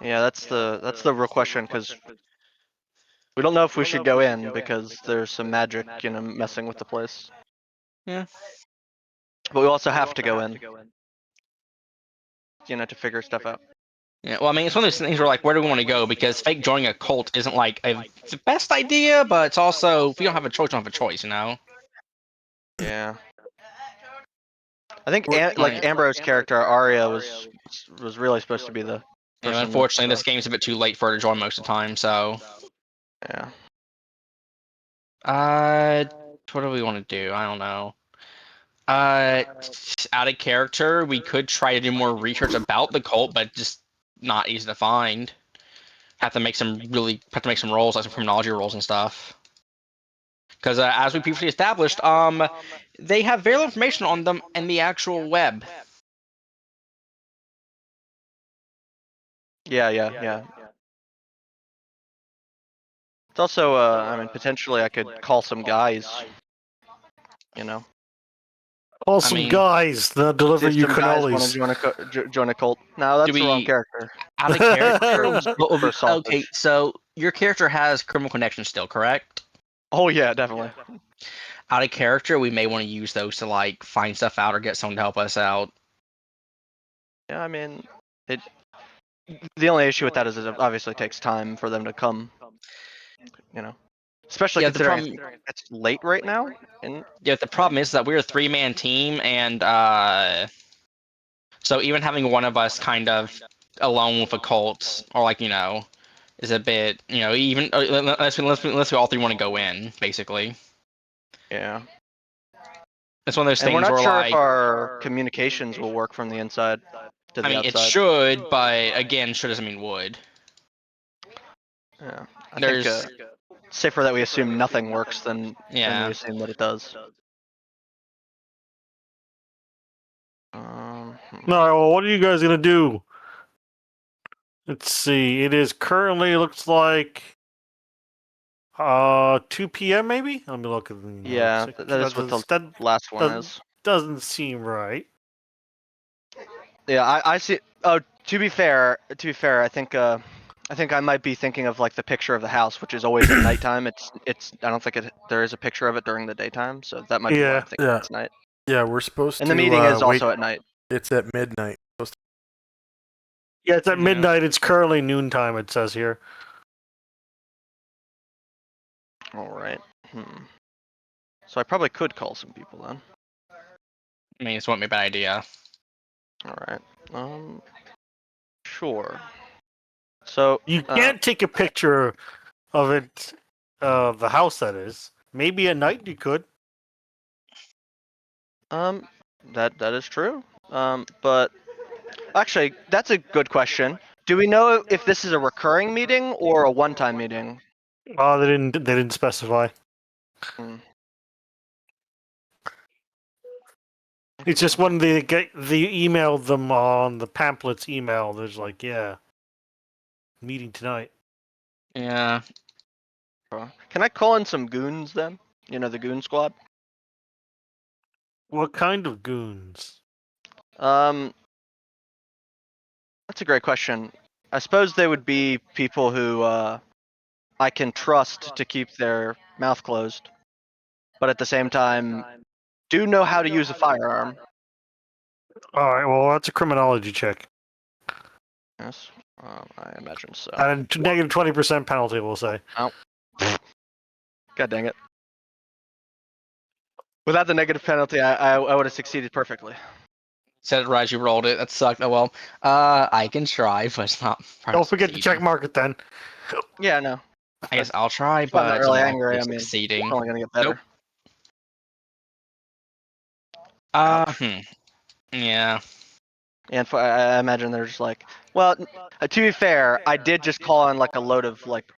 Yeah, that's the real question, because we don't know if we should go in because there's some magic, messing with the place. Yeah. But we also have to go in, to figure stuff out. Yeah, well, I mean, it's one of those things where, like, where do we want to go? Because fake joining a cult isn't, like, the best idea, but it's also, if we don't have a choice, we don't have a choice, you know? Yeah. I think Like, Ambrose's character Arya was really supposed to be the you know, person unfortunately, that's this game's a bit too late for her to join most of the time, so. yeah. Uh, what do we want to do? I don't know. Uh, Out of character, we could try to do more research about the cult, but just not easy to find. Have to make some rolls, like some criminology rolls and stuff. Because as we previously established, they have very little information on them in the actual web. Yeah. It's also I mean, potentially I could call some guys, you know. Call I some mean, guys that See deliver if you some guys want to cannolis. join a cult. No, do that's the wrong we character out of character? for Okay, Saltfish. so your character has criminal connections still, correct? Oh yeah, definitely. Out of character, we may want to use those to like find stuff out or get someone to help us out. Yeah, I mean, it. The only issue with that is it obviously takes time for them to come, you know. Especially Yeah, the considering problem. it's late right now. And Yeah, the problem is that we're a three-man team, and so even having one of us kind of alone with a cult, or like is a bit even unless we all three want to go in, basically. yeah. It's one of those And we're things not where sure if like our communications will work from the inside to I the mean it outside. should, but again, should doesn't mean would. Yeah. I think There's safer that we assume nothing works than we yeah. assume that it does. Um, No, well, what are you guys gonna do? Let's see. It is currently looks like 2 p.m. maybe. Let me look at the yeah, notes. that is what the last one is. Doesn't seem right. Yeah, I see. Oh, to be fair, I think I might be thinking of like the picture of the house, which is always at nighttime. It's. I don't think there is a picture of it during the daytime, so that might be why Yeah. I'm thinking Yeah, it's night. yeah, we're supposed And to the meeting is wait. also at night. It's at midnight. Yeah, it's at Yeah. midnight. It's currently noontime. It says here. All right. So I probably could call some people then. I mean, it's not a bad idea. All right. Sure. So You can't take a picture of it, the house that is. Maybe at night you could. that is true. But actually, that's a good question. Do we know if this is a recurring meeting or a one-time meeting? Oh, they didn't specify. Hmm. It's just when they emailed them on the pamphlets email. There's like, yeah, meeting tonight. Yeah. Can I call in some goons then? The goon squad. What kind of goons? That's a great question. I suppose they would be people who I can trust to keep their mouth closed, but at the same time do know how to use a firearm. All right, well, that's a criminology check. Yes, I imagine so. And a negative 20% penalty, we'll say. Oh. God dang it. Without the negative penalty, I would have succeeded perfectly. Said it right, you rolled it. That sucked. Oh well. I can try, but it's not. Don't forget to check mark it then. Yeah, no. I guess I'll try, If I'm not but really it's angry, I not mean, it's succeeding. only gonna get better. Nope. Yeah. And I imagine they're just like, well, to be fair, I did just call on like a load of like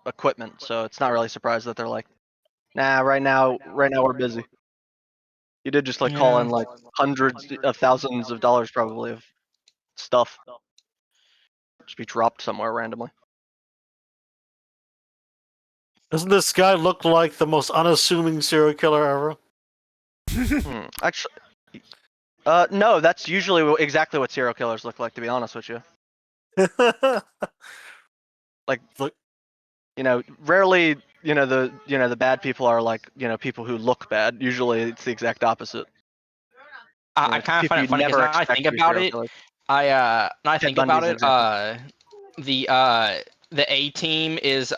equipment, so it's not really surprised that they're like, nah, right now we're busy. You did just like call Yeah. in like hundreds of thousands of dollars probably of stuff. Just be dropped somewhere randomly. Doesn't this guy look like the most unassuming serial killer ever? Actually, no, that's usually exactly what serial killers look like, to be honest with you. Rarely, the bad people are like, people who look bad. Usually, it's the exact opposite. I kind of People find it you'd funny because never now I expect think to be about serial it. killers. Now I Ted think about Bundy's it. example. The A team is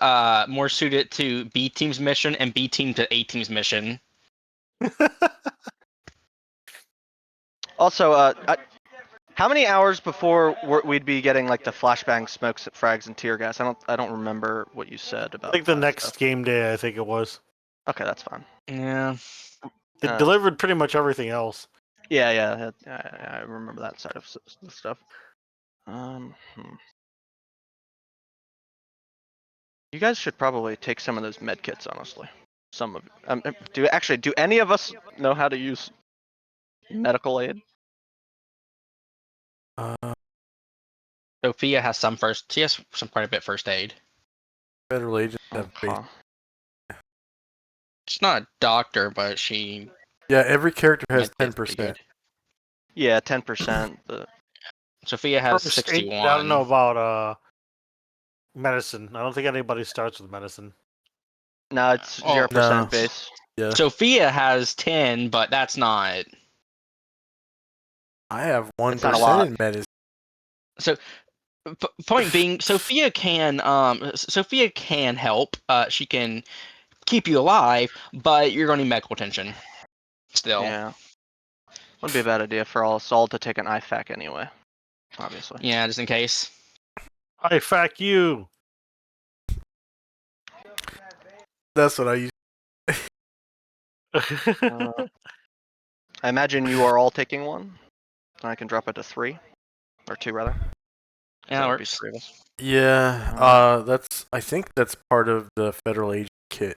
more suited to B team's mission, and B team to A team's mission. Also, how many hours before we'd be getting like the flashbang smokes, frags, and tear gas? I don't remember what you said about. Like the that next stuff. game day, I think it was. Okay, that's fine. Yeah. It delivered pretty much everything else. Yeah. I remember that side of the stuff. You guys should probably take some of those med kits, honestly. Some of do any of us know how to use medical aid? Sophia has she has some quite a bit first aid. Federal agents have base. She's not a doctor, but she. Yeah, every character has med kit's pretty 10%. good. Yeah, 10%. But Sophia has First aid, 61. I don't know about medicine. I don't think anybody starts with medicine. no, it's Oh, 0% no. base. Yeah. Sophia has 10, but that's not. I have It's not a lot. 1% in medicine. So, point being, Sophia can help. She can keep you alive, but you're going to need medical attention. Still. Yeah. Wouldn't be a bad idea for us all to take an IFAC anyway. Obviously. Yeah, just in case. I fuck you. That's what I use. I imagine you are all taking one. I can drop it to 3. Or 2, rather. Yeah, that that would be works. 3 of us. Yeah, I think that's part of the federal agent kit.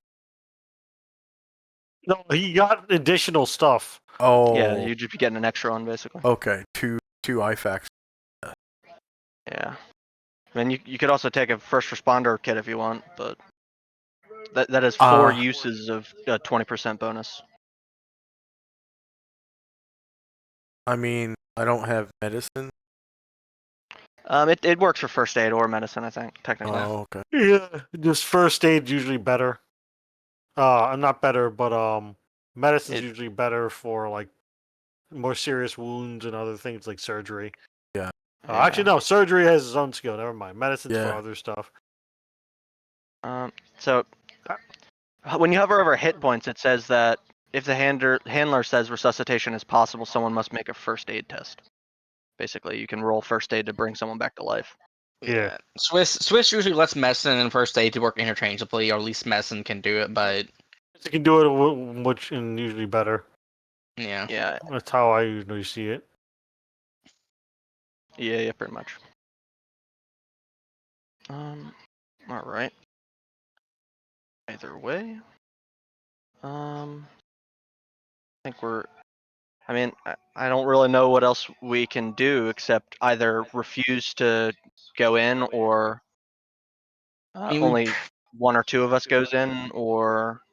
No, he got additional stuff. Oh. Yeah, you'd just be getting an extra one, basically. Okay, two IFACs. Yeah. I mean, you could also take a first responder kit if you want, but that is 4 uses of 20% bonus. I mean, I don't have medicine. It works for first aid or medicine, I think, technically. Oh, okay. Yeah, just first aid usually better. Not better, but medicine's usually better for like more serious wounds and other things like surgery. Yeah. Actually, no, surgery has its own skill. Never mind. Medicine's for Yeah. other stuff. So when you hover over hit points, it says that if the handler says resuscitation is possible, someone must make a first aid test. Basically, you can roll first aid to bring someone back to life. Yeah. Swiss usually lets medicine and first aid to work interchangeably, or at least medicine can do it, but You can do it which and usually better. yeah. Yeah, That's how I usually see it. yeah, pretty much. All right. Either way, I think I mean, I don't really know what else we can do except either refuse to go in, or mean, only 1 or 2 of us goes in, or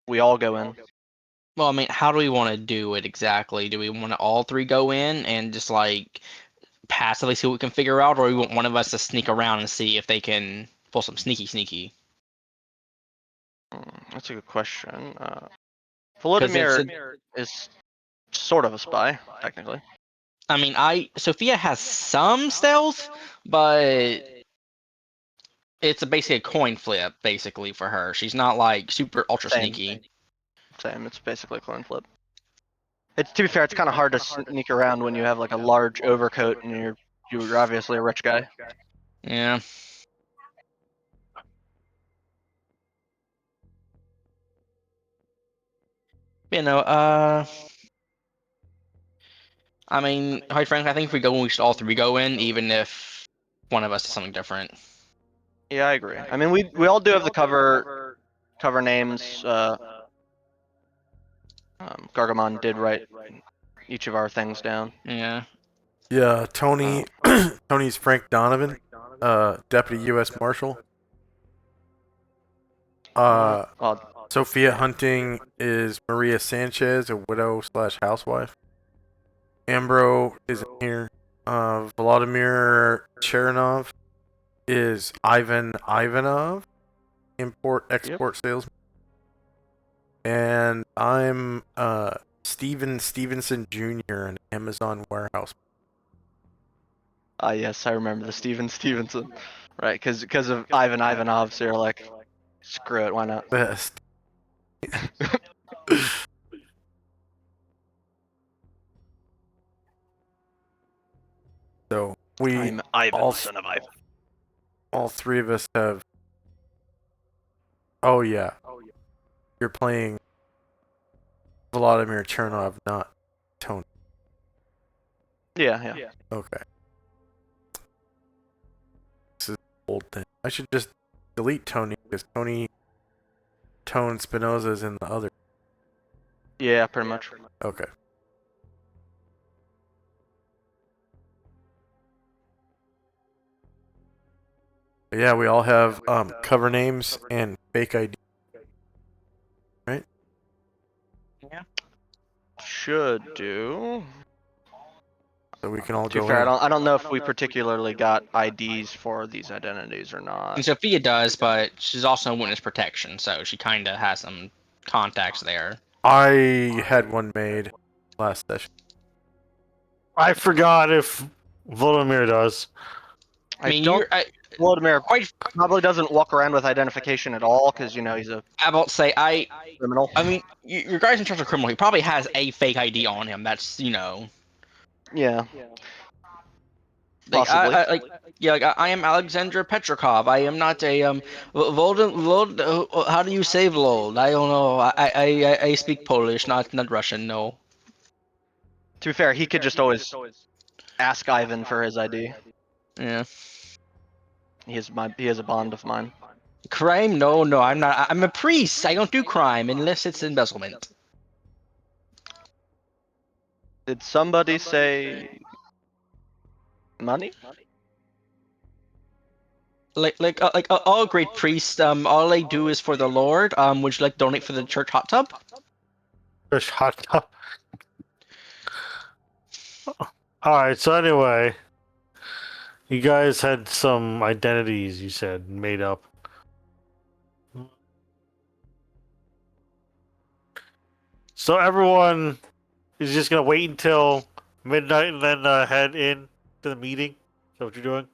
we all go in. Well, I mean, how do we want to do it exactly? Do we want to all 3 go in and just like passively see what we can figure out, or we want one of us to sneak around and see if they can pull some sneaky? That's a good question. Volodymyr is sort of a spy, technically. I mean, Sophia has some stealth, but it's basically a coin flip, basically, for her. She's not like super ultra sneaky. Same. It's basically a coin flip. To be fair, it's kind of hard to sneak around when you have like a large overcoat and you're obviously a rich guy. Yeah. I mean, quite frankly, I think if we go in, we should all 3 go in, even if one of us does something different. Yeah, I agree. I mean, we all do have the cover names. Gargamon did write each of our things down. Yeah. Yeah, Tony. Tony's Frank Donovan, Deputy U.S. Marshal. Sophia Hunting is Maria Sanchez, a widow/housewife. Ambro is in here. Vladimir Chernov is Ivan Ivanov, import-export salesman. And I'm Steven Stevenson Jr., an Amazon warehouse. Yes, I remember the Steven Stevenson. Right, because of Ivan Ivanov, so you're like, screw it, why not? Best. So I'm Ivan, all- son of Ivan. all three of us have. Oh yeah, you're playing Vladimir Chernov, not Tony. Yeah. Okay. This is old thing. I should just delete Tony because Tone Spinoza is in the other. Yeah, pretty much. Okay. But yeah, we all have cover names and fake ID. Should do. So we can all To be go fair, in. I don't know if we particularly got IDs for these identities or not. And Sophia does, but she's also in witness protection, so she kind of has some contacts there. I had one made last session. I forgot if Volodymyr does. I mean, don't. you're Vladimir quite. probably doesn't walk around with identification at all because he's a I about to say I criminal. mean, your guy's in charge of criminal. He probably has a fake ID on him. That's Yeah. Like, Possibly. I am Alexander Petrikov. I am not a how do you say Vlod? I don't know. I speak Polish, not Russian. No. To be fair, he could just always ask Ivan for his ID. Yeah. He is a bond of mine. Crime? No, I'm not. I'm a priest. I don't do crime unless it's embezzlement. Did somebody say money? All great priests. All they do is for the Lord. Would you like to donate for the church hot tub? There's hot tub. Alright, so anyway. You guys had some identities, you said, made up. So everyone is just gonna wait until midnight and then head in to the meeting? Is that what you're doing?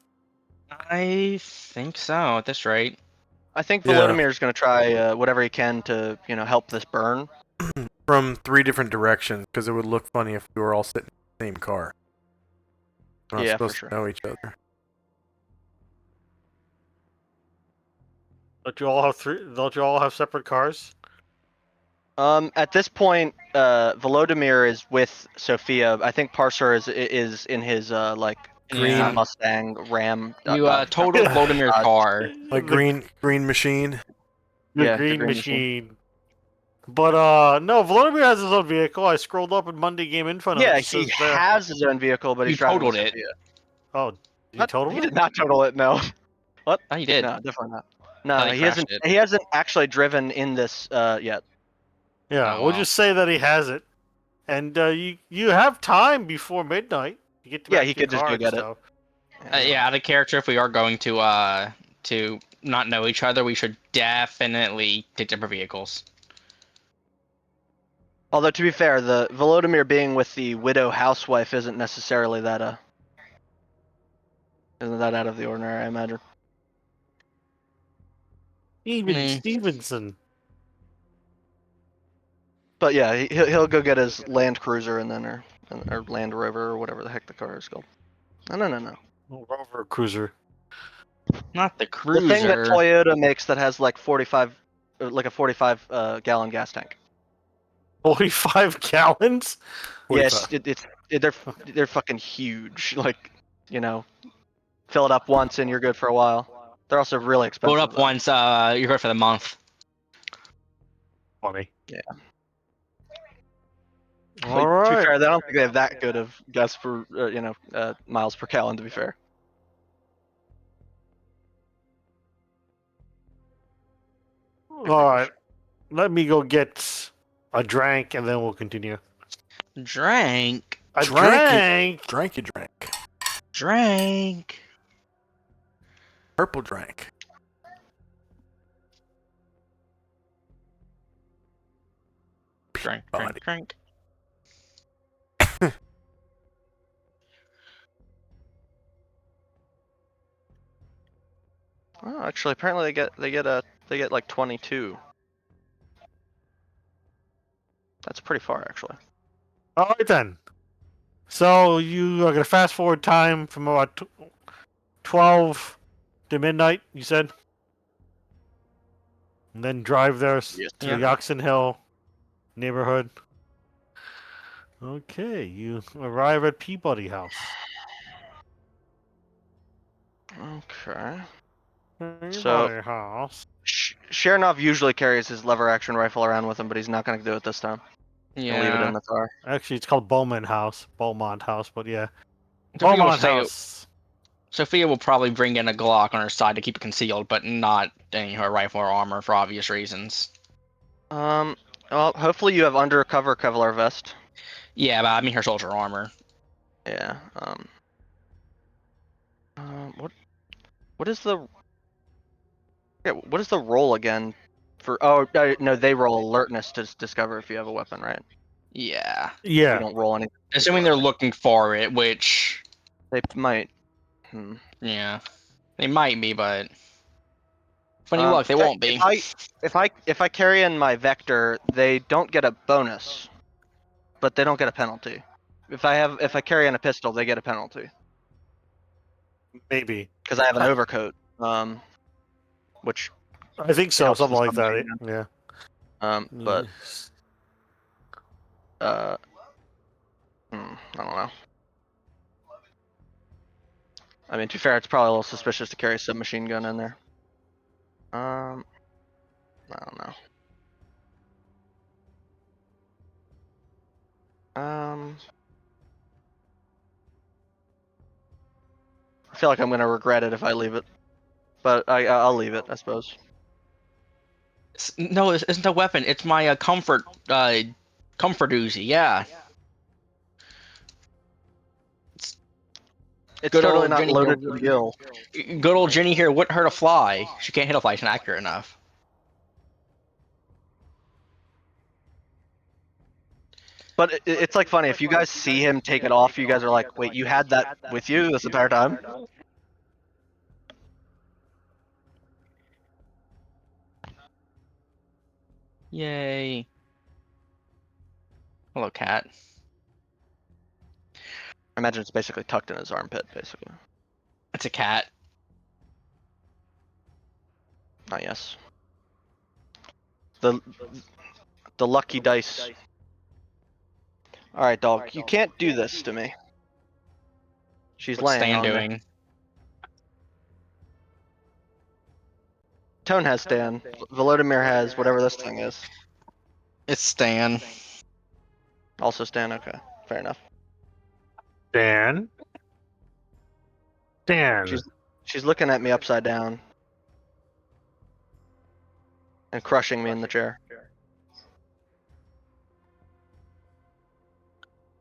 I think so. At this rate. I think Yeah. Volodymyr's gonna try whatever he can to help this burn. From 3 different directions because it would look funny if we were all sitting in the same car. We're not Yeah, for supposed sure. to know each other. Don't you all have Don't you all have separate cars? At this point, Volodymyr is with Sophia. I think Parser is in his Yeah. Mustang Ram. You totaled Vlodimir's car. Like The- green machine. The Yeah, the green green machine. But no, Volodymyr has his own vehicle. I scrolled up in Monday Game Info. and Yeah, it he says there. has his own vehicle, but You he's driving totaled with it. Sophia. Oh, did you What? total He it? did not total it. No. What? Oh, you did. No, definitely not. No, Oh, he he hasn't. crashed it. He hasn't actually driven in this yet. Yeah, Oh, we'll well. just say that he has it, and you have time before midnight to get to Yeah, back he to your could just car go and get it. stuff. Yeah, out of character, if we are going to not know each other, we should definitely take different vehicles. Although to be fair, the Volodymyr being with the widow housewife isn't necessarily that out of the ordinary, I imagine. Even Hmm. Stevenson. But yeah, he'll go get his Land Cruiser and then or Land Rover or whatever the heck the car is called. No. Rover Cruiser. Not the The cruiser. thing that Toyota makes that has like 45 gallon gas tank. 45 gallons? Yes, 45. they're fucking huge. Like, fill it up once and you're good for a while. They're also really expensive. Load up though. once, you're good for the month. Funny. Yeah. All Like, to be right. fair, I don't think they have that good of gas per miles per gallon. To be fair. All right. Let me go get a drink and then we'll continue. Drank. A Drank drink? Drank you drank. Drink. Purple drank. Drink, Body. drink, drink. Oh, actually, apparently they get like 22. That's pretty far, actually. All right then. So you are gonna fast forward time from about 12 to midnight. You said, and then drive there to Yeah. the Oxon Hill neighborhood. Okay, you arrive at Peabody House. Okay. Peabody House. Sharonov usually carries his lever action rifle around with him, but he's not going to do it this time. He'll leave it Yeah. in the car. Actually, it's called Beaumont House. But yeah, Sophia will, Beaumont say, House. Sophia will probably bring in a Glock on her side to keep it concealed, but not any her rifle or armor for obvious reasons. Well, hopefully you have undercover Kevlar vest. Yeah, but I mean her soldier armor. Yeah. What is the? Yeah, what is the roll again? For no, they roll alertness to discover if you have a weapon, right? Yeah. You Yeah, don't roll any. Assuming they're looking for it, which, They might. yeah, they might be, but funny luck, they won't be. If I carry in my Vector, they don't get a bonus, but they don't get a penalty. If I carry in a pistol, they get a penalty maybe. because I have an overcoat. Which I think so. helps Something the like that. submachine Yeah. but I don't know. I mean, to be fair, it's probably a little suspicious to carry a submachine gun in there. I don't know. I feel like I'm gonna regret it if I leave it, but I'll leave it, I suppose. No, this isn't a weapon. It's my comfort Uzi. Yeah. It's Good totally old not Jenny loaded here. to the gill. Good old Jenny here wouldn't hurt a fly. She can't hit a fly. She's not accurate enough. But it's like funny if you guys see him take it off, you guys are like, "Wait, you had that with you this entire time?" Yay. Hello, cat. I imagine it's basically tucked in his armpit, basically. It's a cat. Not yes. The lucky dice. All right, dog. You can't do this to me. She's What's laying Stan on me. doing? Tone has Stan. Volodymyr has whatever this thing is. It's Stan. Also Stan. Okay, fair enough. Dan. She's looking at me upside down and crushing me in the chair.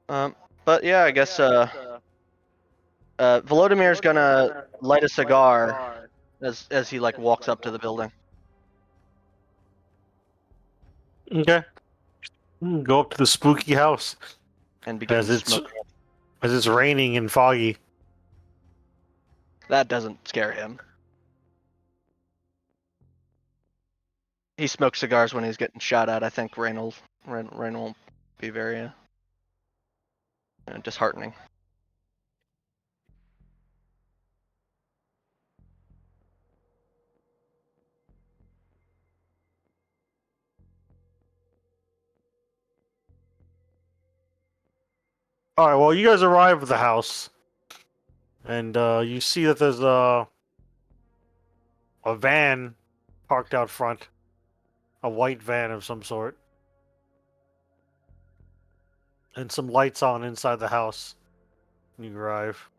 But yeah, I guess Volodymyr's gonna light a cigar as he like walks up to the building. Okay. Go up to the spooky house And begins smoking. as it's raining and foggy. That doesn't scare him. He smokes cigars when he's getting shot at. I think rain won't be very disheartening. All right. Well, you guys arrive at the house, and you see that there's a van parked out front, a white van of some sort, and some lights on inside the house. When you arrive.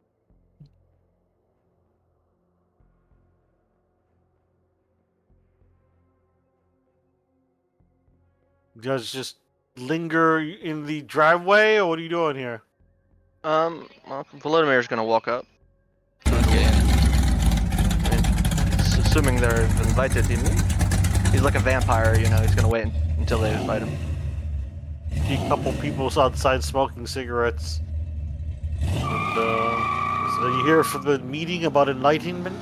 You guys just linger in the driveway, or what are you doing here? Well, Volodymyr's gonna walk up. assuming they're invited. He's like a vampire, you know. He's gonna wait until they invite him. See a couple people outside smoking cigarettes. And, so you hear from the meeting about enlightenment?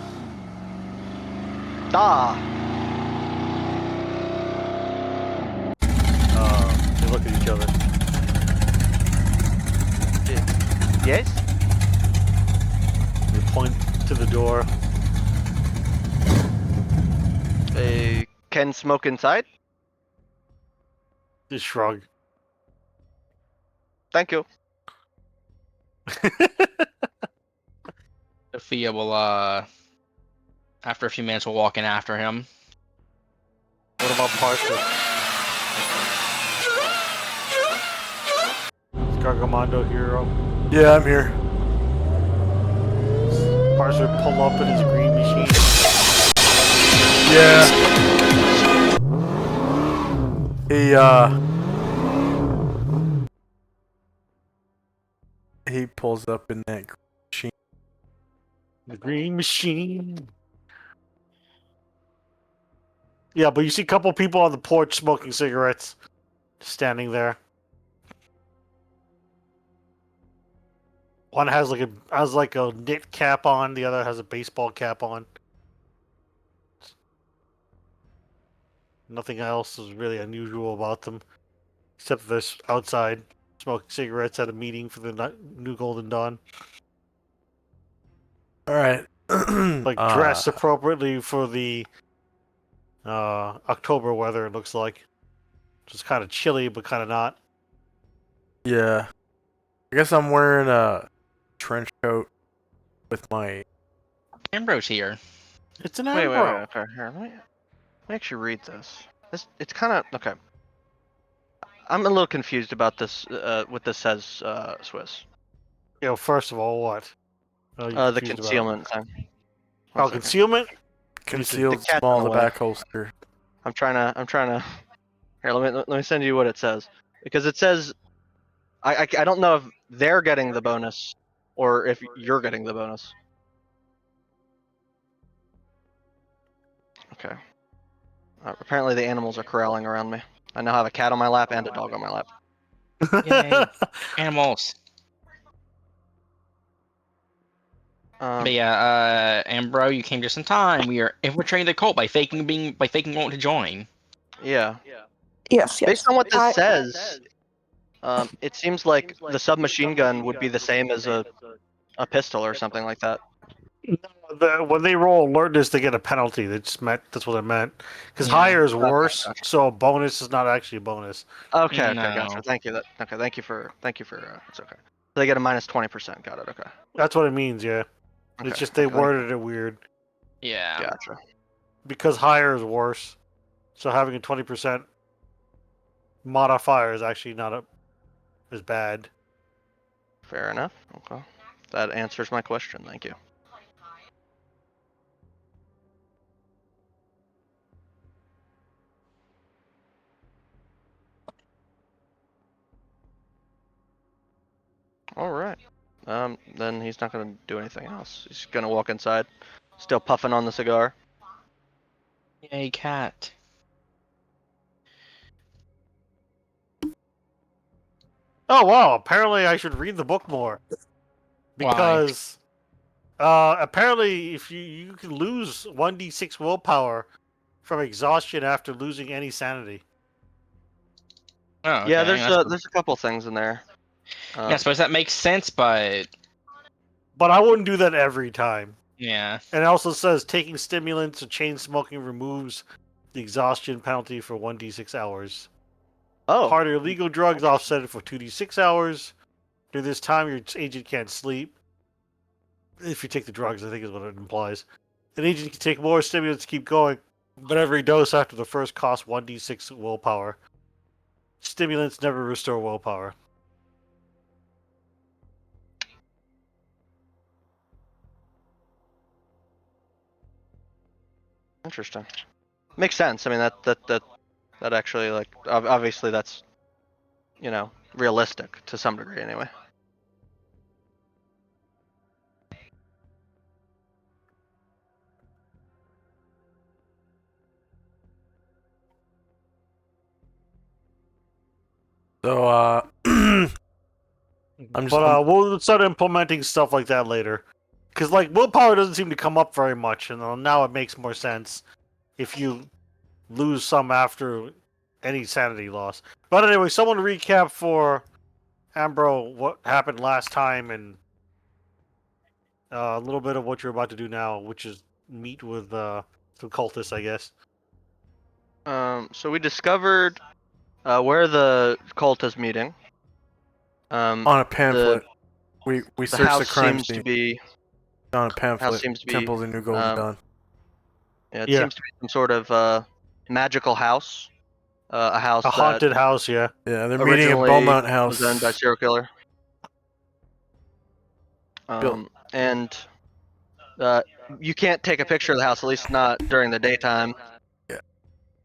They look at each other. Yes. They point to the door. They can smoke inside. Just shrug. Thank you. Sophia will, after a few minutes, will walk in after him. What about Parker? Is Gargamando hero? Yeah, I'm here. Parser pull up in his green machine. Yeah. He pulls up in that machine. The green machine. Yeah, but you see a couple people on the porch smoking cigarettes, standing there. One has like a knit cap on. The other has a baseball cap on. Nothing else is really unusual about them, except for this outside smoking cigarettes at a meeting for the New Golden Dawn. All right. Like dressed appropriately for the October weather. It looks like just kind of chilly, but kind of not. Yeah. I guess I'm wearing a trench coat with my. Ambrose here. It's an Wait. Ambro. Okay, here. Let me actually read this. It's kind of okay. I'm a little confused about this. What this says, Swiss. You know, first of all, what? Oh, The concealment thing. One Oh, second. concealment. Concealed cat's small in in the the way. back holster. I'm trying to. Here, let me send you what it says, because it says, I don't know if they're getting the bonus or if you're getting the bonus. Okay. Apparently the animals are corralling around me. I now have a cat on my lap and a dog on my lap. Yay. Animals. But yeah, Ambro, you came just in time. We are infiltrating the cult by faking wanting to join. Yeah. Yes, yes. Based on what this I- says, it seems like the submachine gun would be the same as a pistol or something like that. When they roll alertness, they get a penalty. That's what it meant. Because Yeah. higher is worse, Gotcha. so a bonus is not actually a bonus. Okay, No. gotcha. Thank you. Thank you for. It's okay. They get a minus 20%. Got it. Okay. That's what it means. Yeah, Okay, it's just they okay, worded it weird. Yeah. Gotcha. Because higher is worse, so having a 20% modifier is actually not as bad. Fair enough. Okay. That answers my question. Thank you. All right. Then he's not gonna do anything else. He's gonna walk inside, still puffing on the cigar. Yay, cat. Oh wow! Apparently, I should read the book more. Because apparently, if you can lose 1d6 willpower from exhaustion after losing any sanity. Oh, okay. Yeah, there's That's- a couple things in there. yeah, I suppose that makes sense, but But I wouldn't do that every time. yeah. And it also says taking stimulants or chain smoking removes the exhaustion penalty for 1d6 hours. Oh, Harder illegal drugs offset it for 2d6 hours. During this time, your agent can't sleep. If you take the drugs, I think is what it implies. An agent can take more stimulants to keep going, but every dose after the first costs 1d6 willpower. Stimulants never restore willpower. interesting. Makes sense. I mean, that actually, like, obviously that's, realistic to some degree anyway. So I'm just But we'll start implementing stuff like that later. Because, like, willpower doesn't seem to come up very much, and now it makes more sense if you lose some after any sanity loss. But anyway, someone recap for Ambro what happened last time and a little bit of what you're about to do now, which is meet with some cultists, I guess. So we discovered where the cult is meeting. on a pamphlet. We The searched the house crime seems to scene be on a pamphlet. seems to be, Temple of the New Golden Dawn. yeah, it Yeah. seems to be some sort of magical house. A house A that haunted house, yeah. Yeah, they're meeting at originally Beaumont was owned by House. serial killer. Built- And you can't take a picture of the house, at least not during the daytime. Yeah.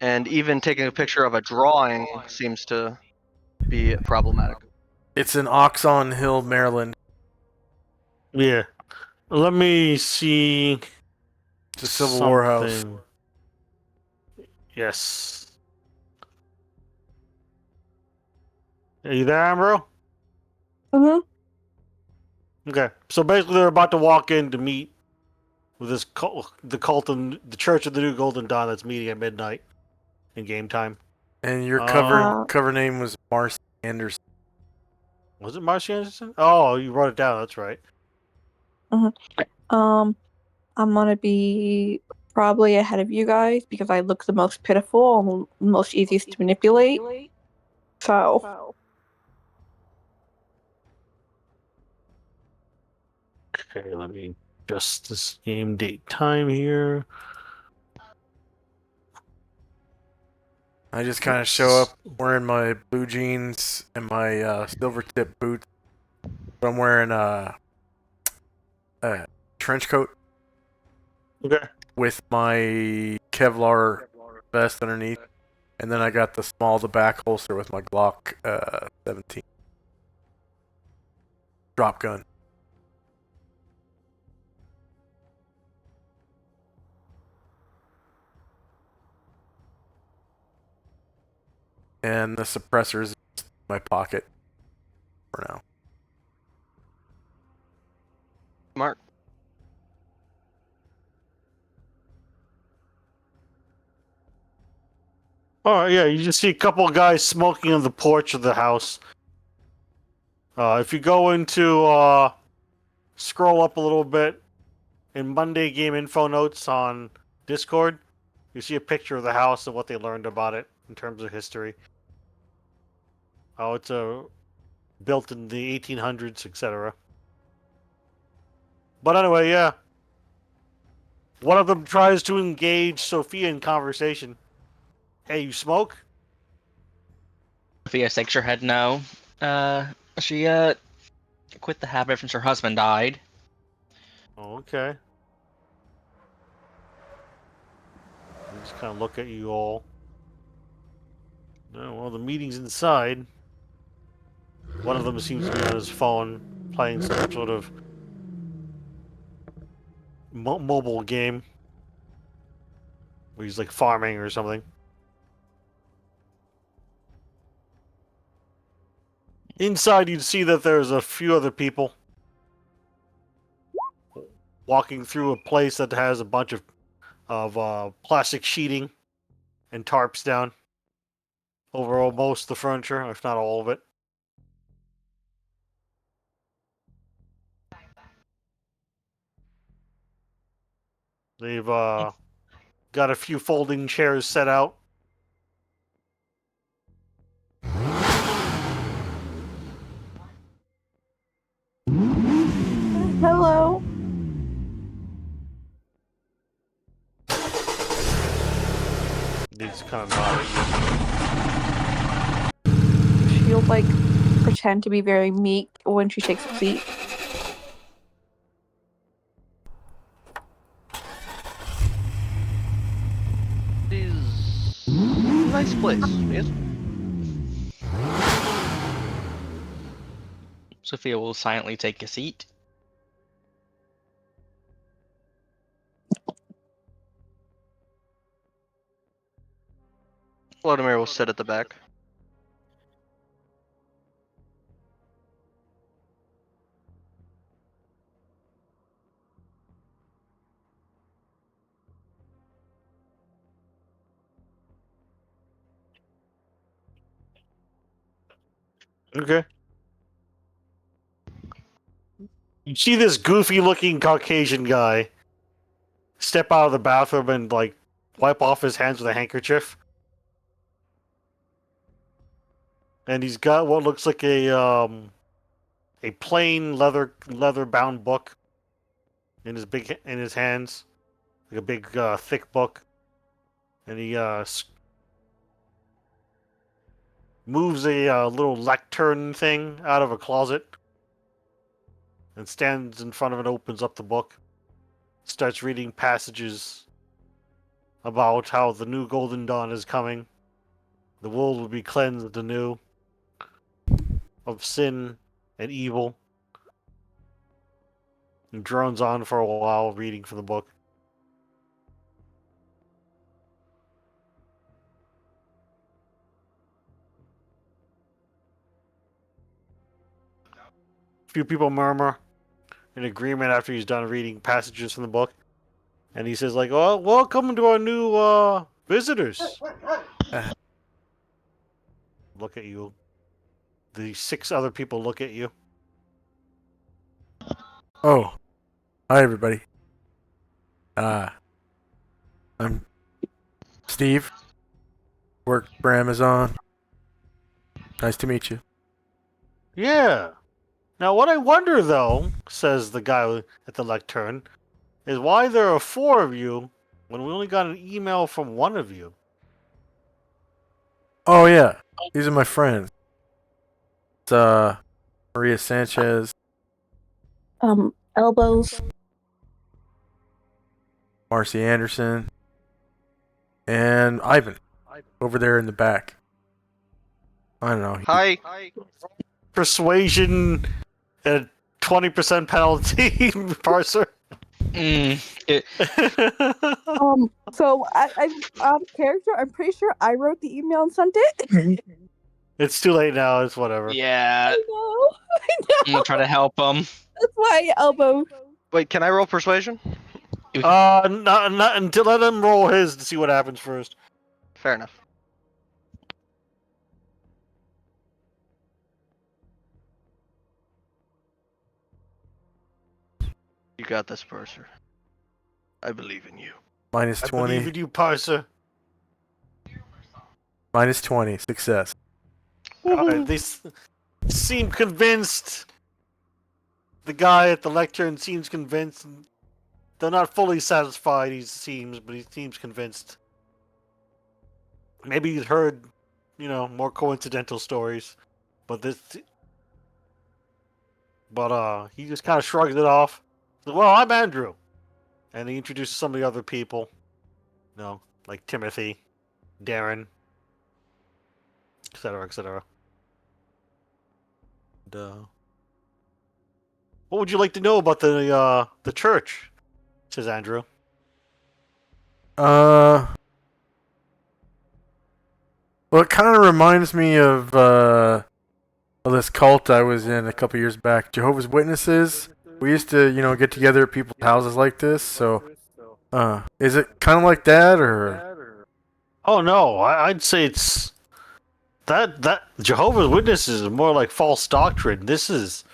And even taking a picture of a drawing seems to be problematic. It's in Oxon Hill, Maryland. Yeah. Let me see. It's a Civil War house. something. Yes. Are you there, Ambro? Okay. So basically, they're about to walk in to meet with this the cult and the Church of the New Golden Dawn that's meeting at midnight in game time. And your Uh, cover name was Marcy Anderson. Was it Marcy Anderson? Oh, you wrote it down. That's right. I'm gonna be probably ahead of you guys because I look the most pitiful and most easiest to manipulate. So, Okay, let me adjust this game date time here. I just kind of show up wearing my blue jeans and my silver tip boots. But I'm wearing a trench coat Okay. with my Kevlar vest underneath. And then I got the the back holster with my Glock 17 drop gun. And the suppressor is in my pocket for now. Smart. Oh yeah, you just see a couple of guys smoking on the porch of the house. If you go into scroll up a little bit in Monday game info notes on Discord, you see a picture of the house and what they learned about it in terms of history. Oh, it's built in the 1800s, etc. But anyway, yeah. One of them tries to engage Sophia in conversation. Hey, you smoke? Sophia shakes her head no. She quit the habit since her husband died. Oh, okay. I just kind of look at you all. Oh, well, the meeting's inside. One of them seems to be on his phone, playing some sort of mobile game. Where he's like farming or something. Inside, you'd see that there's a few other people walking through a place that has a bunch of plastic sheeting and tarps down over most of the furniture, if not all of it. They've got a few folding chairs set out. hello. They just kind of nod at you. She'll like pretend to be very meek when she takes a seat. Is nice place. Yes. Sophia will silently take a seat. Vladimir will sit at the back. Okay. You see this goofy-looking Caucasian guy step out of the bathroom and like wipe off his hands with a handkerchief, and he's got what looks like a plain leather-bound book in his hands, like a big thick book, and he moves a little lectern thing out of a closet and stands in front of it, opens up the book, starts reading passages about how the new golden dawn is coming. The world will be cleansed anew of sin and evil. And drones on for a while, reading from the book. A few people murmur in agreement after he's done reading passages from the book. And he says, like, "Oh, welcome to our new visitors." Look at you. The 6 other people look at you. Oh, hi everybody. I'm Steve. Work for Amazon. Nice to meet you. Yeah. Now, what I wonder, though, says the guy at the lectern, is why there are 4 of you when we only got an email from 1 of you. Oh yeah, these are my friends. It's Maria Sanchez, Elbows. Marcy Anderson, and Ivan over there in the back. I don't know. Hi. Persuasion at 20% penalty, parser. So character. I'm pretty sure I wrote the email and sent it. It's too late now. It's whatever. Yeah, I know. I'm gonna try to help him. That's why elbow. Wait, can I roll persuasion? Not until let him roll his to see what happens first. Fair enough. You got this, Purser. I believe in you. Minus I believe 20. in you, parser. Minus 20. Success. Alright, they seem convinced. The guy at the lectern seems convinced. They're not fully satisfied, he seems, but he seems convinced. Maybe he's heard, more coincidental stories, but he just kind of shrugs it off. Says, well, I'm Andrew, and he introduces some of the other people, like Timothy, Darren, etc., etc. And, what would you like to know about the church? Says Andrew. Well, it kind of reminds me of this cult I was in a couple years back, Jehovah's Witnesses. We used to, get together at people's houses like this. So, is it kind of like that, or? Oh no, I'd say it's that Jehovah's Witnesses is more like false doctrine. This is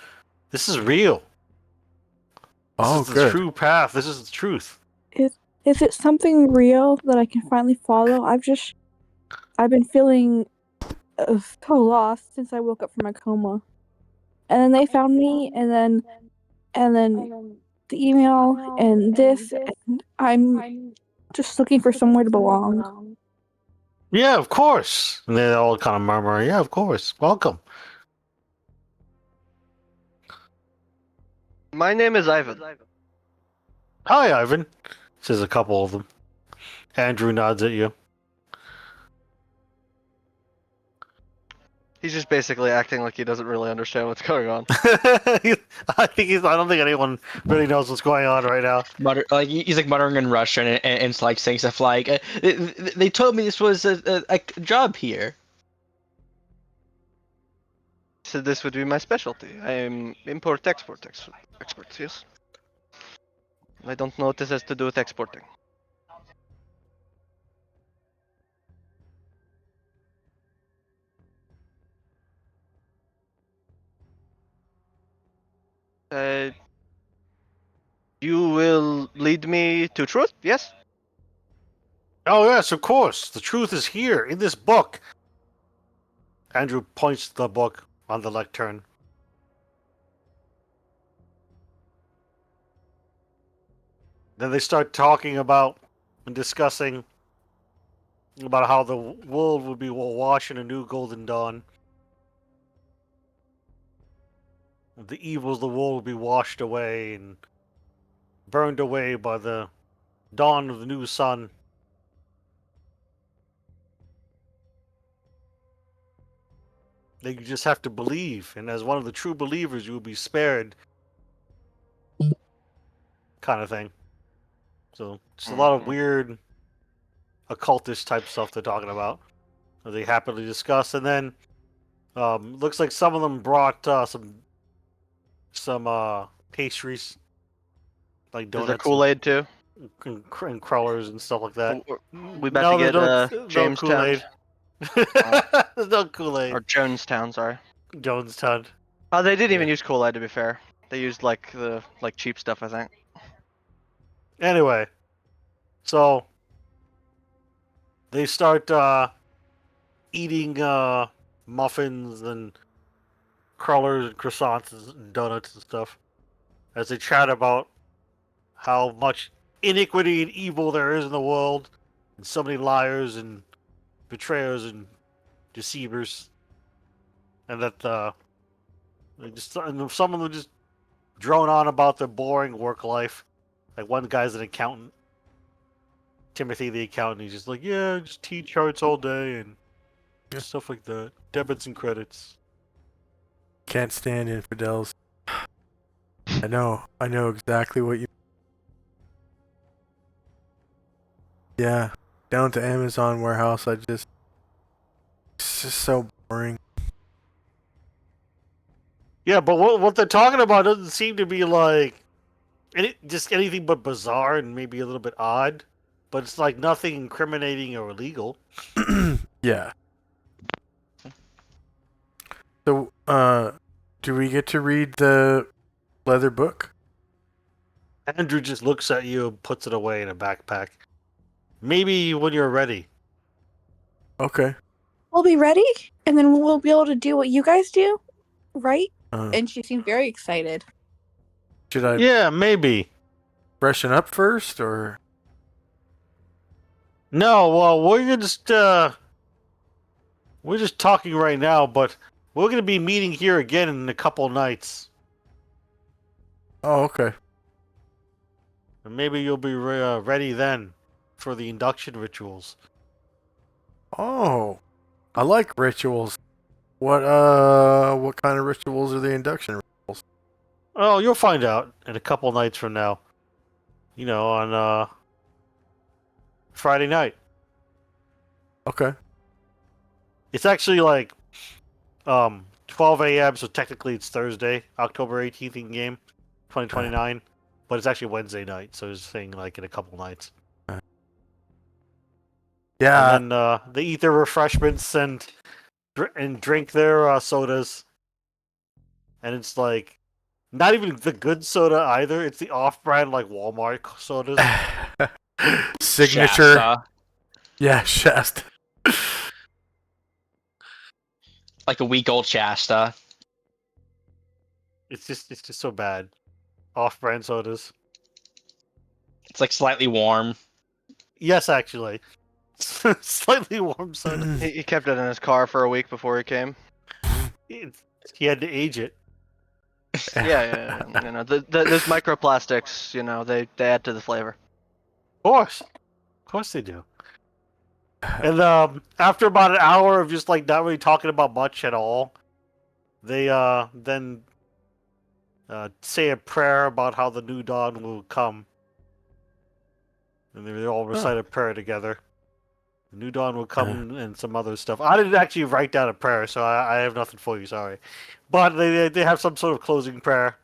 real. Oh, This is good. the true path. This is the truth. Is it something real that I can finally follow? I've been feeling so lost since I woke up from my coma. And then they found me, and then the email and this, and I'm just looking for somewhere to belong. Yeah, of course. And they all kind of murmur, yeah, of course. Welcome. My name is Ivan. Hi, Ivan, says a couple of them. Andrew nods at you. He's just basically acting like he doesn't really understand what's going on. I don't think anyone really knows what's going on right now. He's like muttering in Russian and it's like saying stuff like, "They told me this was a job here." So this would be my specialty. I am import-export expert, yes. I don't know what this has to do with exporting. Uh, you will lead me to truth? Yes. Oh yes, of course. The truth is here in this book. Andrew points to the book on the lectern. Then they start talking about and discussing about how the world will be washed in a new golden dawn. The evils of the world will be washed away and burned away by the dawn of the new sun. They just have to believe, and as one of the true believers, you will be spared. Kind of thing. So, just a lot of weird occultist type stuff they're talking about. That they happily discuss, and then looks like some of them brought some pastries, like Is there donuts Kool-Aid too? and crullers and stuff like that. We about to get Jamestown There's no Kool-Aid. or Jonestown, sorry. Jonestown. Oh, they didn't Yeah. even use Kool-Aid to be fair. They used like the cheap stuff, I think. Anyway, so they start eating muffins and crullers and croissants and donuts and stuff as they chat about how much iniquity and evil there is in the world, and so many liars and betrayers and deceivers, and that and some of them just drone on about their boring work life. Like one guy's an accountant, Timothy the accountant. He's just like, yeah, just T charts all day and stuff like that, debits and credits. Can't stand infidels. I know exactly what you. Yeah, down to Amazon warehouse. It's just so boring. Yeah, but what they're talking about doesn't seem to be like just anything but bizarre and maybe a little bit odd. But it's like nothing incriminating or illegal. Yeah. So, do we get to read the leather book? Andrew just looks at you and puts it away in a backpack. Maybe when you're ready. Okay. We'll be ready, and then we'll be able to do what you guys do, right? Uh, And she seemed very excited. should I Yeah, maybe. freshen up first, or? No, well, we're just talking right now, but we're gonna be meeting here again in a couple nights, Oh, okay. and maybe you'll be ready then for the induction rituals. Oh, I like rituals. What kind of rituals are the induction? Oh, you'll find out in a couple nights from now. You know, on Friday night. Okay. It's actually like 12 a.m. So technically it's Thursday, October 18th in game, 2029. But it's actually Wednesday night, so it's saying like in a couple nights. Yeah. And then they eat their refreshments and drink their sodas. And it's like not even the good soda either. It's the off-brand like Walmart sodas. Signature. Shasta. Yeah, Shasta. Like a week old Shasta. It's just so bad. Off-brand sodas. It's like slightly warm. Yes, actually. Slightly warm soda. He kept it in his car for a week before he came. He had to age it. Yeah. You know, those microplastics, you know, they add to the flavor. Of course they do. And after about an hour of just like not really talking about much at all, they then say a prayer about how the new dawn will come, and they all recite a prayer together. The new dawn will come and some other stuff. I didn't actually write down a prayer, so I have nothing for you. Sorry, but they have some sort of closing prayer,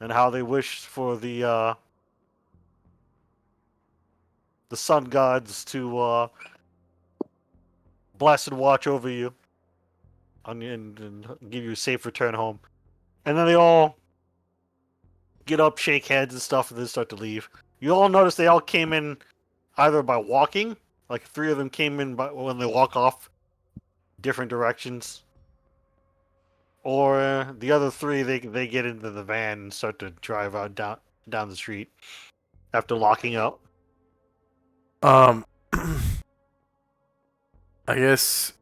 and how they wish for the sun gods to bless and watch over you, and give you a safe return home. And then they all get up, shake hands and stuff, and then start to leave. You all notice they all came in either by walking, like 3 of them came in when they walk off different directions, or the other 3 they get into the van and start to drive out down the street after locking up. I guess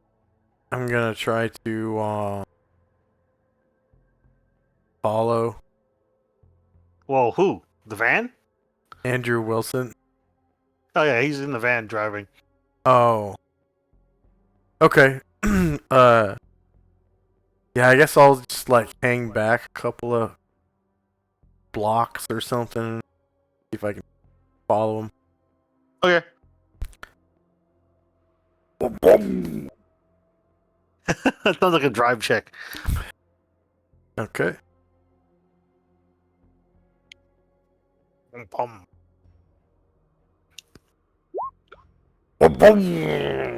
I'm gonna try to follow Whoa, who? The van? Andrew Wilson. Oh yeah, he's in the van driving. Oh. Okay. Yeah, I guess I'll just like hang back a couple of blocks or something. See if I can follow him. Okay. That sounds like a drive check. Okay. Bum. Bum.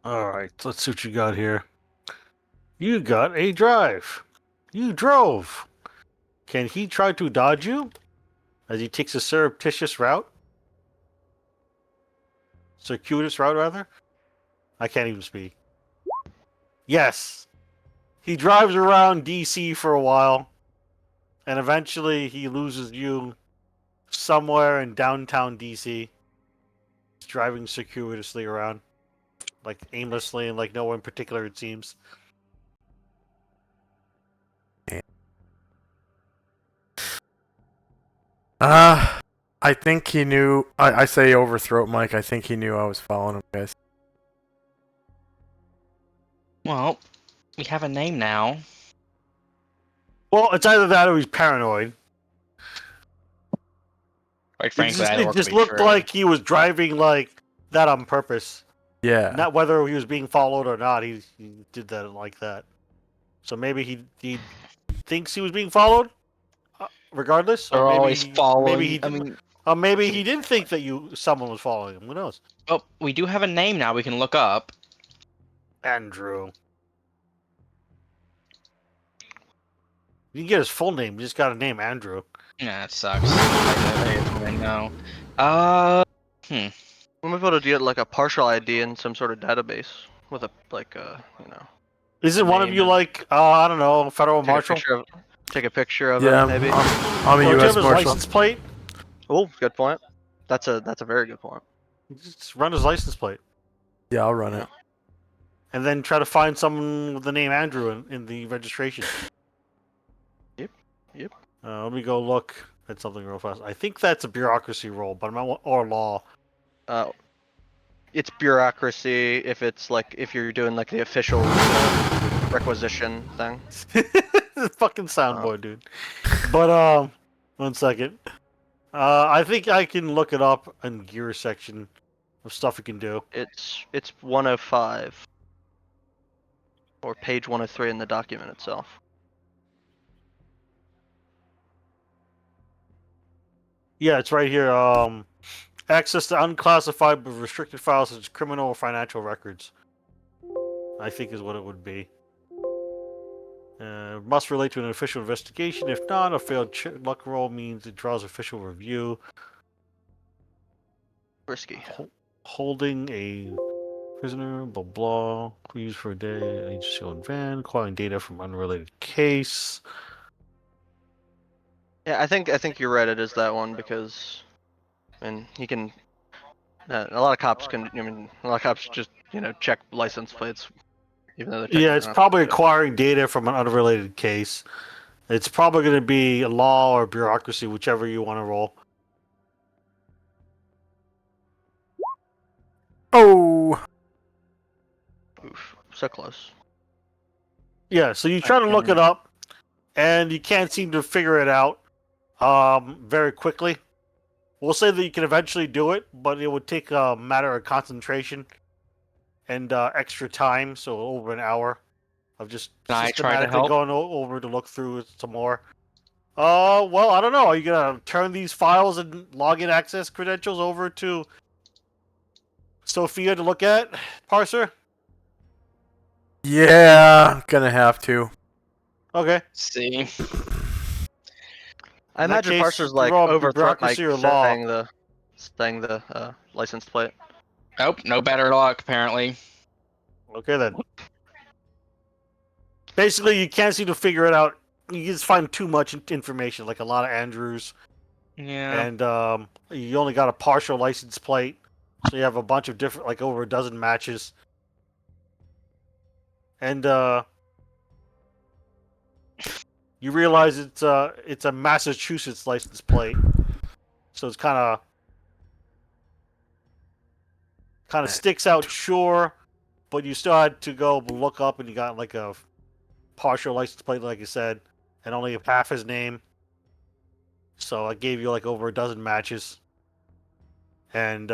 Alright, let's see what you got here. You got a drive. You drove. Can he try to dodge you as he takes a surreptitious route? Circuitous route, rather? I can't even speak. Yes. He drives around DC for a while, and eventually he loses you somewhere in downtown DC. He's driving circuitously around, like aimlessly and like nowhere in particular, it seems. I think he knew. I say overthroat Mike. I think he knew I was following him, guys. Well, we have a name now. Well, it's either that or he's paranoid. Quite frankly, I It don't just be looked sure. like he was driving like that on purpose. Yeah. Not whether he was being followed or not. He did that like that. So maybe he thinks he was being followed, regardless. They're Or maybe always following. Maybe he I didn't, mean, maybe he didn't think that someone was following him. Who knows? oh, we do have a name now. We can look up. Andrew. You can get his full name. You just got to name Andrew. Yeah, it sucks. I know. We might be able to get like a partial ID in some sort of database with a you know. Isn't one of Name you and- like I don't know, federal marshal? Take a picture of Yeah. it, maybe. I'm a Don't you U.S. have his Marshal. license plate? Oh, good point. That's a very good point. Just run his license plate, Yeah, I'll run it. and then try to find someone with the name Andrew in the registration. Yep. Let me go look at something real fast. I think that's a bureaucracy role, but I'm not, or law. It's bureaucracy if it's like if you're doing like the official requisition thing. Fucking soundboard, dude. But 1 second. I think I can look it up in gear section of stuff you can do. It's 105 or page 103 in the document itself. Yeah, it's right here. Access to unclassified but restricted files such as criminal or financial records, I think is what it would be. Must relate to an official investigation. If not, a failed luck roll means it draws official review. Risky. Holding a prisoner, blah blah. Used for a day, agency owned van. Acquiring data from unrelated case. Yeah, I think you're right. It is that one because, I mean, he can. A lot of cops can. I mean, a lot of cops just check license plates, even though they're Yeah, technically it's not probably supposed to. acquiring data from an unrelated case. It's probably going to be a law or bureaucracy, whichever you want to roll. Oh. Oof, so close. Yeah, so you try to look it up, and you can't seem to figure it out very quickly. We'll say that you can eventually do it, but it would take a matter of concentration and extra time, so over an hour of just Can I try to systematically help? going over to look through it some more. Well, I don't know. Are you gonna turn these files and login access credentials over to Sophia to look at, Parser? Yeah, gonna have to. Okay. See, I In that imagine case, Parser's like throw up overthrow like bureaucracy or law. saying the license plate. nope, no better luck apparently. Okay then. Basically, you can't seem to figure it out. You just find too much information, like a lot of Andrews, Yeah. and you only got a partial license plate, so you have a bunch of different, like over a dozen matches, and you realize it's a Massachusetts license plate, so it's kind of sticks out, sure, but you still had to go look up, and you got like a partial license plate, like you said, and only half his name. So I gave you like over a dozen matches, and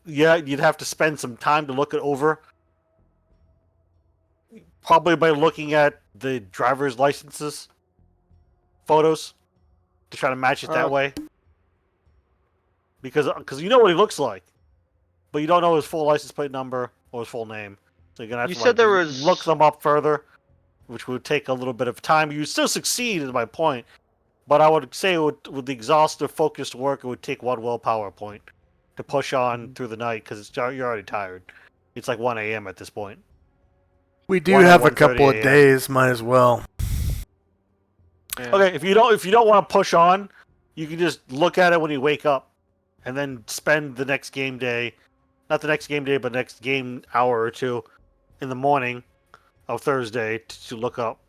you'd have to spend some time to look it over. Probably by looking at the driver's licenses photos to try to match it that way. Because you know what he looks like, but you don't know his full license plate number or his full name. So you're gonna have You to said there was- look them up further, which would take a little bit of time. You still succeed, is my point. But I would say with the exhaustive, focused work, it would take 1 willpower point to push on through the night because you're already tired. It's like 1 a.m. at this point. We do 1 at have a 1:30 couple of a.m. days. Might as well. Yeah. Okay, if you don't want to push on, you can just look at it when you wake up, and then spend the next game day, not the next game day, but next game hour or two, in the morning of Thursday to look up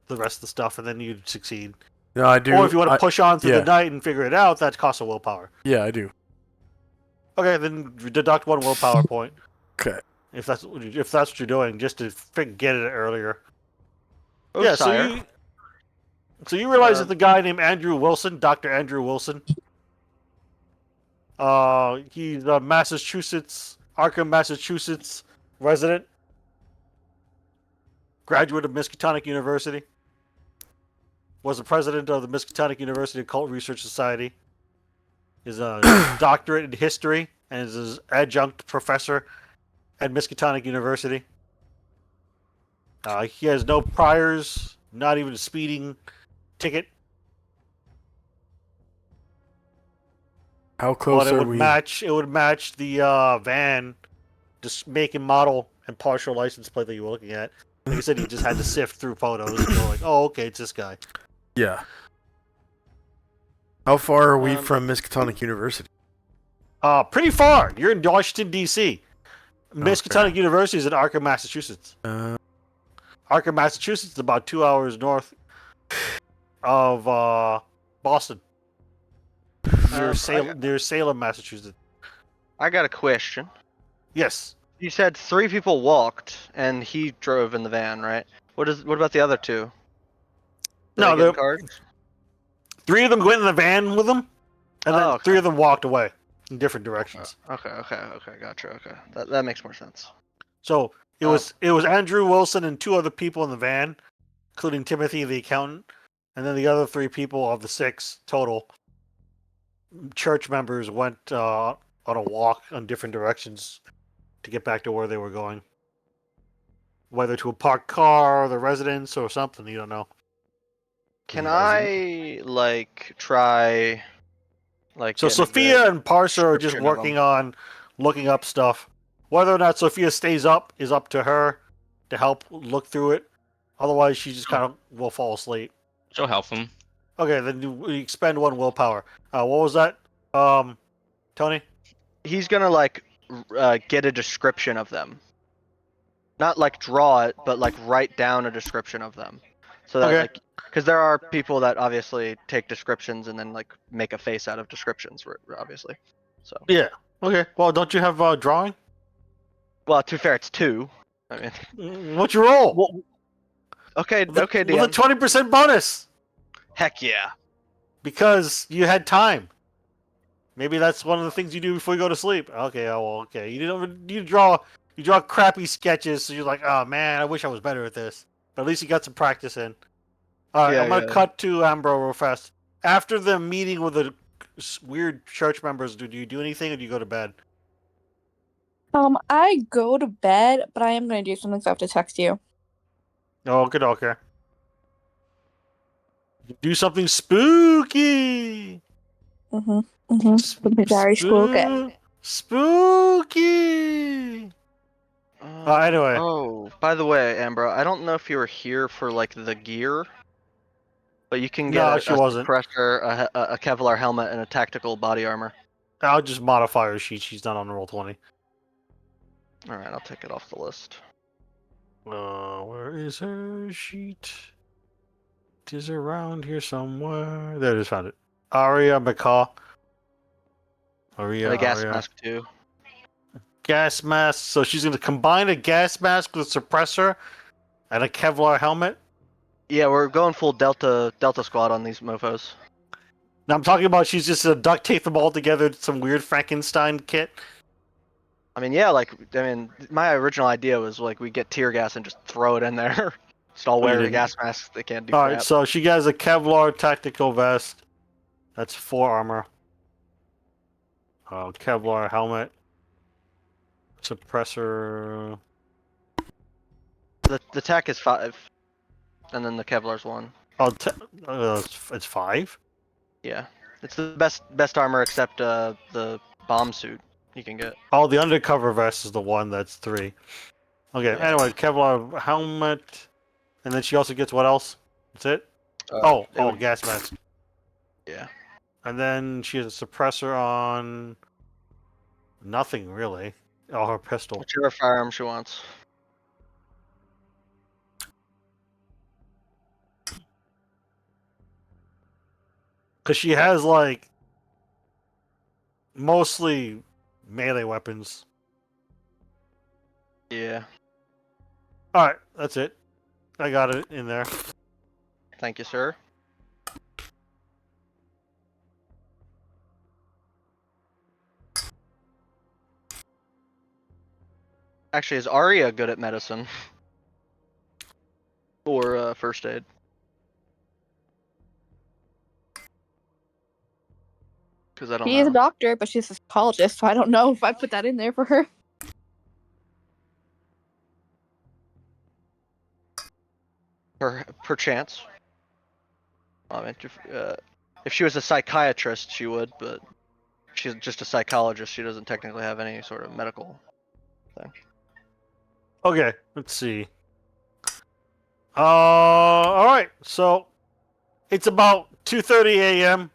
the rest of the stuff, and then you'd succeed. No, I do. Or if you want to push on through yeah. the night and figure it out, that costs a willpower. Yeah, I do. Okay, then deduct 1 willpower point. Okay. If that's what you're doing, just to get it earlier. Oh, yeah. sire. So you realize that the guy named Andrew Wilson, Dr. Andrew Wilson, he's a Arkham, Massachusetts resident, graduate of Miskatonic University, was the president of the Miskatonic University Occult Research Society, is a doctorate in history, and is an adjunct professor at Miskatonic University. He has no priors, not even a speeding ticket. How close But are we? it would match the van, just make and model and partial license plate that you were looking at. Like I said, you just had to sift through photos and go like, oh, okay, it's this guy. Yeah. How far are we Um, from Miskatonic University? Pretty far. You're in Washington, D.C. Miskatonic Okay. University is in Arkham, Massachusetts. Arkham, Massachusetts is about 2 hours north of Boston. Near Salem, Massachusetts. I got a question. Yes. You said 3 people walked and he drove in the van, right? What about the other 2? Did No, they get the- cards? 3 of them went in the van with them, and then Oh, okay. 3 of them walked away in different directions. Okay, gotcha. Okay, that makes more sense. So it was Andrew Wilson and 2 other people in the van, including Timothy, the accountant, and then the other 3 people of the 6 total church members went on a walk in different directions to get back to where they were going. Whether to a parked car, or the residence, or something, you don't know. Can Mhm. I try So getting Sophia and Parser are just description of working on looking up stuff. Whether or not Sophia stays up is up to her to help look through it. Otherwise, she just kind of will fall asleep. She'll help him. Okay, then we expend 1 willpower. What was that, Tony? He's gonna get a description of them. Not draw it, but write down a description of them. So that Okay. because there are people that obviously take descriptions and then make a face out of descriptions, obviously. So Yeah. Okay. Well, don't you have drawing? well, to be fair, it's 2. I mean, What's your roll? well, okay, With a- okay, With a DM. 20% bonus Heck yeah. because you had time. Maybe that's one of the things you do before you go to sleep. Okay. Oh, well, okay. You draw crappy sketches, so you're like, oh man, I wish I was better at this. But at least you got some practice in. All right, Yeah, I'm gonna yeah. cut to Ambro real fast. After the meeting with the weird church members, do you do anything or do you go to bed? I go to bed, but I am gonna do something, so I have to text you. Oh, okay. Do something spooky. Something very spooky. Spooky. Anyway. Oh, by the way, Ambro, I don't know if you were here for like the gear, but you can get No, a she wasn't. suppressor, a Kevlar helmet, and a tactical body armor. I'll just modify her sheet. She's not on roll 20. All right, I'll take it off the list. Where is her sheet? It is around here somewhere. There it is, found it. Aria McCaw. Aria, And a gas Aria. mask too. Gas mask. So she's going to combine a gas mask with a suppressor and a Kevlar helmet. Yeah, we're going full Delta squad on these mofo's. Now I'm talking about she's just duct tape them all together to some weird Frankenstein kit. I mean, yeah, my original idea was like we get tear gas and just throw it in there. Just all Oh, you wear the didn't? gas masks. They can't do All crap. right, so she has a Kevlar tactical vest. That's 4 armor. Kevlar helmet. Suppressor. The tac is 5, and then the Kevlar's 1. Oh, it's 5? Yeah, it's the best armor except the bomb suit you can get. Oh, the undercover vest is the one that's 3. Okay, Yeah. anyway, Kevlar helmet. And then she also gets what else? That's it? It would- Gas mask. yeah. And then she has a suppressor on nothing really. Oh, her pistol. Whichever firearm she wants. Because she has like mostly melee weapons. Yeah. Alright, that's it. I got it in there. Thank you, sir. Actually, is Arya good at medicine? Or first aid? Because I don't She is a know. doctor, but she's a psychologist, so I don't know if I put that in there for her. Perchance. I mean, if she was a psychiatrist, she would, but she's just a psychologist. She doesn't technically have any sort of medical thing. Okay, let's see. Alright, so it's about 2:30 a.m.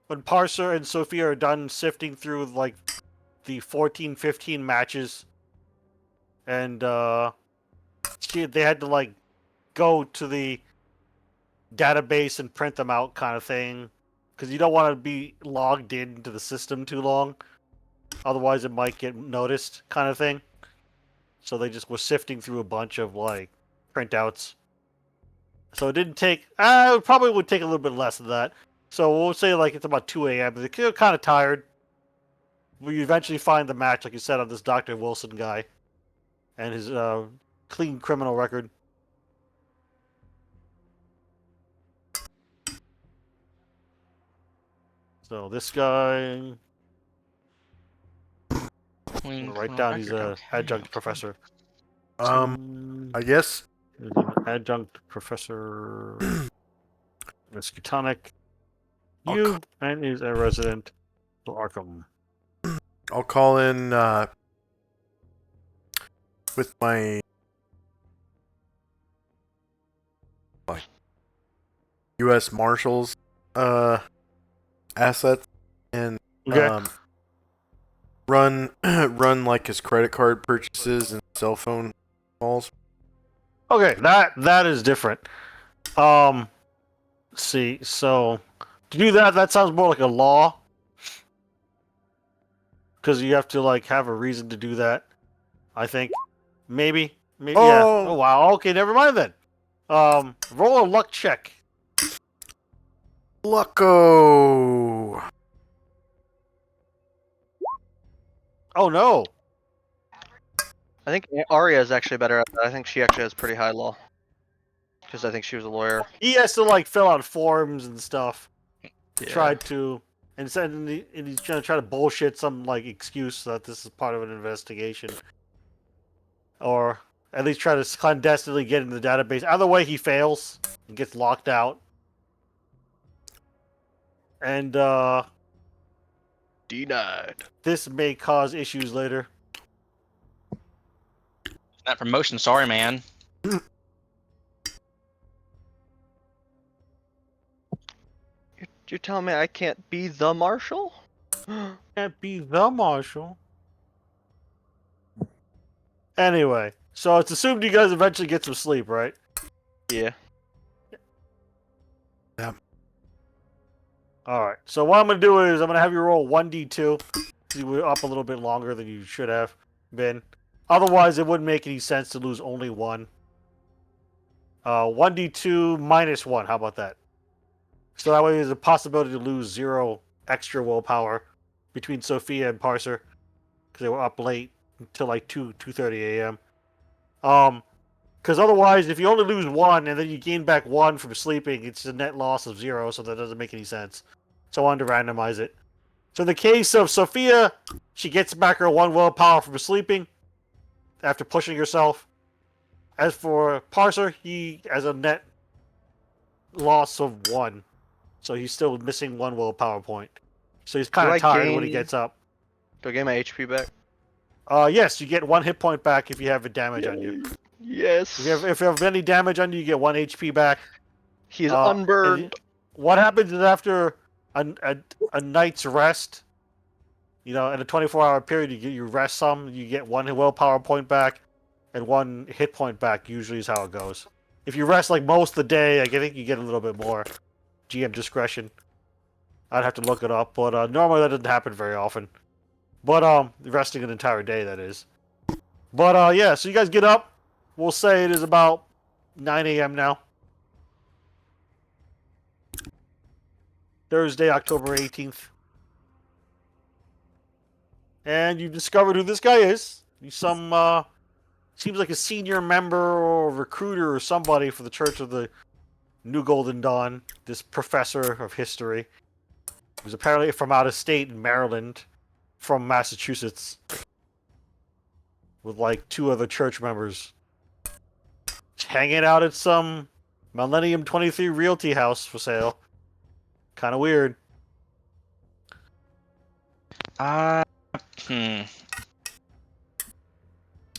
when Parser and Sophia are done sifting through like the 14-15 matches. And they had to like go to the database and print them out kind of thing. Because you don't want to be logged into the system too long. Otherwise it might get noticed kind of thing. So they just were sifting through a bunch of like printouts. So it didn't take. It probably would take a little bit less than that. So we'll say like it's about 2 a.m. They're kind of tired. We eventually find the match, like you said, on this Dr. Wilson guy and his clean criminal record. So this guy, write down he's a adjunct professor. I guess He's an adjunct professor. Miskatonic. You and is a resident of Arkham. I'll call in with my U.S. Marshals assets and Okay. run like his credit card purchases and cell phone calls. Okay, that is different. Let's see, so to do that sounds more like a law. Because you have to like have a reason to do that. I think. Maybe. Yeah. Oh wow, okay, never mind then. Roll a luck check. Lucko. Oh no. I think Arya is actually better at that. I think she actually has pretty high law. because I think she was a lawyer. He has to like fill out forms and stuff to Yeah. try to, and he's gonna try to bullshit some like excuse that this is part of an investigation, or at least try to clandestinely get into the database. Either way, he fails and gets locked out. And Denied. this may cause issues later. That promotion, sorry, man. You're telling me I can't be the marshal? Can't be the marshal. Anyway, so it's assumed you guys eventually get some sleep, right? Yeah. Alright, so what I'm going to do is I'm going to have you roll 1d2. You were up a little bit longer than you should have been. Otherwise, it wouldn't make any sense to lose only one. 1d2 minus 1, how about that? So that way there's a possibility to lose 0 extra willpower between Sophia and Parser. Because they were up late until like 2:30 a.m. Because otherwise, if you only lose 1 and then you gain back 1 from sleeping, it's a net loss of 0, so that doesn't make any sense. So I wanted to randomize it. So in the case of Sophia, she gets back her 1 willpower from sleeping after pushing herself. As for Parser, he has a net loss of 1. So he's still missing 1 willpower point. So he's kind Do I of tired when he gain- gets up. Do I get my HP back? Yes, you get 1 hit point back if you have a damage on you. Yes. If you have any damage on you, you get 1 HP back. He's Uh, unburned. What happens is after a night's rest, you know, in a 24-hour period, you rest some, you get 1 willpower point back, and 1 hit point back. Usually is how it goes. If you rest like most of the day, I think you get a little bit more. GM discretion. I'd have to look it up, but normally that doesn't happen very often. But resting an entire day, that is. But yeah, so you guys get up. We'll say it is about 9 a.m. now. Thursday, October 18th. And you discovered who this guy is. He's some, seems like a senior member or recruiter or somebody for the Church of the New Golden Dawn. This professor of history. Who's apparently from out of state in Maryland. From Massachusetts. With like 2 other church members. Just hanging out at some Millennium 23 Realty house for sale. Kind of weird. Hmm.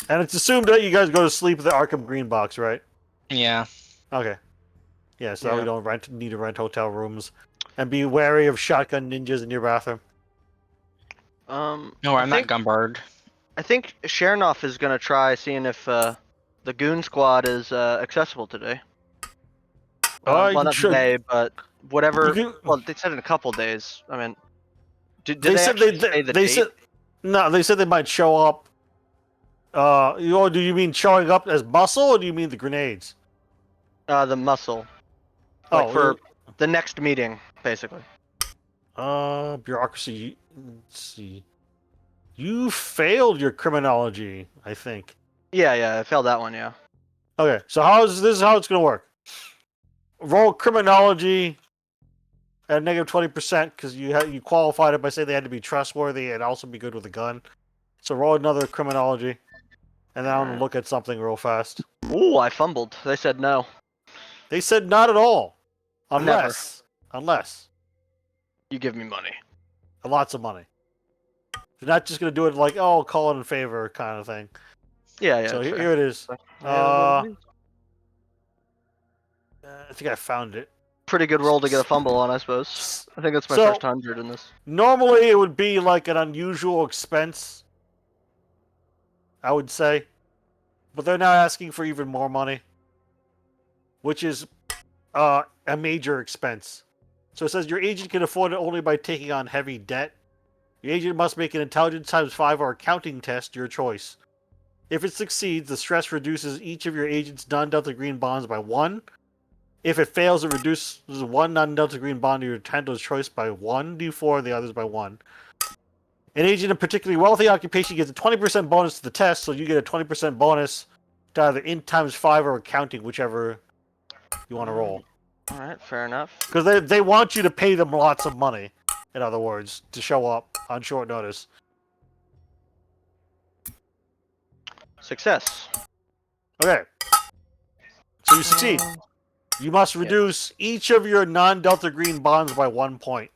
And it's assumed that you guys go to sleep at the Arkham Green Box, right? Yeah. Okay. Yeah, so Yeah. we don't need to rent hotel rooms. And be wary of shotgun ninjas in your bathroom. No, I I'm not think- Gumbird. I think Chernoff is gonna try seeing if the Goon Squad is accessible today. Oh, you Well, can not show- today, but whatever. You can- Well, they said in a couple days. I mean, did They they said actually say the they date? said no. They said they might show up. Do you mean showing up as muscle, or do you mean the grenades? The muscle. Like Oh, for the next meeting, basically. bureaucracy. Let's see. You failed your criminology, I think. Yeah, I failed that one. Yeah. Okay, so this is how it's gonna work. Roll criminology at -20% because you qualified it by saying they had to be trustworthy and also be good with a gun. So roll another criminology, and then I'm gonna look at something real fast. Ooh, I fumbled. They said no. They said not at all, Never. unless You give me money. lots of money. They're not just gonna do it like call it in favor kind of thing. Yeah. so that's fair. here it is. Yeah, I think I found it. pretty good roll to get a fumble on, I suppose. I think that's my So- first 100 in this. Normally, it would be like an unusual expense, I would say. But they're now asking for even more money, which is a major expense. So it says your agent can afford it only by taking on heavy debt. Your agent must make an intelligence ×5 or accounting test, your choice. If it succeeds, the stress reduces each of your agent's non-delta green bonds by 1. If it fails, it reduces 1 non-delta green bond to your handler's choice by 1d4, and the others by 1. An agent in particularly wealthy occupation gets a 20% bonus to the test, so you get a 20% bonus to either int ×5 or accounting, whichever you want to roll. All right, fair enough. Because they want you to pay them lots of money, in other words, to show up on short notice. Success. Okay. So you succeed. You must reduce each of your non-Delta Green bonds by 1 point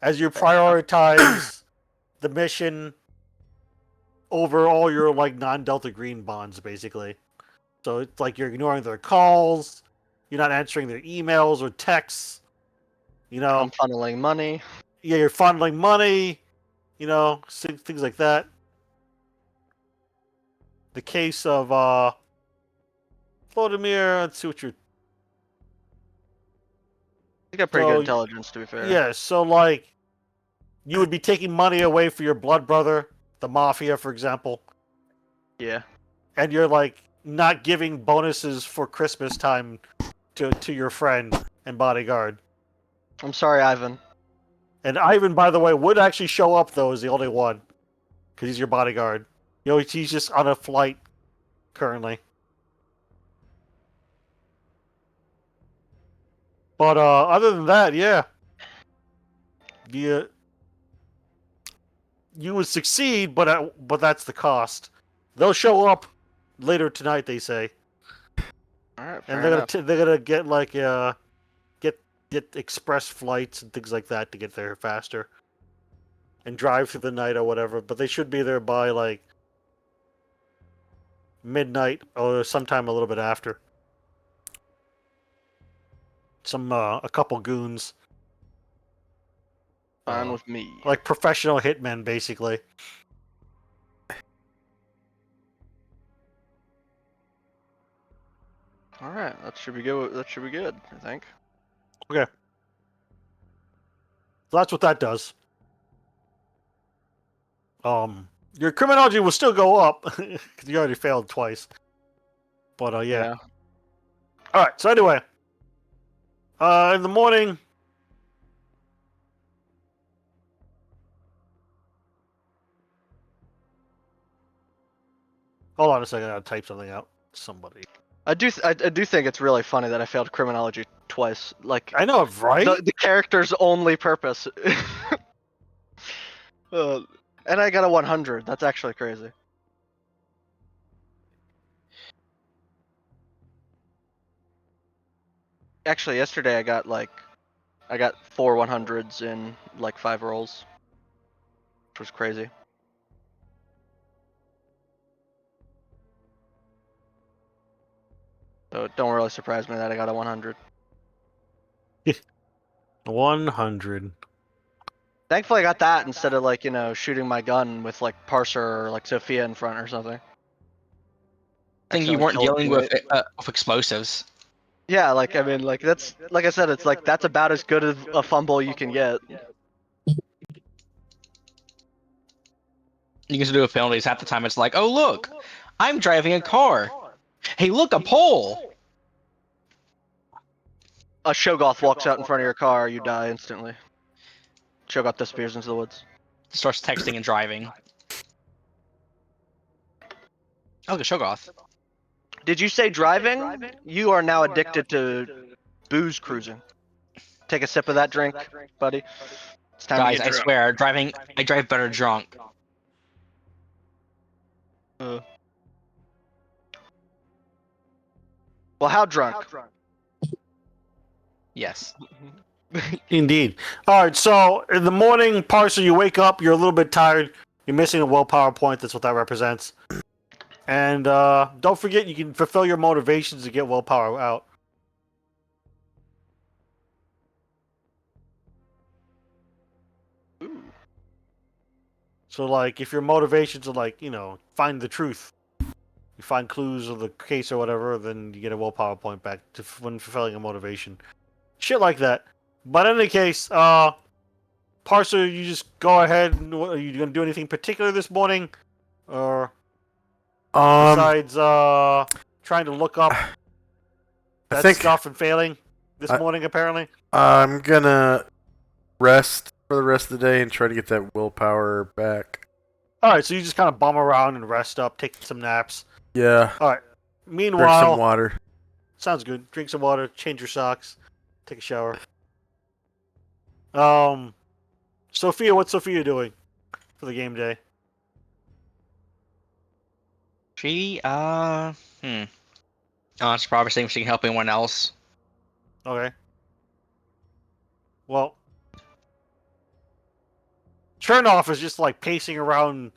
as you prioritize the mission over all your like non-Delta Green bonds, basically. So it's like you're ignoring their calls, you're not answering their emails or texts. You know, I'm funneling money. yeah, you're funneling money. You know, things like that. The case of Vladimir, let's see what you're. You got pretty So, good intelligence, to be fair. Yeah, so like, you would be taking money away for your blood brother, the mafia, for example, Yeah. and you're like not giving bonuses for Christmas time to your friend and bodyguard. I'm sorry, Ivan. And Ivan, by the way, would actually show up though as the only one, because he's your bodyguard. You know, he's just on a flight currently. But other than that, yeah, you would succeed, but that's the cost. They'll show up later tonight, they say, All right, and fair they're enough. they're gonna get like get express flights and things like that to get there faster, and drive through the night or whatever. But they should be there by like midnight or sometime a little bit after. A couple goons. Fine with me. Like professional hitmen, basically. All right, that should be good. That should be good, I think. So that's what that does. Your criminology will still go up because you already failed twice. But yeah. All right. So anyway, in the morning. Hold on a second. I'll type something out. Somebody. I do think it's really funny that I failed criminology twice. Like I know, right? the character's only purpose. And I got a 100. That's actually crazy. Actually, yesterday I got 4 100s in like 5 rolls, which was crazy. So it don't really surprise me that I got a 100. 100. Thankfully, I got that instead of like shooting my gun with like Parser or like Sophia in front or something. I think you Accidentally weren't killed dealing a teammate. with explosives. Yeah, like I mean, like that's like I said, it's like that's about as good as a fumble you can get. You can still do penalties. Half the time it's like, oh look, I'm driving a car. Hey, look, a pole. A Shogoth walks out in front of your car, you die instantly. Shogoth disappears into the woods. Starts texting and driving. Oh, the Shogoth. Did you say driving? You are now addicted to booze cruising. Take a sip of that drink, buddy. It's time Guys, to I get drunk. swear, I drive better drunk. Well, how drunk? Yes. Indeed. All right. So in the morning, Parser, you wake up. You're a little bit tired. You're missing a willpower point. That's what that represents. And don't forget, you can fulfill your motivations to get willpower out. Ooh. So, like, if your motivations are like, find the truth, you find clues of the case or whatever, then you get a willpower point back when fulfilling a motivation. Shit like that. But in any case, Parser, you just go ahead. Are you gonna do anything particular this morning, or besides trying to look up I that think stuff and failing this I- morning? Apparently. I'm gonna rest for the rest of the day and try to get that willpower back. All right. So you just kind of bum around and rest up, take some naps. Yeah. All right. Drink Meanwhile, some water. Sounds good. Drink some water, change your socks, take a shower. Sophia, what's Sophia doing for the game day? She, it's probably saying she can help anyone else. Okay. Well, Chernoff is just like pacing around,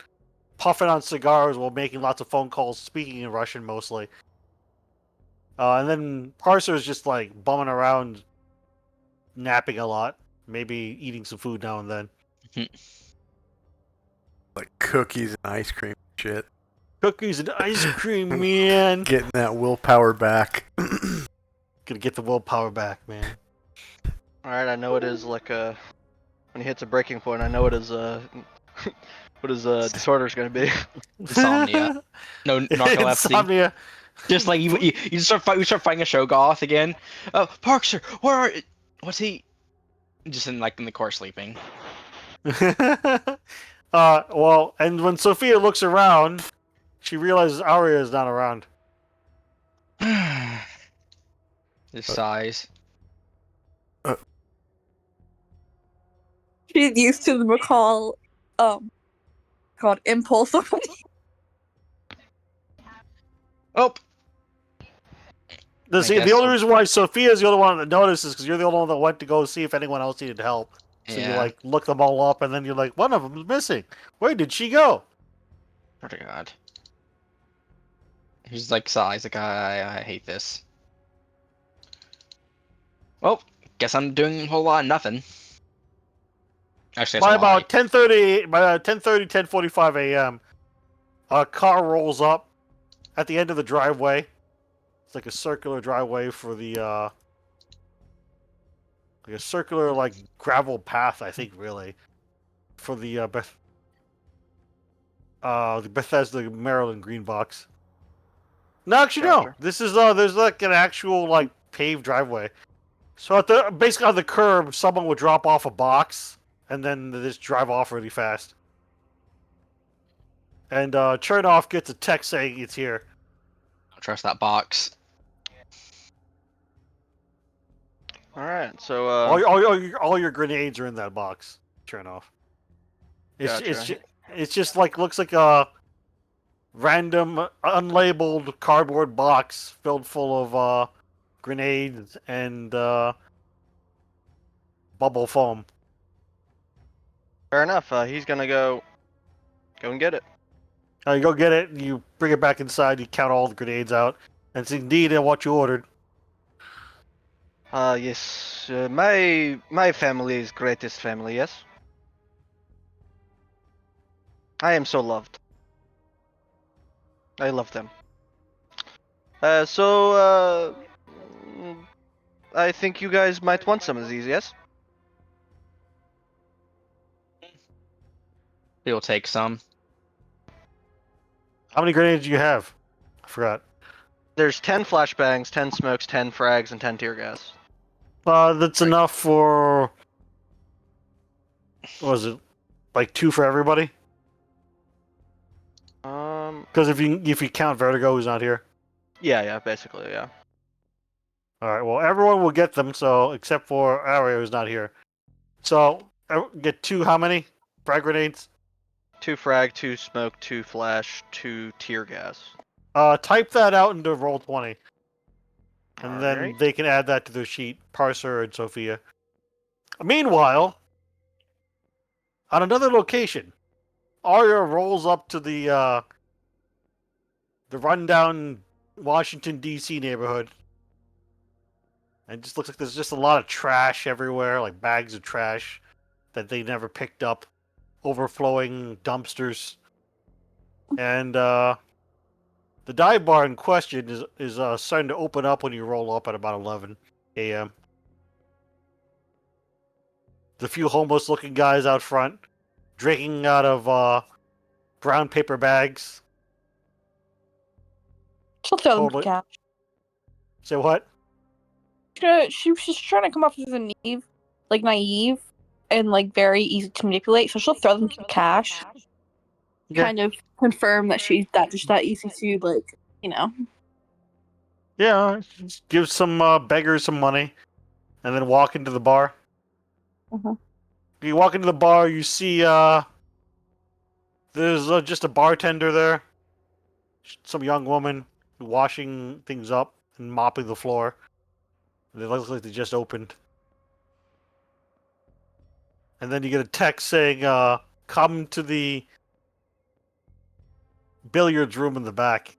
puffing on cigars while making lots of phone calls, speaking in Russian mostly. And then Parser is just like bumming around, napping a lot, maybe eating some food now and then. Like cookies and ice cream and shit. Cookies and ice cream, man. Getting that willpower back. Gonna get the willpower back, man. All right, I know what his when he hits a breaking point. I know what his what his disorder is gonna be. Insomnia. No, narcolepsy. Insomnia. Just like you start fighting a Shogoth again. Oh, Parkster, where are? What's he? Just in the car sleeping. Well, and when Sophia looks around, she realizes Aria is not around. His size. She's used to the McCall, called impulse. Oh, The only reason why Sophia is the only one that notices is because you're the only one that went to go see if anyone else needed help. So you yeah. look them all up, and then you're like, one of them is missing. Where did she go? Oh my god. He's size. I hate this. Well, guess I'm doing a whole lot of nothing. Actually, that's By a lie. about 10:30, by 10:30, 10:45 a.m., a car rolls up at the end of the driveway. It's like a circular driveway for the like a circular gravel path, I think, really, for the Bethesda Maryland Green Box. No, actually, no. Gotcha. This is there's an actual paved driveway. So basically on the curb, someone would drop off a box, and then they just drive off really fast. And Chernoff gets a text saying it's here. Don't trust that box. All right, so All your grenades are in that box. Chernoff. Gotcha. It's just looks like a random unlabeled cardboard box filled full of grenades and bubble foam. fair enough. He's gonna go and get it. You go get it, and you bring it back inside. You count all the grenades out, and it's indeed what you ordered. Yes, my family is greatest family. Yes, I am so loved. I love them. So I think you guys might want some of these. Yes. He'll take some. How many grenades do you have? I forgot. There's 10 flashbangs, 10 smokes, 10 frags, and 10 tear gas. That's enough for. What was it? 2 for everybody? Because if you count Vertigo, who's not here. Yeah, basically, yeah. All right. Well, everyone will get them. So except for Aria, who's not here. So get 2. How many frag grenades? 2 frag, 2 smoke, 2 flash, 2 tear gas. Type that out into Roll20. And then Alright. they can add that to their sheet, Parser and Sophia. Meanwhile, on another location, Arya rolls up to the rundown Washington, D.C. neighborhood. And it just looks like there's just a lot of trash everywhere, like bags of trash that they never picked up, overflowing dumpsters. And the dive bar in question is starting to open up when you roll up at about 11 a.m. There's a few homeless-looking guys out front, drinking out of brown paper bags. She'll tell them Totally. to cash. Say what? She was just trying to come off as a naive, and very easy to manipulate. So she'll throw them to cash, Okay. kind of confirm that she's just that easy to Yeah, just give some beggars some money, and then walk into the bar. Uh-huh. You walk into the bar, you see there's just a bartender there, some young woman washing things up and mopping the floor. They look like they just opened. And then you get a text saying, come to the billiards room in the back.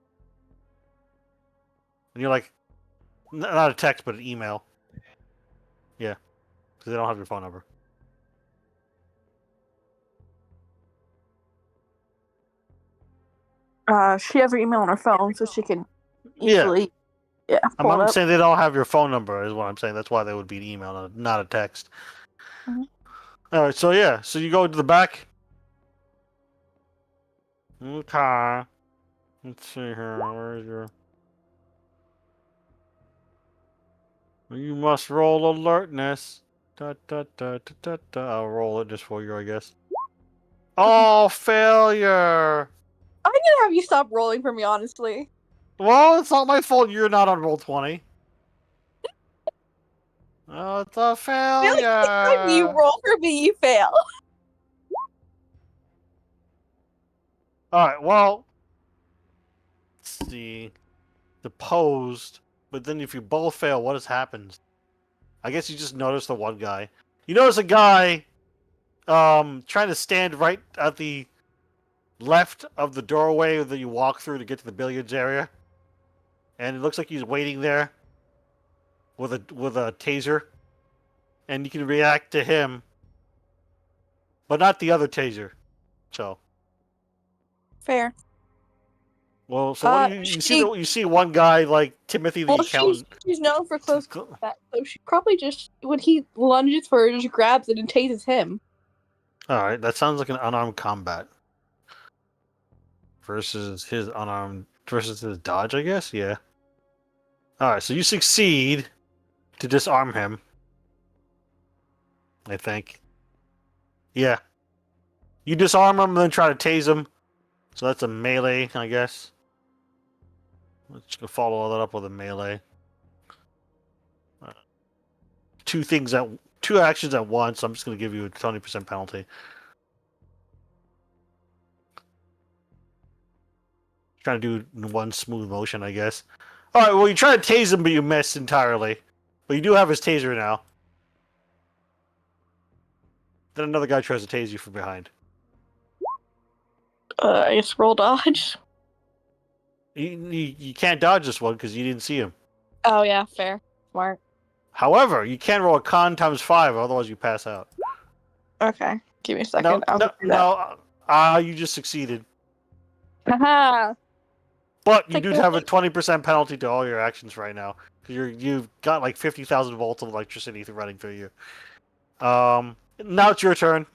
And you're like, not a text, but an email. Yeah, because they don't have your phone number. She has her email on her phone, so she can Yeah. easily, pull it I'm up. saying they don't have your phone number, is what I'm saying. That's why they would be an email, not a text. Mhm. Alright, so yeah, so you go to the back. Okay. Let's see here. Where is your. You must roll alertness. Da, da, da, da, da, da. I'll roll it just for you, I guess. Oh, failure! I'm gonna have you stop rolling for me, honestly. Well, it's not my fault you're not on roll 20. Oh, it's a Really, every time you failure! roll for me, you fail. Alright, well. Let's see. Deposed. But then if you both fail, what has happened? I guess you just notice the one guy. You notice a guy trying to stand right at the left of the doorway that you walk through to get to the billiards area. And it looks like he's waiting there with a taser. And you can react to him, but not the other taser. So, Fair. well, so what do you see one guy like Timothy the Well, accountant. she's known for close combat, so she probably just when he lunges for her, just grabs it and tases him. All right, that sounds like an unarmed combat versus his dodge, I guess. Yeah. All right, so you succeed to disarm him. I think. Yeah. You disarm him and then try to tase him. So that's a melee, I guess. Let's go follow all that up with a melee. Two actions at once. I'm just going to give you a 20% penalty. Trying to do in one smooth motion, I guess. All right. Well, you try to tase him, but you miss entirely. But you do have his taser now. Then another guy tries to tase you from behind. I guess roll dodge. You can't dodge this one because you didn't see him. Oh yeah, fair, smart. However, you can roll a con times 5, otherwise you pass out. Okay, give me a second. You just succeeded. Haha. But you Take do that. have a 20% penalty to all your actions right now. Because you've got like 50,000 volts of electricity running through you. Now it's your turn.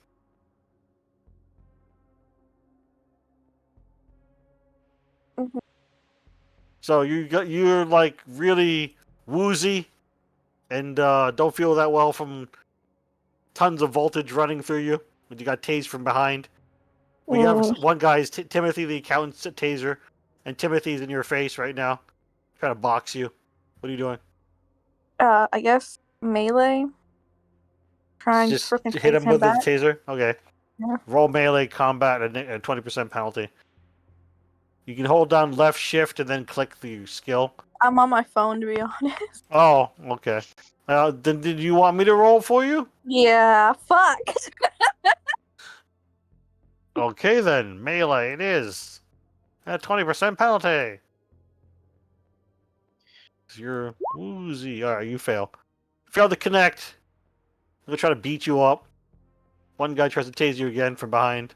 Mhm. So you're like really woozy and don't feel that well from tons of voltage running through you. But you got tased from behind. We have one guy's Timothy the accountant's taser, and Timothy's in your face right now, trying to box you. What are you doing? I guess melee. Trying to Just freaking hit him with the back. taser. Okay. Yeah. Roll melee combat and a 20% penalty. You can hold down left shift and then click the skill. I'm on my phone, to be honest. Oh, okay. Then did you want me to roll for you? Yeah, fuck. Okay then, melee it is. At 20% penalty. You're woozy. Alright, you fail. Fail to connect. I'm gonna try to beat you up. One guy tries to tase you again from behind.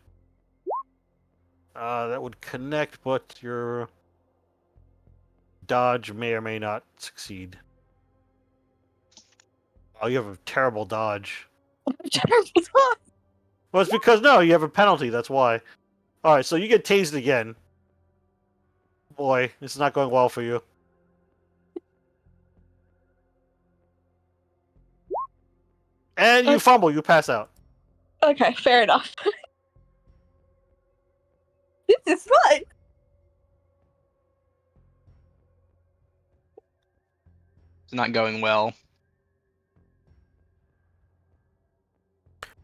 That would connect, but your dodge may or may not succeed. Oh, you have a terrible dodge. Well, it's because, no, you have a penalty, that's why. Alright, so you get tased again. Boy, this is not going well for you. And you fumble, you pass out. Okay, fair enough. This is fun. It's not going well.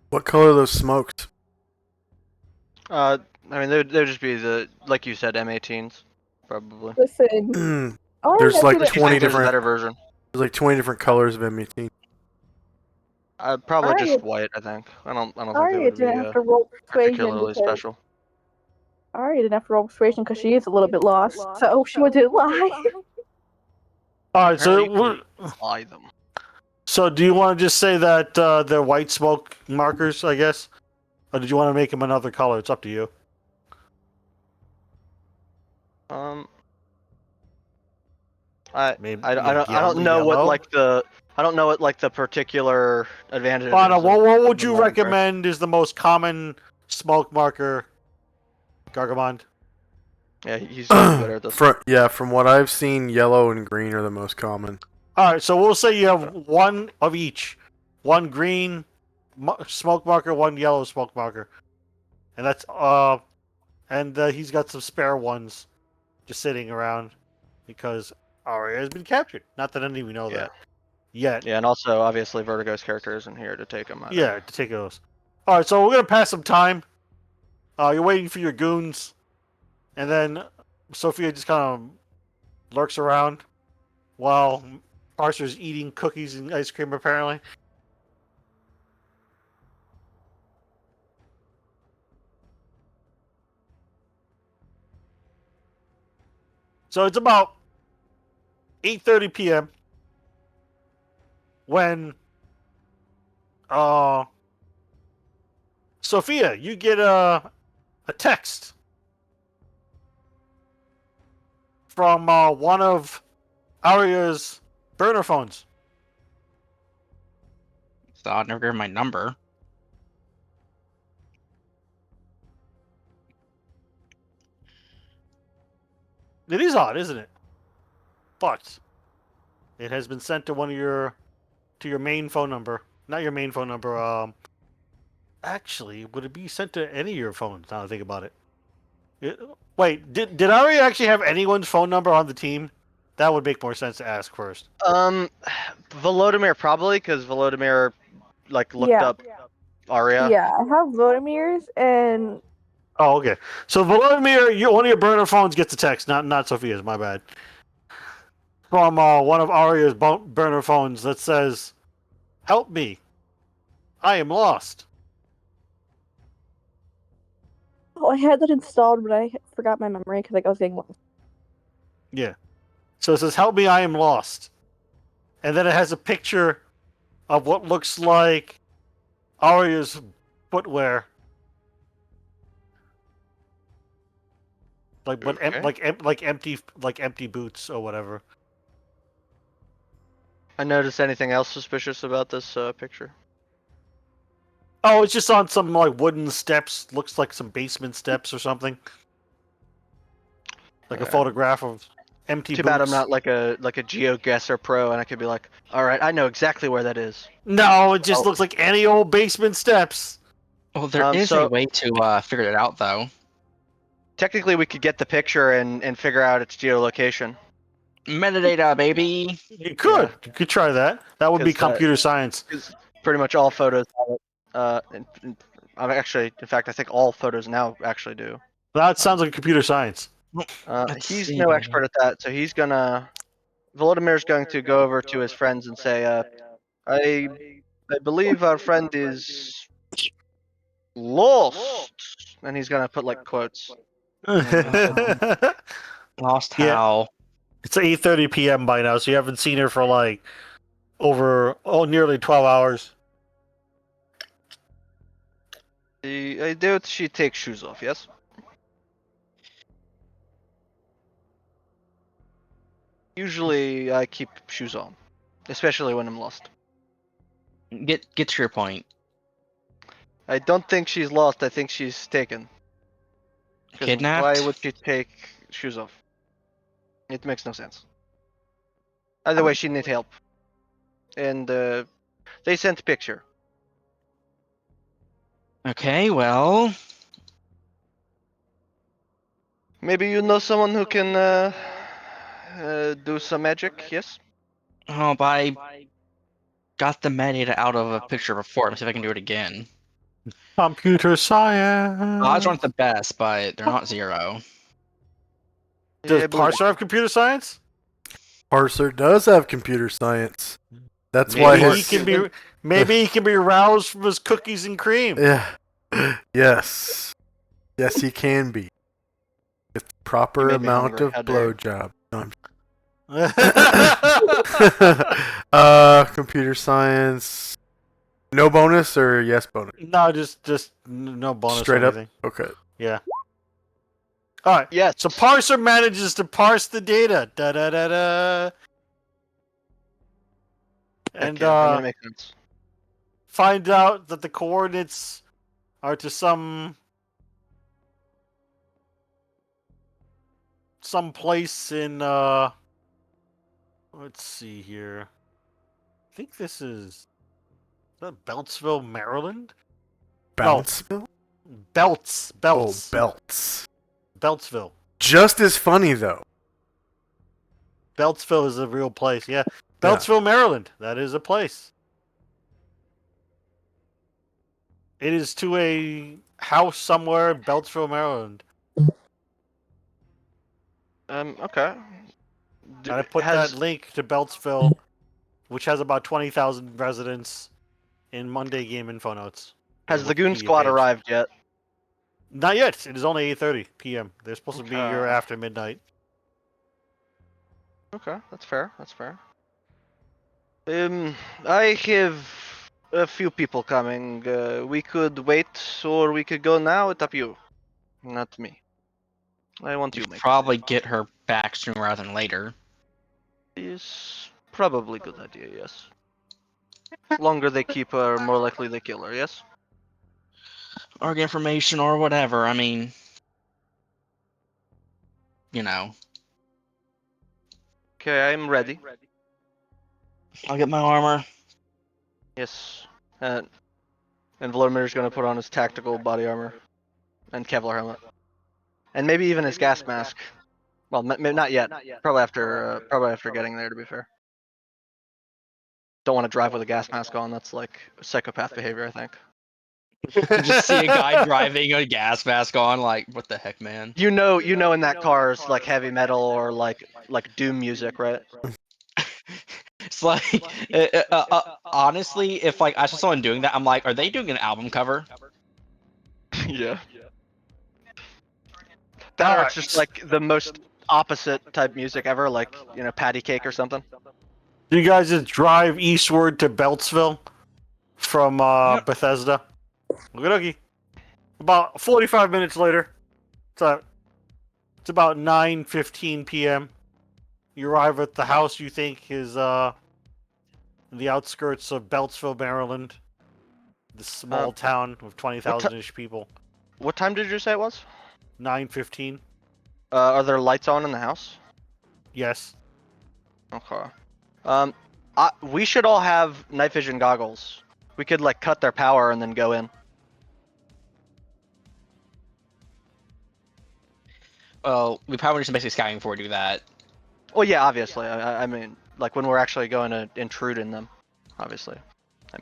What color are those smokes? I mean, they'd just be the, like you said, M18s, probably. Listen, Ari There's has like to- Just 20 think there's a different. better version. There's like 20 different colors of M18. Probably Alright. just white, I think. I don't think they Arya would be didn't have to roll persuasion particularly because special. Arya didn't have to roll persuasion because she is a little bit lost. So she would do lie. All right, so Apparently you can buy them. so do you want to just say that they're white smoke markers, I guess, or did you want to make them another color? It's up to you. Maybe I don't yellow. know what like the particular advantage. Oh, no, is what of would the you marker. recommend is the most common smoke marker, Gargamond? Yeah, he's better at this. From what I've seen, yellow and green are the most common. All right, so we'll say you have one of each. One green smoke marker, one yellow smoke marker. And that's he's got some spare ones just sitting around because Arya has been captured. Not that any of you know that yet. Yeah, and also obviously Vertigo's character isn't here to take him. Yeah, to take those. All right, so we're gonna pass some time. You're waiting for your goons, and then Sophia just kind of lurks around while Parser's eating cookies and ice cream. Apparently, so it's about 8:30 p.m. when Sophia, you get a text from one of Arya's burner phones. So I'd never give her my number. It is odd, isn't it? But it has been sent to your main phone number. Not your main phone number. Actually, would it be sent to any of your phones? Now that I think about it. Wait, did Arya actually have anyone's phone number on the team? That would make more sense to ask first. Volodymyr probably, because Volodymyr looked Yeah. up Arya. Yeah, I have Vodamir's and Oh, okay. So Volodymyr, one of your burner phones gets a text, not Sophia's. My bad. From one of Arya's burner phones that says, "Help me, I am lost." I had that installed, but I forgot my memory because I was getting lost. Yeah. So it says, "Help me, I am lost," and then it has a picture of what looks like Arya's footwear, like empty boots or whatever. I noticed anything else suspicious about this picture? Oh, it's just on some like wooden steps. Looks like some basement steps or something. Like a photograph of empty Too boots. bad I'm not like a GeoGuessr pro, and I could be like, all right, I know exactly where that is. No, it just looks like any old basement steps. Well, there is a way to figure it out, though. Technically, we could get the picture and figure out its geolocation. Metadata, baby. You could. Yeah. You could try that. That would be 'Cause, computer science. Pretty much all photos have it. In fact, I think all photos now actually do. That sounds like computer science. Let's He's see. no expert at that, so Volodymyr's going to go over to his friends and say, I believe our friend is lost, and he's gonna put like quotes. Lost Yeah. how? It's 8:30 p.m. by now, so you haven't seen her for like nearly 12 hours. I doubt she takes shoes off. Yes. Usually, I keep shoes on, especially when I'm lost. Get to your point. I don't think she's lost. I think she's taken. 'Cause Kidnapped? Why would she take shoes off? It makes no sense. Either way, she needs help. And they sent a picture. Okay, well, Maybe you know someone who can do some magic. Yes. Oh, but I got the metadata out of a picture before. Let me see if I can do it again. Computer science. Odds aren't the best, but they're not 0. Does I believe Parser have computer science? Parser does have computer science. That's Maybe why he his can be. Maybe he can be roused from his cookies and cream. yeah. Yes. Yes, he can be. With the proper You made me amount hungry. of How dare you. blowjob. No, computer science. No bonus or yes bonus? No, just no bonus. Straight or up? anything. Okay. Yeah. All right. Yes. So Parser manages to parse the data. Da da da da. Heck And yeah, I mean, it makes sense. find out that the coordinates are to some place in let's see here. I think this is that Beltsville, Maryland? Bounceville? Belts. Oh, belts. Beltsville. Just as funny though. Beltsville is a real place, yeah. Beltsville, Maryland. That is a place. It is to a house somewhere in Beltsville, Maryland. Okay. And I put that link to Beltsville, which has about 20,000 residents, in Monday Game Info Notes. Has The the Goon Wikipedia Squad page. arrived yet? Not yet. It is only 8:30 p.m. They're supposed to be here Okay. after midnight. Okay, that's fair. That's fair. I have a few people coming. We could wait, or we could go now. It's up to you. Not me. I want you You to make probably get her back sooner rather than later. is probably a good idea. Yes. Longer they keep her, more likely they kill her. Yes. Or get information or whatever. I mean, you know. Okay, I'm ready. I'll get my armor. Yes. And Vladimir's gonna put on his tactical body armor and Kevlar helmet, and maybe even his gas mask. Well, not yet. Probably after getting there. To be fair. Don't want to drive with a gas mask on. That's like psychopath behavior, I think. Just see a guy driving a gas mask on, like, what the heck, man? You know, in that car is like heavy metal or like doom music, right? It's like, honestly, if like I saw someone doing that, I'm like, are they doing an album cover? Yeah. That or it's just like the most opposite type music ever, like Patty Cake or something. You guys just drive eastward to Beltsville from Yep. Bethesda. Okey-dokey. About 45 minutes later, it's about 9:15 p.m. You arrive at the house you think is in the outskirts of Beltsville, Maryland. This small town with 20,000-ish people. What time did you say it was? 9:15. Are there lights on in the house? Yes. Okay. We should all have night vision goggles. We could like cut their power and then go in. Well, we probably just basically scouting before we do that. Well, yeah, obviously. I mean, like when we're actually going to intrude in them, obviously. I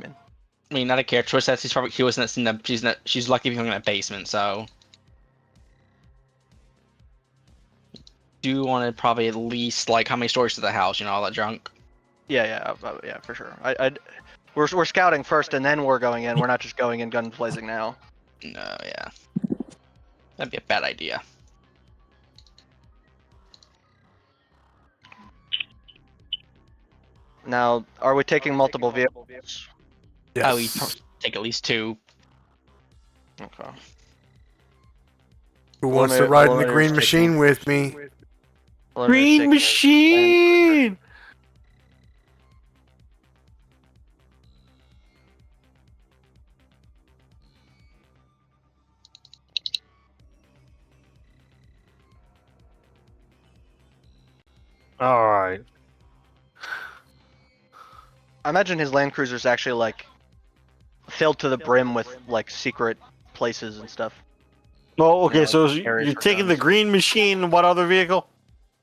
mean, Not a character choice. That's she wasn't in the she's lucky being in that basement. So, do want to probably at least like how many stories to the house? All that junk. yeah, for sure. We're scouting first and then we're going in. We're not just going in guns blazing now. No, yeah, that'd be a bad idea. Now, are we taking multiple vehicles? Yes. Oh, we take at least 2. Okay. Who wants to Vladimir- ride in the Vladimir's green taking- machine with me? Green machine. All right. I imagine his Land Cruiser's actually like filled to the brim with like secret places and stuff. Well, okay. No, So areas you're for taking the guns. green machine. What other vehicle?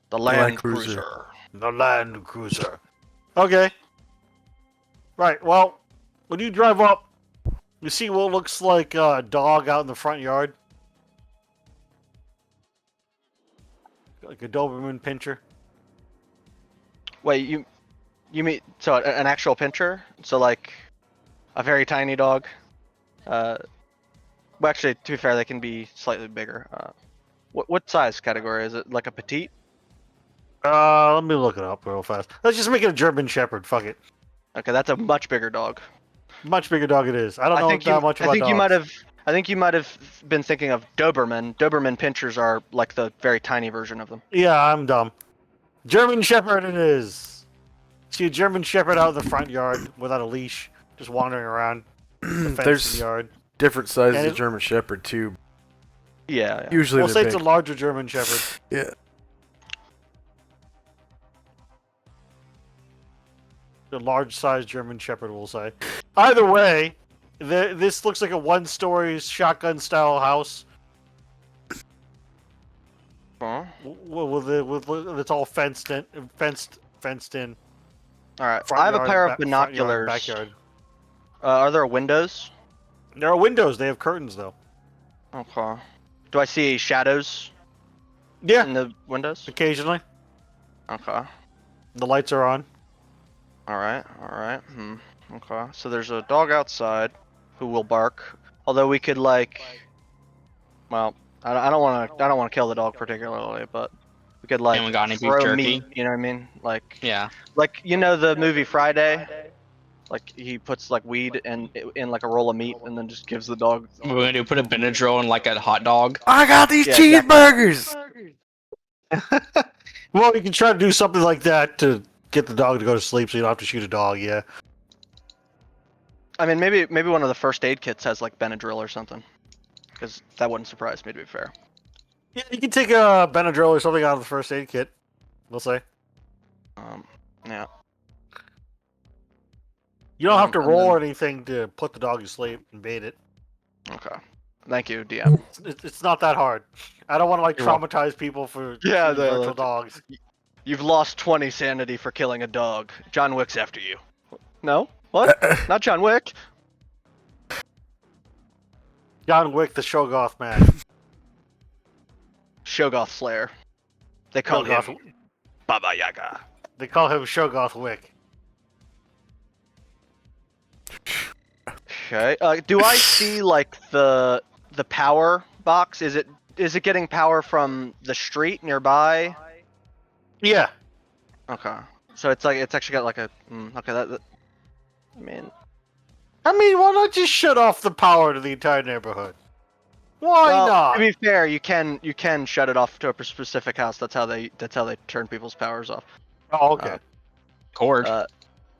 The Land Land Cruiser. Cruiser. The Land Cruiser. Okay. Right. Well, when you drive up, you see what looks like a dog out in the front yard, like a Doberman Pinscher. Wait, you mean so an actual pincher? So like a very tiny dog? Well, actually, to be fair, they can be slightly bigger. What size category is it? Like a petite? Let me look it up real fast. Let's just make it a German Shepherd. Fuck it. Okay, that's a much bigger dog. Much bigger dog it is. I don't know that much about I think dogs. you might have. I think you might have been thinking of Doberman. Doberman pinchers are like the very tiny version of them. Yeah, I'm dumb. German Shepherd it is. See a German Shepherd out in the front yard without a leash, just wandering around the fence in the There's yard. different sizes And of it- German Shepherd too. Yeah. Usually We'll say they're it's a big. larger German Shepherd. Yeah. A large-sized German Shepherd, we'll say. Either way, this looks like a one-story shotgun-style house Huh? with it's all fenced in. All right. Front I have a yard, pair front of yard, binoculars. backyard. Are there windows? There are windows. They have curtains, though. Okay. Do I see shadows Yeah, in the windows? occasionally. Okay. The lights are on. All right. Okay. So there's a dog outside who will bark. Although we could like, well, I don't want to kill the dog particularly, but we could like Anyone got any beef throw jerky? meat. You know what I mean? Like Yeah. you know the movie Friday. Like he puts like weed in like a roll of meat and then just gives the dog. We're gonna do put a Benadryl in like a hot dog. I got these Yeah, exactly. cheeseburgers. Well, you can try to do something like that to get the dog to go to sleep, so you don't have to shoot a dog. Yeah. I mean, maybe one of the first aid kits has like Benadryl or something, because that wouldn't surprise me to be fair. Yeah, you can take a Benadryl or something out of the first aid kit. We'll say. Yeah. You don't have to And roll then- or anything to put the dog to sleep and bait it. Okay. Thank you, DM. It's not that hard. I don't want to like You're welcome. traumatize people for Yeah, shooting virtual dogs. You've lost 20 sanity for killing a dog. John Wick's after you. No? What? Not John Wick. John Wick, the Shogoth man. Shogoth Slayer. They call him Shogoth, Baba Yaga. they call him Shogoth Wick. Okay. Do I see like the power box? Is it getting power from the street nearby? Yeah. Okay. So it's actually got like a okay that I mean I mean, why not just shut off the power to the entire neighborhood? Why well, not? to be fair, you can shut it off to a specific house. That's how they turn people's powers off. Oh, okay. Cord.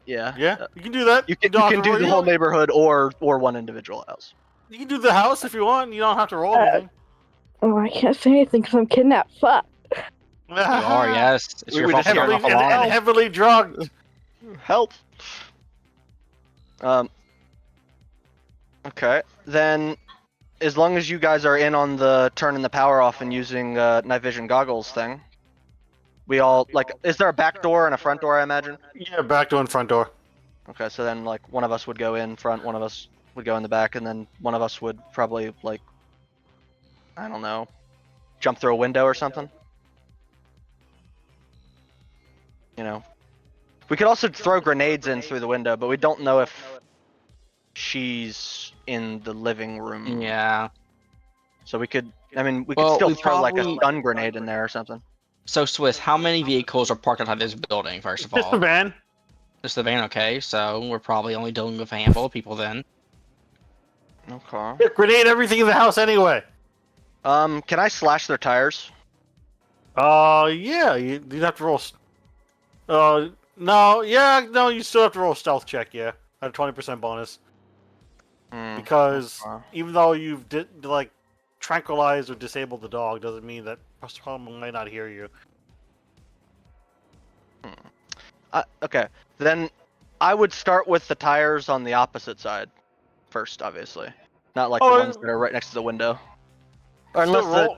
Yeah. Yeah, you can do that. You can don't have to do roll- the whole neighborhood or one individual house. You can do the house if you want. You don't have to roll anything. Oh, I can't say anything because I'm kidnapped. Fuck. You are, yes. It's we your would fault you heavily, aren't and, alone. and heavily drugged. Help. Okay. Then, as long as you guys are in on the turning the power off and using night vision goggles thing, we all like. Is there a back door and a front door? I imagine. Yeah, back door and front door. Okay, so then like one of us would go in front, one of us would go in the back, and then one of us would probably like, I don't know, jump through a window or something. You know, we could also throw grenades in through the window, but we don't know if she's in the living room. Yeah. So we could, I mean, we could Well, still we throw like a probably- stun grenade in there or something. So, Swiss, how many vehicles are parked outside this building, first of Just the all? van. Just the van, okay. So, we're probably only dealing with a handful of people then. Okay. Yeah, grenade everything in the house anyway. Can I slash their tires? Yeah, you'd have to roll. No, you still have to roll a stealth check, yeah. At a 20% bonus. Because okay. even though you've like tranquilized or disabled the dog, doesn't mean that someone might not hear you. Okay, then I would start with the tires on the opposite side first, obviously, not like the Oh, ones that are right next to the window. Or Still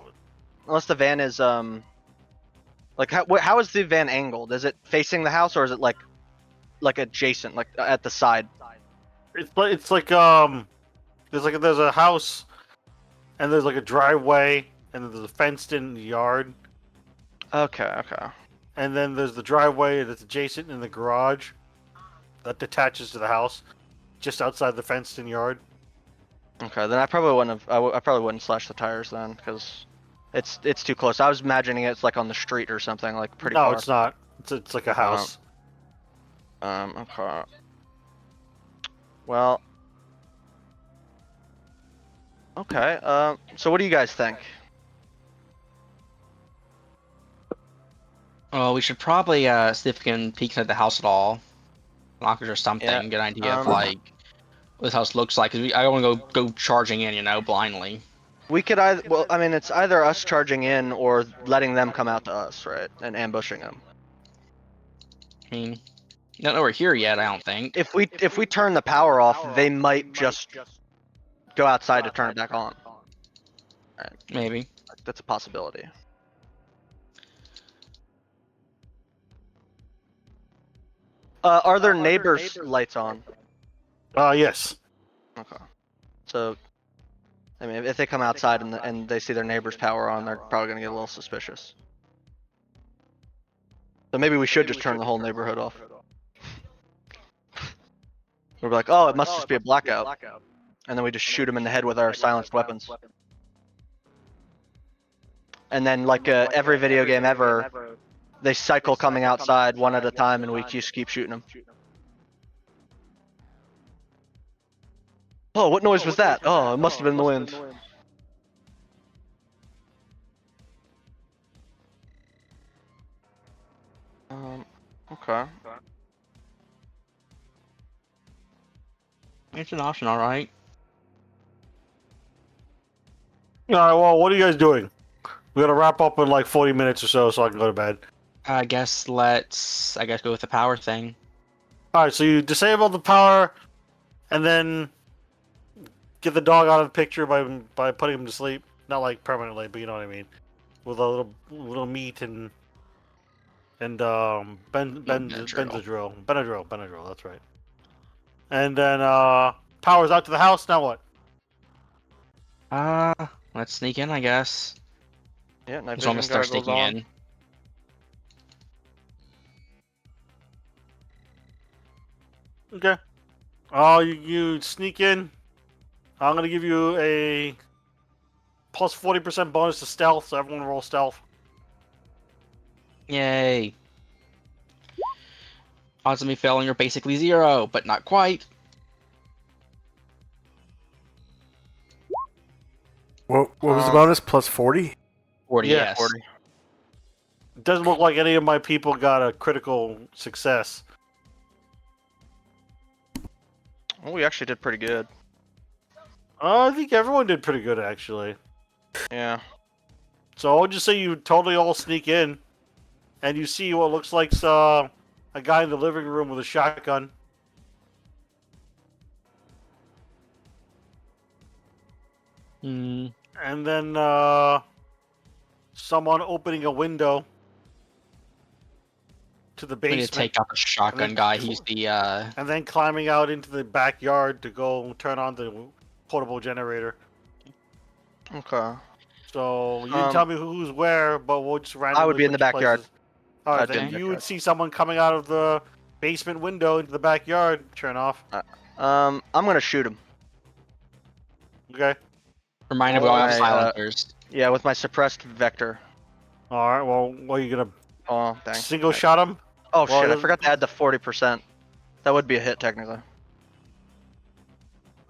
unless the van is like how is the van angled? Is it facing the house or is it like like adjacent, like at the side? It's like there's a house, and there's like a driveway, and then there's a fenced-in yard, Okay, okay. and then there's the driveway that's adjacent in the garage that attaches to the house, just outside the fenced-in yard. Okay, then I probably wouldn't have. I probably wouldn't slash the tires then, because it's too close. I was imagining it's like on the street or something, like pretty No, far. it's not. It's like a house. Okay. Well. Okay. So what do you guys think? Well, we should probably see if we can peek inside the house at all. Lockers or something. Yeah, Get an idea of um, like what this house looks like. Cause I don't want to go charging in, blindly. We could either. Well, I mean, it's either us charging in or letting them come out to us, right, and ambushing them. I mean, don't know we're here yet. I don't think. If we turn the power off, they might just go outside to turn it back on. Maybe. That's a possibility. Are their neighbors' lights on? Yes. Okay. So, I mean, if they come outside and they see their neighbor's power on, they're probably gonna get a little suspicious. So maybe we should just turn the whole neighborhood off. We're like, oh, it must just be a blackout, and then we just shoot them in the head with our silenced weapons. And then, like every video game ever, they cycle coming outside one at a time, and we just keep shooting them. Oh, what noise was that? Oh, it must have been the wind. Okay. It's an option, all right. All right. Well, what are you guys doing? We gotta wrap up in like 40 minutes or so I can go to bed. I guess go with the power thing. All right. So you disable the power, and then get the dog out of the picture by putting him to sleep. Not like permanently, but you know what I mean. With a little meat and Benadryl. That's right. And then power's out to the house. Now what? Let's sneak in, I guess. Yeah, night Just want to vision start goggles sneaking on. in. Okay. You sneak in. I'm gonna give you a plus 40% bonus to stealth, so everyone roll stealth. Yay. Odds of me failing are basically 0, but not quite. What was the bonus? Plus 40? 40, Yeah, yes. 40. It doesn't look like any of my people got a critical success. Well, we actually did pretty good. I think everyone did pretty good, actually. Yeah. So I'll just say you totally all sneak in, and you see what looks like a guy in the living room with a shotgun. Hmm. And then someone opening a window to the We need to basement, take out the shotgun guy. He's the and then climbing out into the backyard to go turn on the portable generator. Okay. So you didn't tell me who's where, but we'll just randomly I would be in put the you backyard. places. All right, I'd be in then the you would backyard. see someone coming out of the basement window into the backyard. Turn off. I'm gonna shoot him. Okay. reminder we all have I, silencers. Yeah, with my suppressed vector. All right. Well, what are you gonna Oh, dang. single shot him? Oh Well, shit! I it- forgot to add the 40%. That would be a hit technically.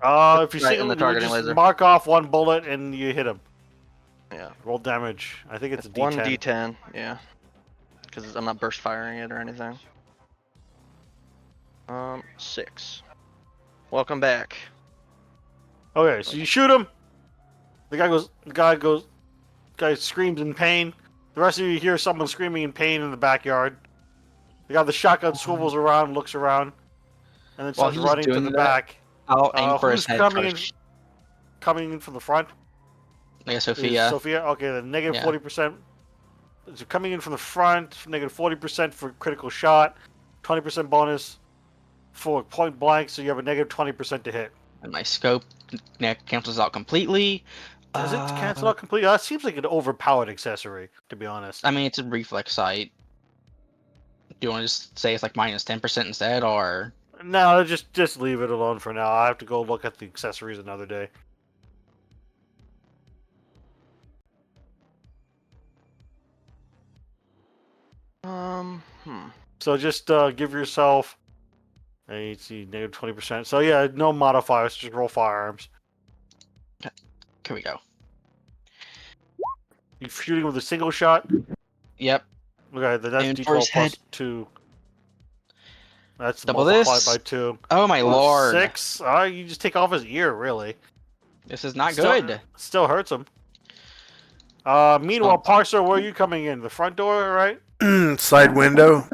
If you Right, single, in the you targeting just laser. mark off one bullet and you hit him. Yeah. Roll damage. I think it's a One D10. D10. Yeah. Because I'm not burst firing it or anything. 6. Welcome back. Okay, so you shoot him. The guy screams in pain. The rest of you hear someone screaming in pain in the backyard. The guy with the shotgun swivels around, looks around, and then While starts he's running to doing the that, back. I'll aim for his Who's head. coming in? First. Coming in from the front? Yeah, Is Sophia. Sophia? Okay, then negative Yeah. 40%. So coming in from the front, negative 40% for critical shot, 20% bonus. for point blank, so you have a negative 20% to hit. And my scope cancels out completely. Does it cancel out completely? That seems like an overpowered accessory, to be honest. I mean, it's a reflex sight. Do you want to just say it's like minus 10% instead, or? No, just leave it alone for now. I have to go look at the accessories another day. So just give yourself a negative 20%. So yeah, no modifiers, just roll firearms. Here we go. You're shooting with a single shot? Yep. Okay, then that's Aim D12 for his plus head. 2. That's Double multiplied this. by 2. Oh my Plus lord. 6? You just take off his ear, really. This is not Still- good. Still hurts him. Meanwhile, Parser, where are you coming in? The front door, right? Side window.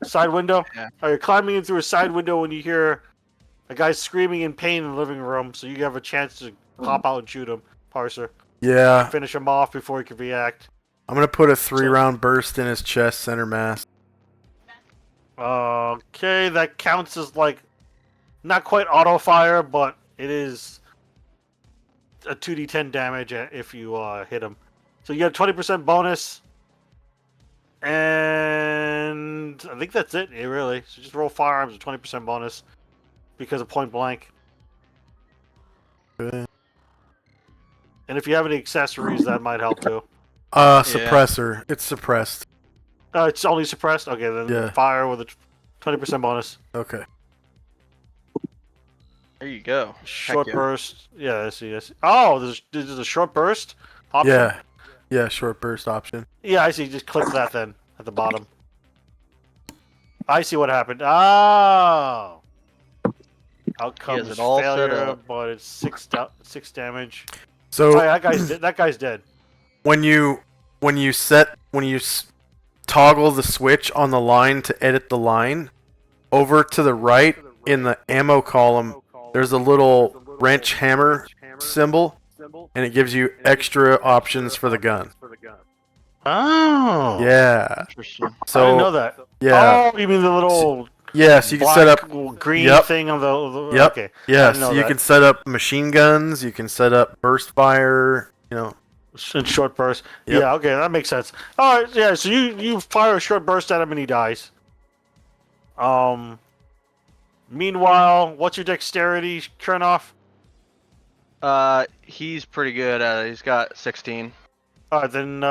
Side window? Yeah. You're climbing in through a side window when you hear a guy screaming in pain in the living room, so you have a chance to pop out and shoot him, Parser. Yeah, Finish him off before he can react. I'm gonna put a 3-round burst in his chest, center mass. Okay, that counts as like not quite auto fire, but it is a 2d10 damage if you hit him. So you get a 20% bonus, and I think that's it. Really, so just roll firearms with 20% bonus because of point blank. Okay. And if you have any accessories, that might help too. Suppressor. It's suppressed. It's only suppressed. Okay, then Yeah. fire with a 20% bonus. Okay. There you go. Short yeah. burst. Yeah, I see. Oh, there's a short burst option. Yeah. Yeah, short burst option. Yeah, I see. Just click that then at the bottom. I see what happened. Oh. Outcome is it all set failure, up. but it's 6 damage. So Oh, yeah, that guy's dead. when you toggle the switch on the line to edit the line, over to the right in the ammo column, there's a little wrench hammer symbol, and it gives you extra options for the gun. Oh. Yeah. Interesting. I didn't know So that. yeah. Oh, you mean the little Yeah, so you can set up green Yep. thing on the Yep. Okay. yeah, didn't know so you that. can set up machine guns, you can set up burst fire, you know. In short burst. Yep. Yeah, okay, that makes sense. Alright, yeah, so you fire a short burst at him and he dies. Meanwhile, what's your dexterity, Chernoff? He's pretty good at it. He's got 16. Alright, then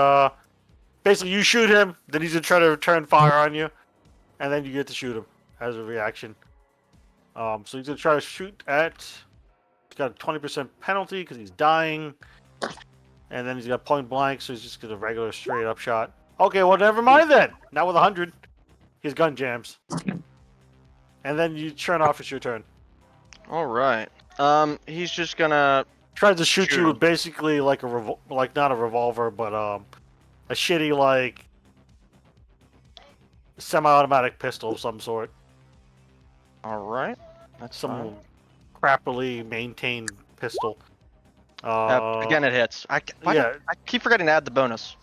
basically you shoot him, then he's gonna try to return fire on you, and then you get to shoot him as a reaction. So he's gonna try to shoot at. He's got a 20% penalty because he's dying. And then he's got point blank, so he's just gonna regular straight up shot. Okay, well never mind then. Now with 100, his gun jams. And then you turn off. It's your turn. All right. He's just gonna. Tries to shoot Shoot you him. with basically like like not a revolver, but a shitty like semi-automatic pistol of some sort. All right. That's Some fine. crappily maintained pistol. Again, it hits. Why yeah. I keep forgetting to add the bonus.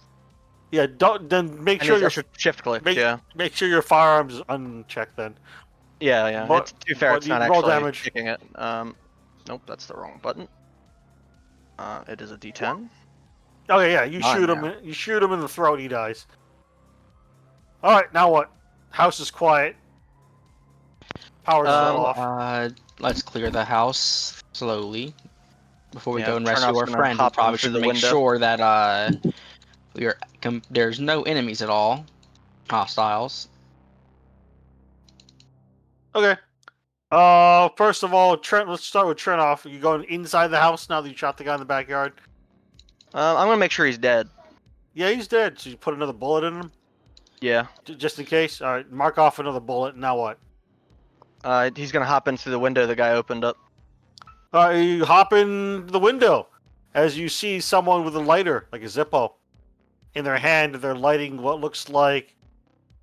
Yeah, don't then make I sure need your extra shift click. make- Yeah. make sure your firearms is unchecked then. Yeah. But- It's, to be fair, but it's you not roll actually damage. kicking it. Nope, that's the wrong button. It is a D10. Okay, yeah, you Nine shoot him. now. You shoot him in the throat. He dies. All right, now what? House is quiet. Power's still off. Let's clear the house slowly before we Yeah, go and turn rescue off's our gonna friend. We hop probably in through should the make window. sure that there's no enemies at all, hostiles. Okay. First of all, Trent. Let's start with Trent. You going inside the house now that you shot the guy in the backyard? I'm gonna make sure he's dead. Yeah, he's dead. So you put another bullet in him, Yeah. just in case. All right, mark off another bullet. Now what? He's gonna hop in through the window the guy opened up. You hop in the window as you see someone with a lighter, like a Zippo, in their hand. They're lighting what looks like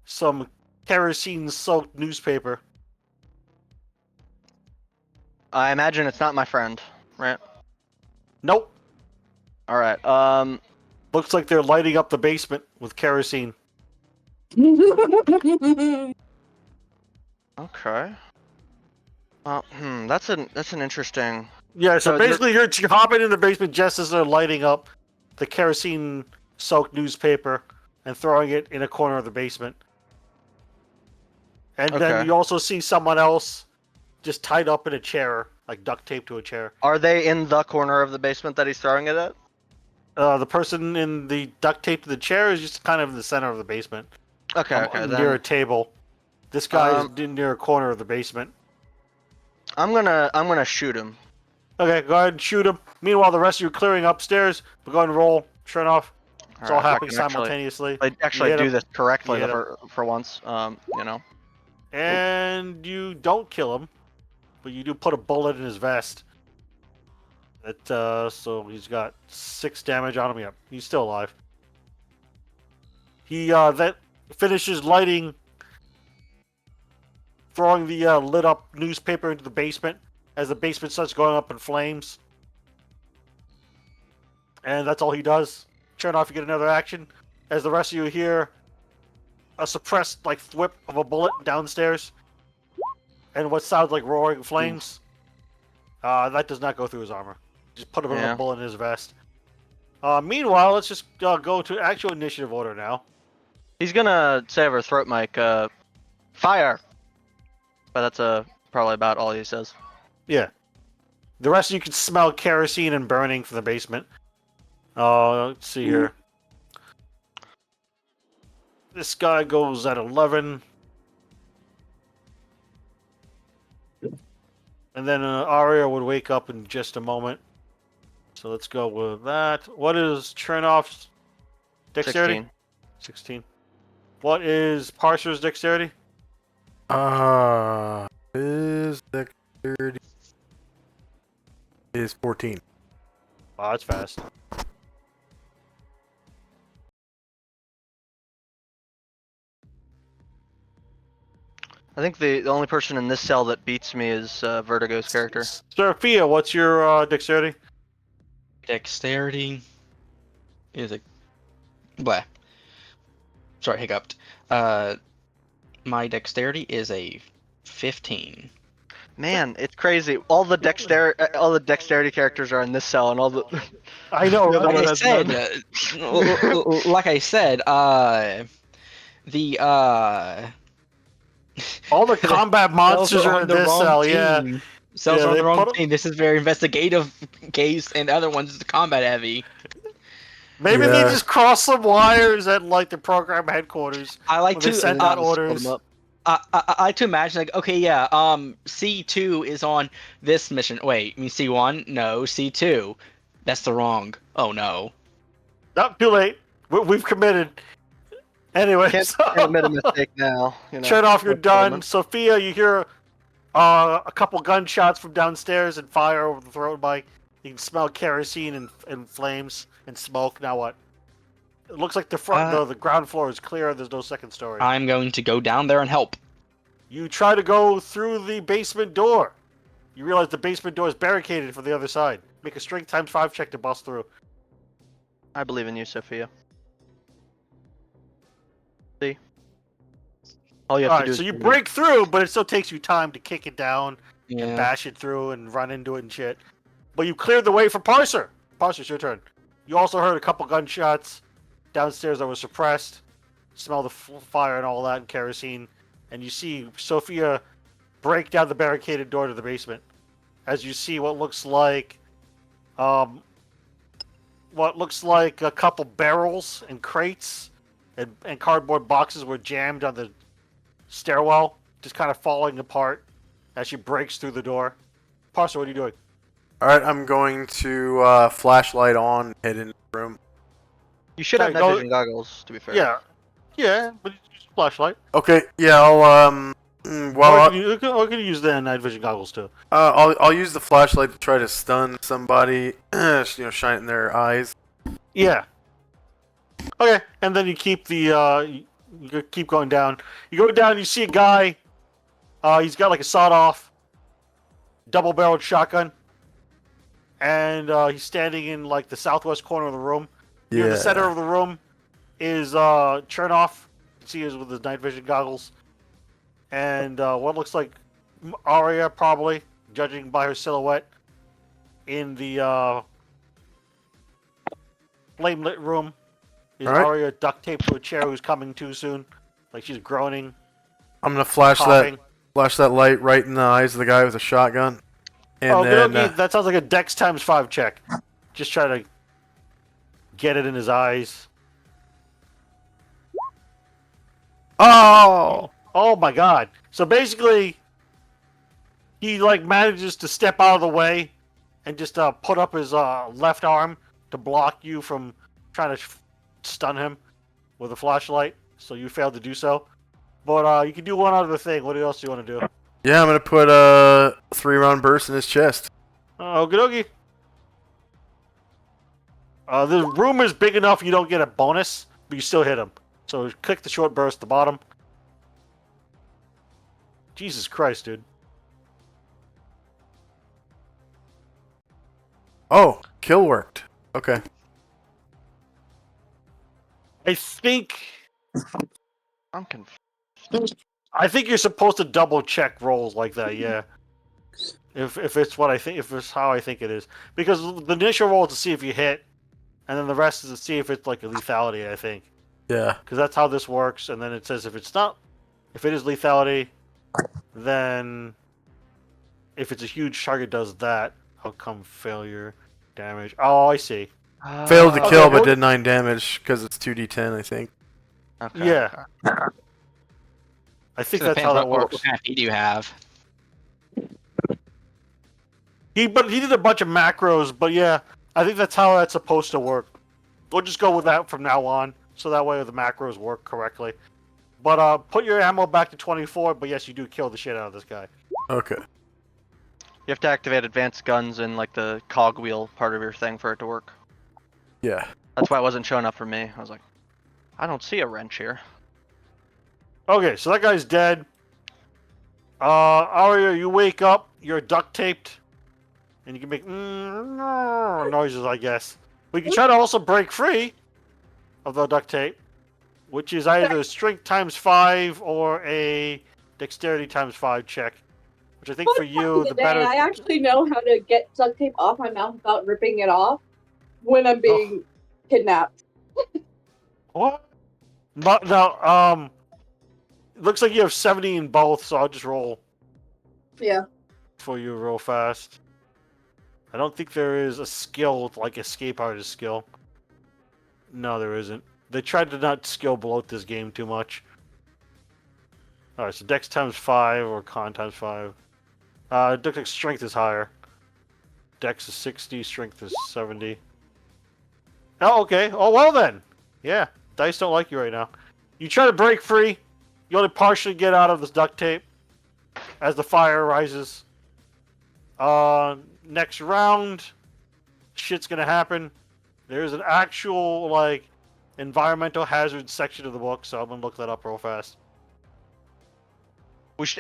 some kerosene-soaked newspaper. I imagine it's not my friend, right? Nope. All right. Looks like they're lighting up the basement with kerosene. Okay. That's an interesting. Yeah, so So basically you're hopping in the basement just as they're lighting up the kerosene-soaked newspaper and throwing it in a corner of the basement. And then Okay. you also see someone else just tied up in a chair, like duct taped to a chair. Are they in the corner of the basement that he's throwing it at? The person in the duct tape to the chair is just kind of in the center of the basement. Okay, okay. Near a Then table. This guy is Um, near a corner of the basement. I'm gonna shoot him. Okay, go ahead and shoot him. Meanwhile, the rest of you are clearing upstairs. But go ahead and roll. Turn off. It's all Alright, if I happening can actually- simultaneously. I actually hit do him. this correctly You hit for once. You know. And you don't kill him, but you do put a bullet in his vest. That so he's got 6 damage on him. Yep, he's still alive. He that finishes lighting, throwing the lit up newspaper into the basement as the basement starts going up in flames. And that's all he does. Turn off, you get another action. As the rest of you hear a suppressed like thwip of a bullet downstairs, and what sounds like roaring flames. That does not go through his armor. Just put a bullet in his vest. Meanwhile, let's just go to actual initiative order now. He's gonna say over throat mic, fire. But that's probably about all he says. Yeah. The rest of you can smell kerosene and burning from the basement. Let's see here. This guy goes at 11. And then Aria would wake up in just a moment. So let's go with that. What is Chernoff's dexterity? 16. 16. What is Parser's dexterity? His dexterity is 14. Wow, that's fast. I think the only person in this cell that beats me is Vertigo's character. Sophia, what's your dexterity? Dexterity is a blah. Sorry, hiccuped. My dexterity is a 15. Man, it's crazy. All the dexterity characters are in this cell, and all the. I know, Yeah, right? Like I that's said, none. like I said, the All the combat monsters cells are in on the this wrong cell, yeah. team. Cells Yeah, are on they the wrong put 'em- team. This is very investigative case, and the other one's is combat heavy. Maybe they Yeah. just cross some wires at like the program headquarters. I like When they to send out orders. I like to imagine like, okay, yeah, C2 is on this mission. Wait, you mean C1? No, C2. That's the wrong. Oh no. Not too late. We've committed. Anyway, Can't admit a mistake now. You know. turn off. You're No done. problem. Sophia, you hear a couple gunshots from downstairs and fire over the throat mic. You can smell kerosene and flames and smoke. Now what? It looks like the front, the ground floor is clear. There's no second story. I'm going to go down there and help. You try to go through the basement door. You realize the basement door is barricaded from the other side. Make a strength ×5 check to bust through. I believe in you, Sophia. See? All you have All to right, do so is you break through, but it still takes you time to kick it down and Yeah. bash it through and run into it and shit. But you cleared the way for Parser. Parser, it's your turn. You also heard a couple gunshots downstairs that were suppressed. Smell the fire and all that and kerosene. And you see Sophia break down the barricaded door to the basement. As you see what looks like a couple barrels and crates and cardboard boxes were jammed on the stairwell, just kind of falling apart as she breaks through the door. Parser, what are you doing? All right, I'm going to flashlight on, head into the room. You should have Okay, night go- vision goggles, to be fair. Yeah, but use flashlight. Okay, yeah, I'll Or you can use the night vision goggles too. I'll use the flashlight to try to stun somebody, shine it in their eyes. Yeah. Okay, and then you keep the you keep going down. You go down, you see a guy. He's got like a sawed-off, double-barreled shotgun, and he's standing in like the southwest corner of the room. Near the center of the room is Chernoff. You can see him with his night vision goggles, and what looks like Arya, probably, judging by her silhouette, in the flame lit room. Is Alright. Arya duct taped to a chair who's coming too soon? Like she's groaning, I'm gonna flash coughing. that light right in the eyes of the guy with a shotgun. And Oh, then good. That sounds like a Dex times 5 check. Just try to get it in his eyes. oh, Oh my god. So basically, he like manages to step out of the way and just put up his left arm to block you from trying to stun him with a flashlight. So you failed to do so. But you can do one other thing. What else do you want to do? yeah, I'm gonna put a 3-round burst in his chest. Okie dokie. The room is big enough you don't get a bonus, but you still hit him. So click the short burst at the bottom. Jesus Christ, dude. Oh, kill worked. Okay. I think I'm confused. you're supposed to double check rolls like that, yeah. If it's what I think, if it's how I think it is, because the initial roll is to see if you hit, and then the rest is to see if it's like a lethality. I think, Yeah. because that's how this works. And then it says if it's not, if it is lethality, then if it's a huge target, does that outcome failure damage? Oh, I see. Failed to Okay, kill, but well- did 9 damage because it's 2d10, I think. Okay, Yeah. okay. I think So that's how that works. What kind of feed do you have? He did a bunch of macros, but yeah, I think that's how that's supposed to work. We'll just go with that from now on, so that way the macros work correctly. But put your ammo back to 24. But yes, you do kill the shit out of this guy. Okay. You have to activate advanced guns in like the cogwheel part of your thing for it to work. Yeah. That's why it wasn't showing up for me. I was like, I don't see a wrench here. Okay, so that guy's dead. Arya, you wake up. You're duct taped, and you can make noises, I guess. We can try to also break free of the duct tape, which is either a strength times 5 or a dexterity times 5 check. Which I think for you, the better. I actually know how to get duct tape off my mouth without ripping it off when I'm being kidnapped. What? No, it looks like you have 70 in both, so I'll just roll Yeah. for you real fast. I don't think there is a skill like escape artist skill. No, there isn't. They tried to not skill bloat this game too much. Alright, so dex times 5 or con times 5. Dex strength is higher. Dex is 60, strength is 70. Oh, okay. Oh, well then. Yeah, dice don't like you right now. You try to break free. You only partially get out of this duct tape as the fire rises. Next round, shit's gonna happen. There's an actual, like, environmental hazard section of the book, so I'm gonna look that up real fast.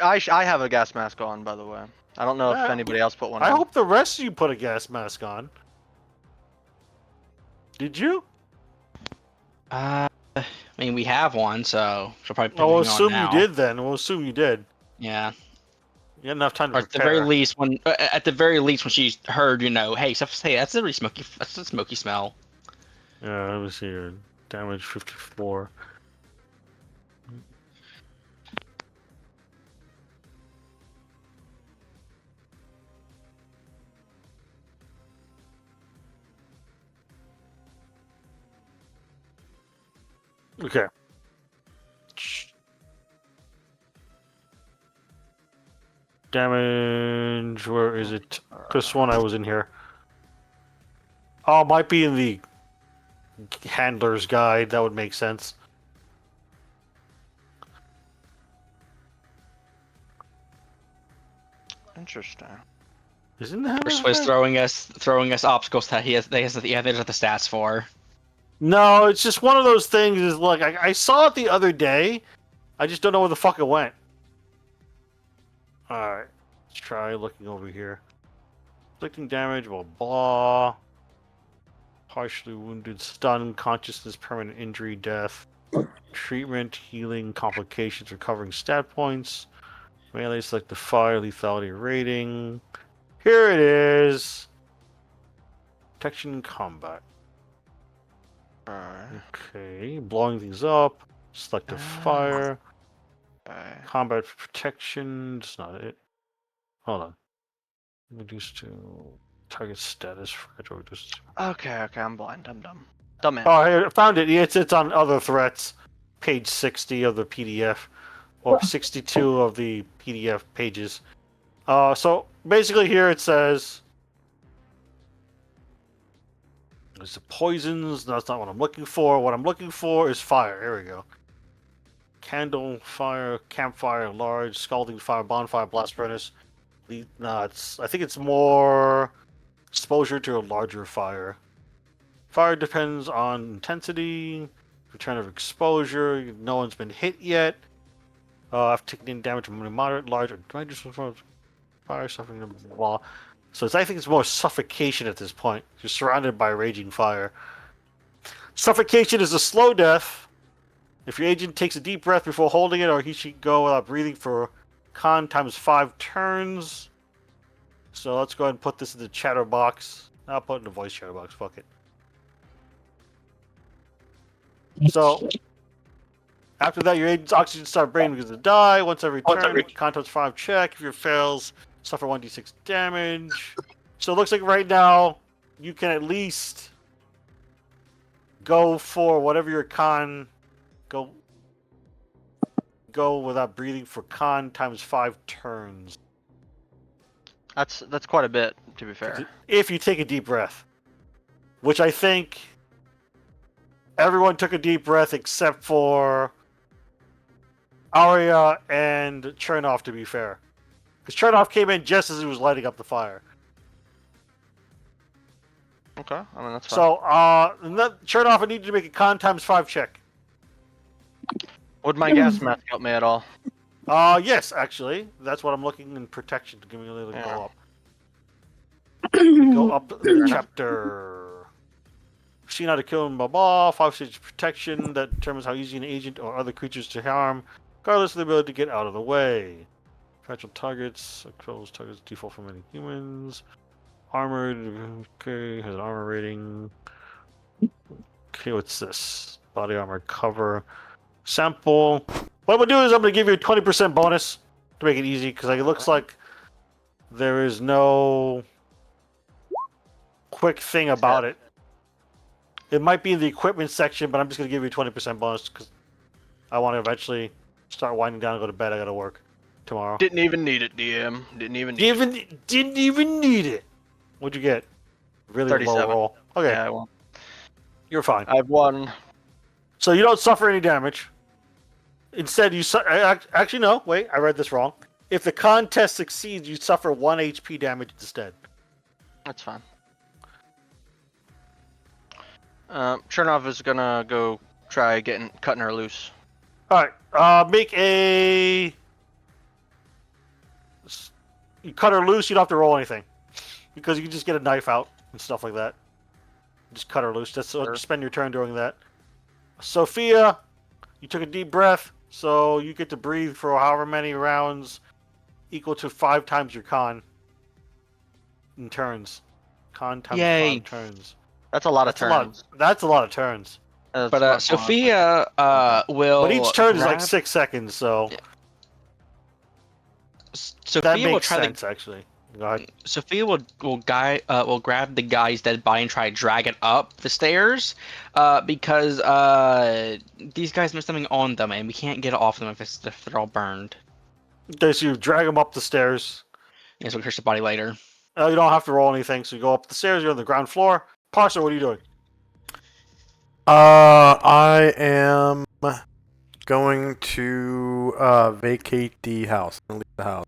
I have a gas mask on, by the way. I don't know if Yeah. anybody else put one I on. hope the rest of you put a gas mask on. Did you? I mean, we have one, so she'll probably put Oh, we'll it on assume now. you did then. We'll assume you did. Yeah. You had enough time to Or at the prepare. very least, when when she heard, hey, that's a really smoky, that's a smoky smell. Yeah, let me see here. Damage 54. Okay. Damage, where is it? This one I was in here. Oh, it might be in the handler's guide. That would make sense. Interesting. Isn't that? Or Swiss throwing us obstacles that he has the stats for. No, it's just one of those things. Is like I saw it the other day. I just don't know where the fuck it went. All right, let's try looking over here. Inflicting damage, blah blah. Partially wounded, stun, consciousness, permanent injury, death. Treatment, healing, complications, recovering stat points. Melee, select the fire lethality rating. Here it is. Protection and combat. Alright. Okay, blowing things up. Selective fire. Okay. Combat protection. That's not it. Hold on. Reduce to target status. Fragile. Reduce to... Okay, I'm blind. I'm dumb. Dumb man. Oh, here, I found it. It's on other threats. Page 60 of the PDF. Or 62 of the PDF pages. So basically here it says... There's the poisons. That's not what I'm looking for. What I'm looking for is fire. Here we go. Candle, fire, campfire, large, scalding fire, bonfire, blast furnace. I think it's more exposure to a larger fire. Fire depends on intensity, return of exposure. No one's been hit yet. I've taken in damage from moderate, large. Do I just fire suffering? Blah. So I think it's more suffocation at this point. You're surrounded by raging fire. Suffocation is a slow death. If your agent takes a deep breath before holding it, or he should go without breathing for con times 5 turns. So let's go ahead and put this in the chatter box. I'll put it in the voice chatter box. Fuck it. So after that, your agent's oxygen starts breathing because of the die. Once every turn, con times 5 check. If your fails, suffer 1d6 damage. So it looks like right now you can at least go for whatever your con. Go without breathing for con times 5 turns. That's quite a bit, to be fair. If you take a deep breath. Which I think everyone took a deep breath except for Arya and Chernoff, to be fair. Because Chernoff came in just as he was lighting up the fire. Okay, I mean that's fine. So, Chernoff, I need you to make a con times 5 check. Would my gas mask help me at all? Yes, actually. That's what I'm looking in protection to give me a little Yeah. go up. Go up the chapter. Seen how to kill him, blah blah. 5-stage protection that determines how easy an agent or other creatures to harm, regardless of the ability to get out of the way. Fragile targets, controls targets default for many humans. Armored, okay, has an armor rating. Okay, what's this? Body armor cover. Sample. What I'm going to do is I'm going to give you a 20% bonus to make it easy, because it looks like there is no quick thing about it. It might be in the equipment section, but I'm just going to give you a 20% bonus because I want to eventually start winding down and go to bed. I got to work tomorrow. Didn't even need it, DM. Didn't even need Didn't even need it. What'd you get? Really 37. low roll. Okay, Yeah, well, you're fine. I have one. So you don't suffer any damage. Instead, actually no. Wait, I read this wrong. If the contest succeeds, you suffer 1 HP damage instead. That's fine. Chernov is gonna go try cutting her loose. All right. Make a. You cut her loose. You don't have to roll anything, because you can just get a knife out and stuff like that. Just cut her loose. Just spend your turn doing that. Sophia, you took a deep breath, so you get to breathe for however many rounds, equal to 5 times your con. In turns. Con times Yay. 5 turns. That's a lot of turns. That's a lot of turns. That's But not Sophia will. But each turn is like grab- 6 seconds, so Sophia that will makes try sense, actually. Go ahead. Sophia will grab the guy's dead body and try to drag it up the stairs, because these guys have something on them and we can't get it off them if they're all burned. Okay, so you drag them up the stairs. Yeah, so we'll curse the body later. You don't have to roll anything, so you go up the stairs, you're on the ground floor. Parser, what are you doing? I am going to vacate the house and leave the house.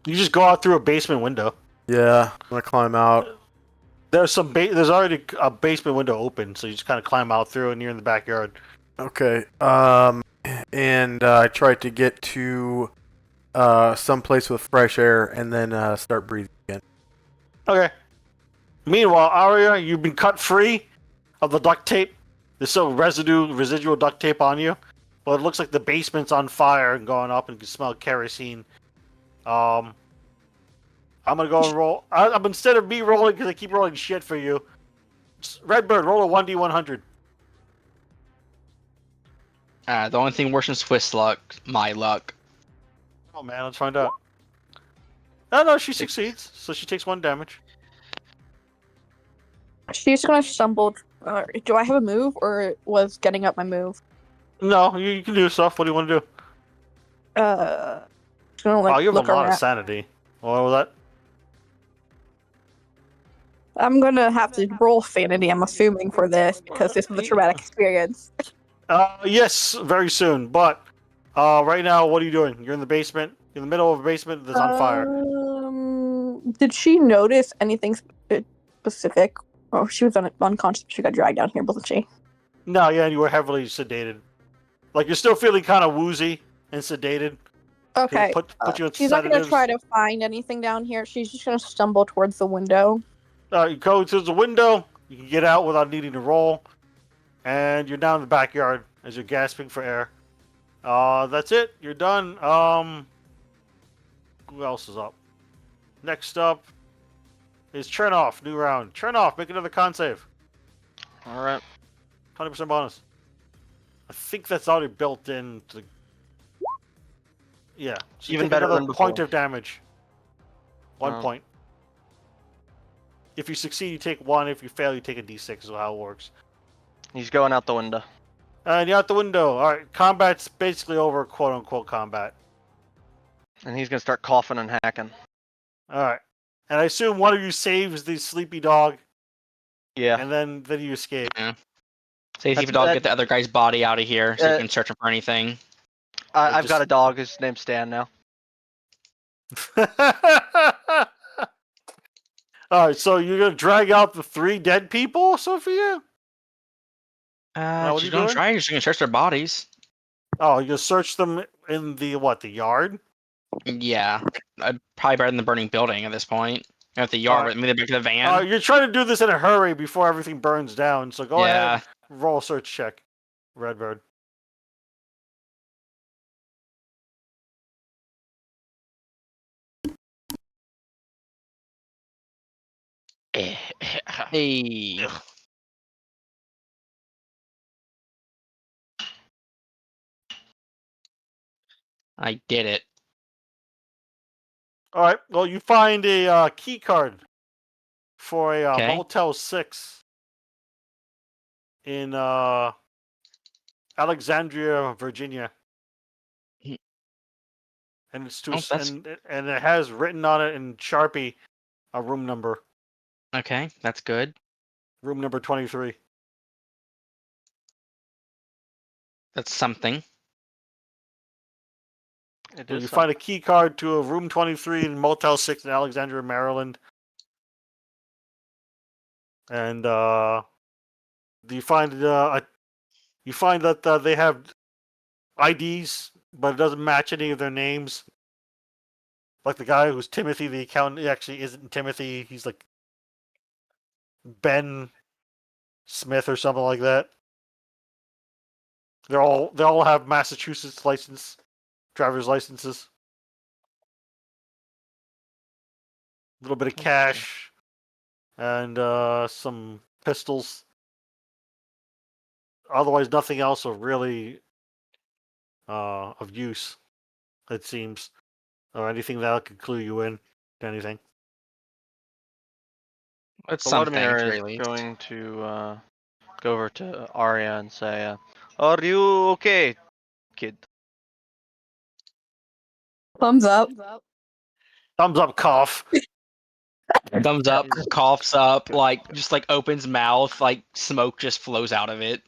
You just go out through a basement window. Yeah, I'm gonna climb out. There's already a basement window open, so you just kind of climb out through and you're in the backyard. Okay. And I try to get to someplace with fresh air and then start breathing again. Okay. Meanwhile, Arya, you've been cut free of the duct tape. There's still residual duct tape on you. But it looks like the basement's on fire and going up, and you can smell kerosene I'm gonna go and roll. I'm instead of me rolling because I keep rolling shit for you. Redbird, roll a 1d100. The only thing worse than Swiss luck, my luck. Oh man, let's find out. No, she succeeds, so she takes 1 damage. She's gonna stumble. Do I have a move, or was getting up my move? No, you can do stuff. What do you want to do? She's gonna Oh, you have look a lot around. of sanity. What was that? I'm gonna have to roll sanity. I'm assuming for this because this was a traumatic experience. Yes, very soon. But right now, what are you doing? You're in the basement. You're in the middle of a basement that's on fire. Did she notice anything specific? Oh, she was unconscious. She got dragged down here, wasn't she? No, yeah, you were heavily sedated. Like you're still feeling kind of woozy and sedated. Okay. Put you in She's not gonna sedatives. try to find anything down here. She's just gonna stumble towards the window. You go to the window. You can get out without needing to roll, and you're down in the backyard as you're gasping for air. That's it. You're done. Who else is up? Next up is Chernoff. New round. Chernoff, make another con save. All right. 100% bonus. I think that's already built into the... Yeah. So you Even take better another than point before. of damage. 1 Oh. point. If you succeed, you take 1. If you fail, you take a d6 is how it works. He's going out the window. And you're out the window. Alright, combat's basically over, quote-unquote combat. And he's gonna start coughing and hacking. Alright. And I assume one of you saves the sleepy dog, Yeah. and then you escape. Say That's- if dog that- get the other guy's body out of here so you Uh, can search him for anything. I've got a dog. His name's Stan now. Alright, so you're gonna drag out the 3 dead people, Sophia? what are She's you gonna doing? try. She's gonna search their bodies. Oh, you search them in the yard? Yeah, probably better than the burning building at this point. At the yard, Alright. but maybe back to the van. You're trying to do this in a hurry before everything burns down, so go Yeah. ahead, roll a search check, Redbird. Hey. I did it. Alright, well, you find a key card for a Okay. Motel 6 in Alexandria, Virginia. Hmm. And it's Oh, that's- and it has written on it in Sharpie a room number. Okay, that's good. Room number 23. That's something. It So is you find a key card to a room 23 in Motel 6 in Alexandria, Maryland. And you find that they have IDs, but it doesn't match any of their names. Like the guy who's Timothy, the accountant, he actually isn't Timothy. He's like Ben Smith or something like that. They all have Massachusetts driver's licenses. A little bit of cash and some pistols. Otherwise, nothing else of really of use, it seems, or anything that could clue you in to anything. It's So something. Vladimir at the is very least. going to go over to Arya and say, "Are you okay, kid?" Thumbs up. Thumbs up, cough. Thumbs up, coughs up, just opens mouth, smoke just flows out of it.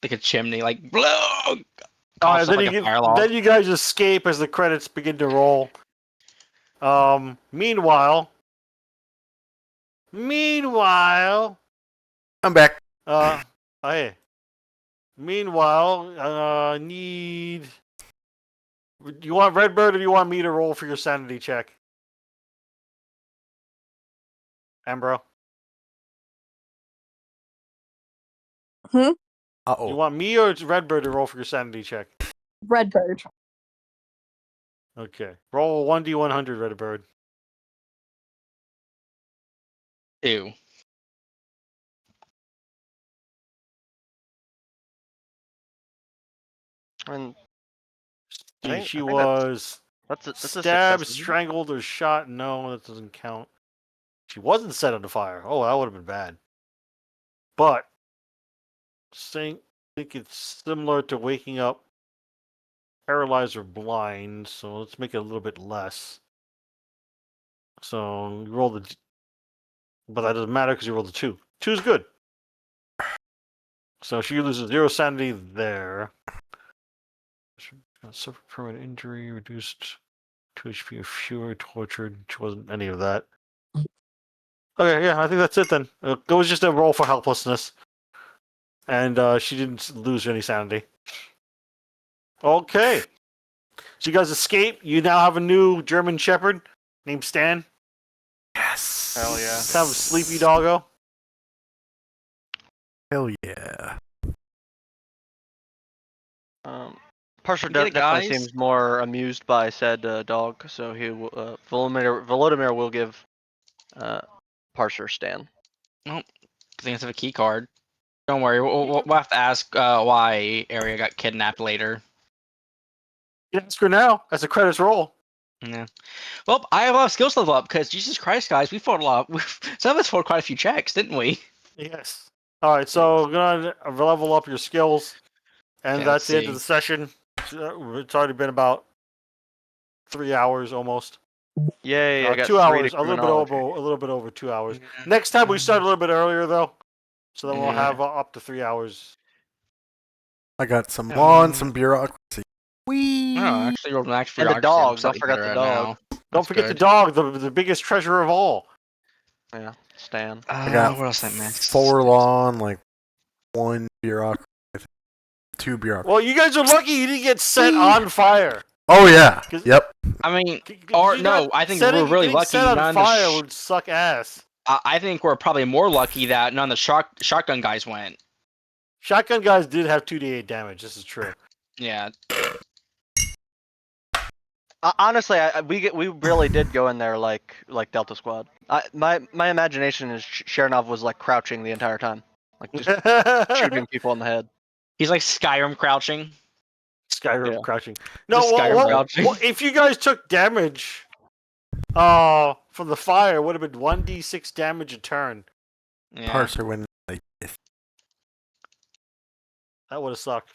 Like a chimney, blow. Coughs up like a fire alarm. Then you guys escape as the credits begin to roll. Meanwhile, I'm back. hey. Meanwhile, need. Do you want Redbird or do you want me to roll for your sanity check? Ambro? You Uh-oh. want me or Redbird to roll for your sanity check? Redbird. Okay. Roll 1d100, Redbird. Ew. And I See, think- she I think that's- was that's a stabbed, success, isn't it? strangled, or shot. No, that doesn't count. She wasn't set on fire. Oh, that would have been bad. But think it's similar to waking up paralyzed or blind. So let's make it a little bit less. So you roll the, but that doesn't matter because you rolled the 2. 2 is good. So she loses 0 sanity there. Suffered permanent injury, reduced 2 HP or fewer, tortured. She wasn't any of that. Okay, yeah, I think that's it then. It was just a roll for helplessness. And she didn't lose any sanity. Okay. So you guys escape. You now have a new German Shepherd named Stan. Yes. Hell yeah. Let's have a sleepy doggo. Hell yeah. Parser Get it, definitely guys? seems more amused by said dog, so Volodymyr will give Parser Stan. I think it's a key card. Don't worry, we'll have to ask why Arya got kidnapped later. Ask her now. That's a credits roll. Yeah. Well, I have a lot of skills level up because Jesus Christ, guys, we fought a lot. Some of us fought quite a few checks, didn't we? Yes. All right, so we're gonna level up your skills, and Okay, that's let's the end of see. the session. It's already been about 3 hours almost. Yay! I got 2 3 hours, to a little criminology. bit over 2 hours. Next time we start a little bit earlier though, so then we'll Yeah. have up to 3 hours. I got some law and some bureaucracy. Oh, Wee. actually, rolled an actual And the bureaucracy. I'm dog, don't slightly forget better the at dog. now. Don't That's forget the good. dog, the biggest treasure of all. Yeah, Stan. I got what else I missed? 4 law and like 1 bureaucracy. 2 bureaucracy. Well, you guys are lucky you didn't get set on fire. Oh yeah. 'Cause- Yep. I mean, Or no, I think we're really lucky Set on none of the fire would suck ass. I think we're probably more lucky that none of the shotgun guys went. Shotgun guys did have 2d8 damage. This is true. Yeah. Honestly, we really did go in there like Delta Squad. My imagination is Shernov was like crouching the entire time, like just shooting people in the head. He's like Skyrim crouching. Skyrim Yeah. crouching. No, Just Skyrim crouching. if you guys took damage, from the fire, it would have been 1d6 damage a turn. Yeah. Parser went like this. That would have sucked.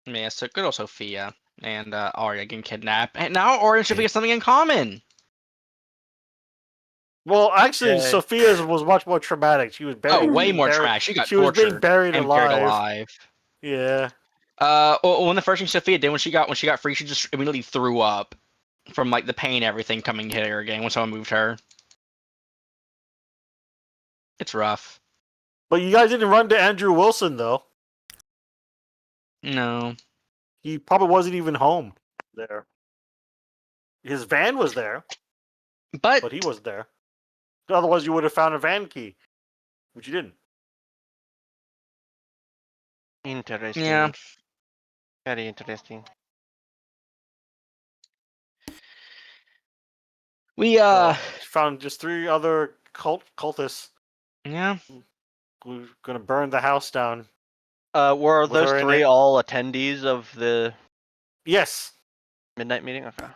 Yeah, so good old Sophia and Arya getting kidnapped. And now Arya should get something in common. Well, actually, Yay. Sophia's was much more traumatic. She was buried. Oh, way more buried- trash. She got She was tortured being buried and alive. buried alive. Yeah. One of the first things Sophia did when she got free, she just immediately threw up from like the pain and everything coming to hit her again when someone moved her. It's rough. But you guys didn't run to Andrew Wilson, though. No. He probably wasn't even home there. His van was there, But but he wasn't there. Otherwise, you would have found a van key, which you didn't. Interesting. yeah. Very interesting. We Found just 3 other cultists yeah. who were gonna burn the house down. Were Was those there 3 any- all attendees of the Yes. midnight meeting? Okay.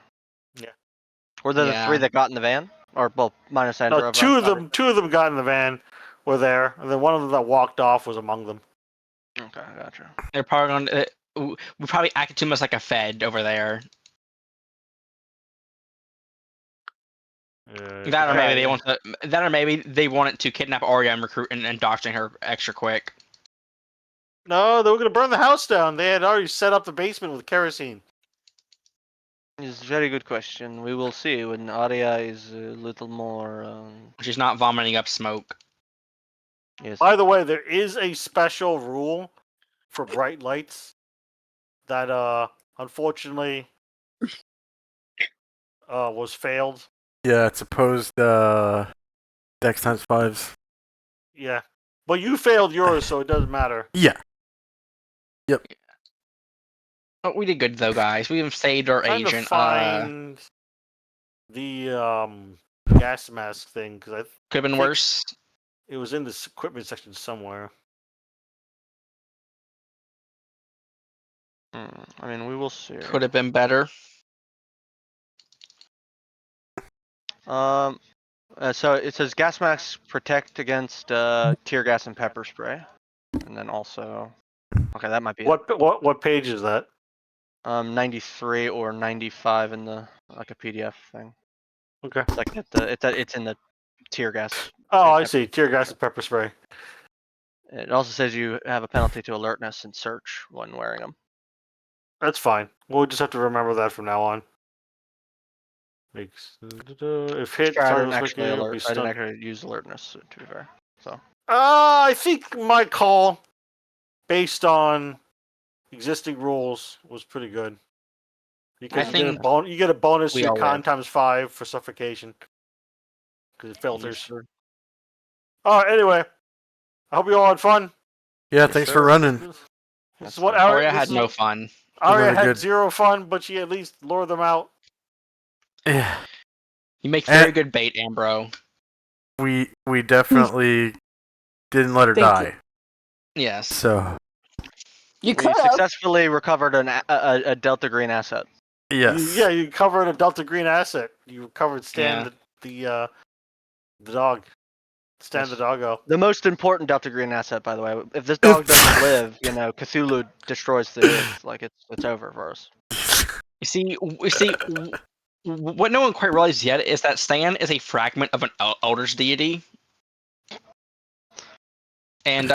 Yeah. Were there the 3 Yeah. that got in the van, or well, minus Andrew? No, two of them got in the van, were there, and then one of them that walked off was among them. Okay, gotcha. They're probably going. We probably acted too much like a Fed over there. That or maybe they want to. That or maybe they wanted to kidnap Arya and recruit and indoctrinate her extra quick. No, they were gonna burn the house down. They had already set up the basement with kerosene. It's a very good question. We will see when Arya is a little more. She's not vomiting up smoke. Yes. By the way, there is a special rule for bright lights that unfortunately was failed. Yeah, it's opposed Dex times 5s. Yeah. But you failed yours, so it doesn't matter. Yeah. Yep. Oh, we did good though, guys. We have saved our Trying to agent. find the gas mask thing because I Could have been think- worse. it was in this equipment section somewhere. I mean, we will see. Could have been better. So it says gas masks protect against tear gas and pepper spray, and then also, okay, that might be What page is that? 93 or 95 in the like a PDF thing. Okay. It's like it's in the tear gas. Oh, and I pepper see. Tear gas spray. and pepper spray. It also says you have a penalty to alertness and search when wearing them. That's fine. We'll just have to remember that from now on. Makes if hit, I target didn't was actually wicked, be I didn't stunned. actually use alertness to be fair. So I think my call, based on existing rules, was pretty good. Because you get a bonus to we your all con win. times 5 for suffocation. Because it filters. Yes, sir. Alright, anyway. I hope you all had fun. Yeah, Yes, thanks sir. for running. This That's is what fine. Aria this had is no what- fun. Aria Really had good. 0 fun, but she at least lured them out. Yeah, You make very And- good bait, Ambro. we definitely didn't let her Thank die. Yes. So You We could have. successfully recovered a Delta Green asset. yes, You covered a Delta Green asset. You covered Stan Yeah. the dog. Stan Yes. the doggo. The most important Delta Green asset, by the way. If this dog doesn't live, Cthulhu destroys the Earth. Like it's over for us. You see, what no one quite realized yet is that Stan is a fragment of an Elder's deity. And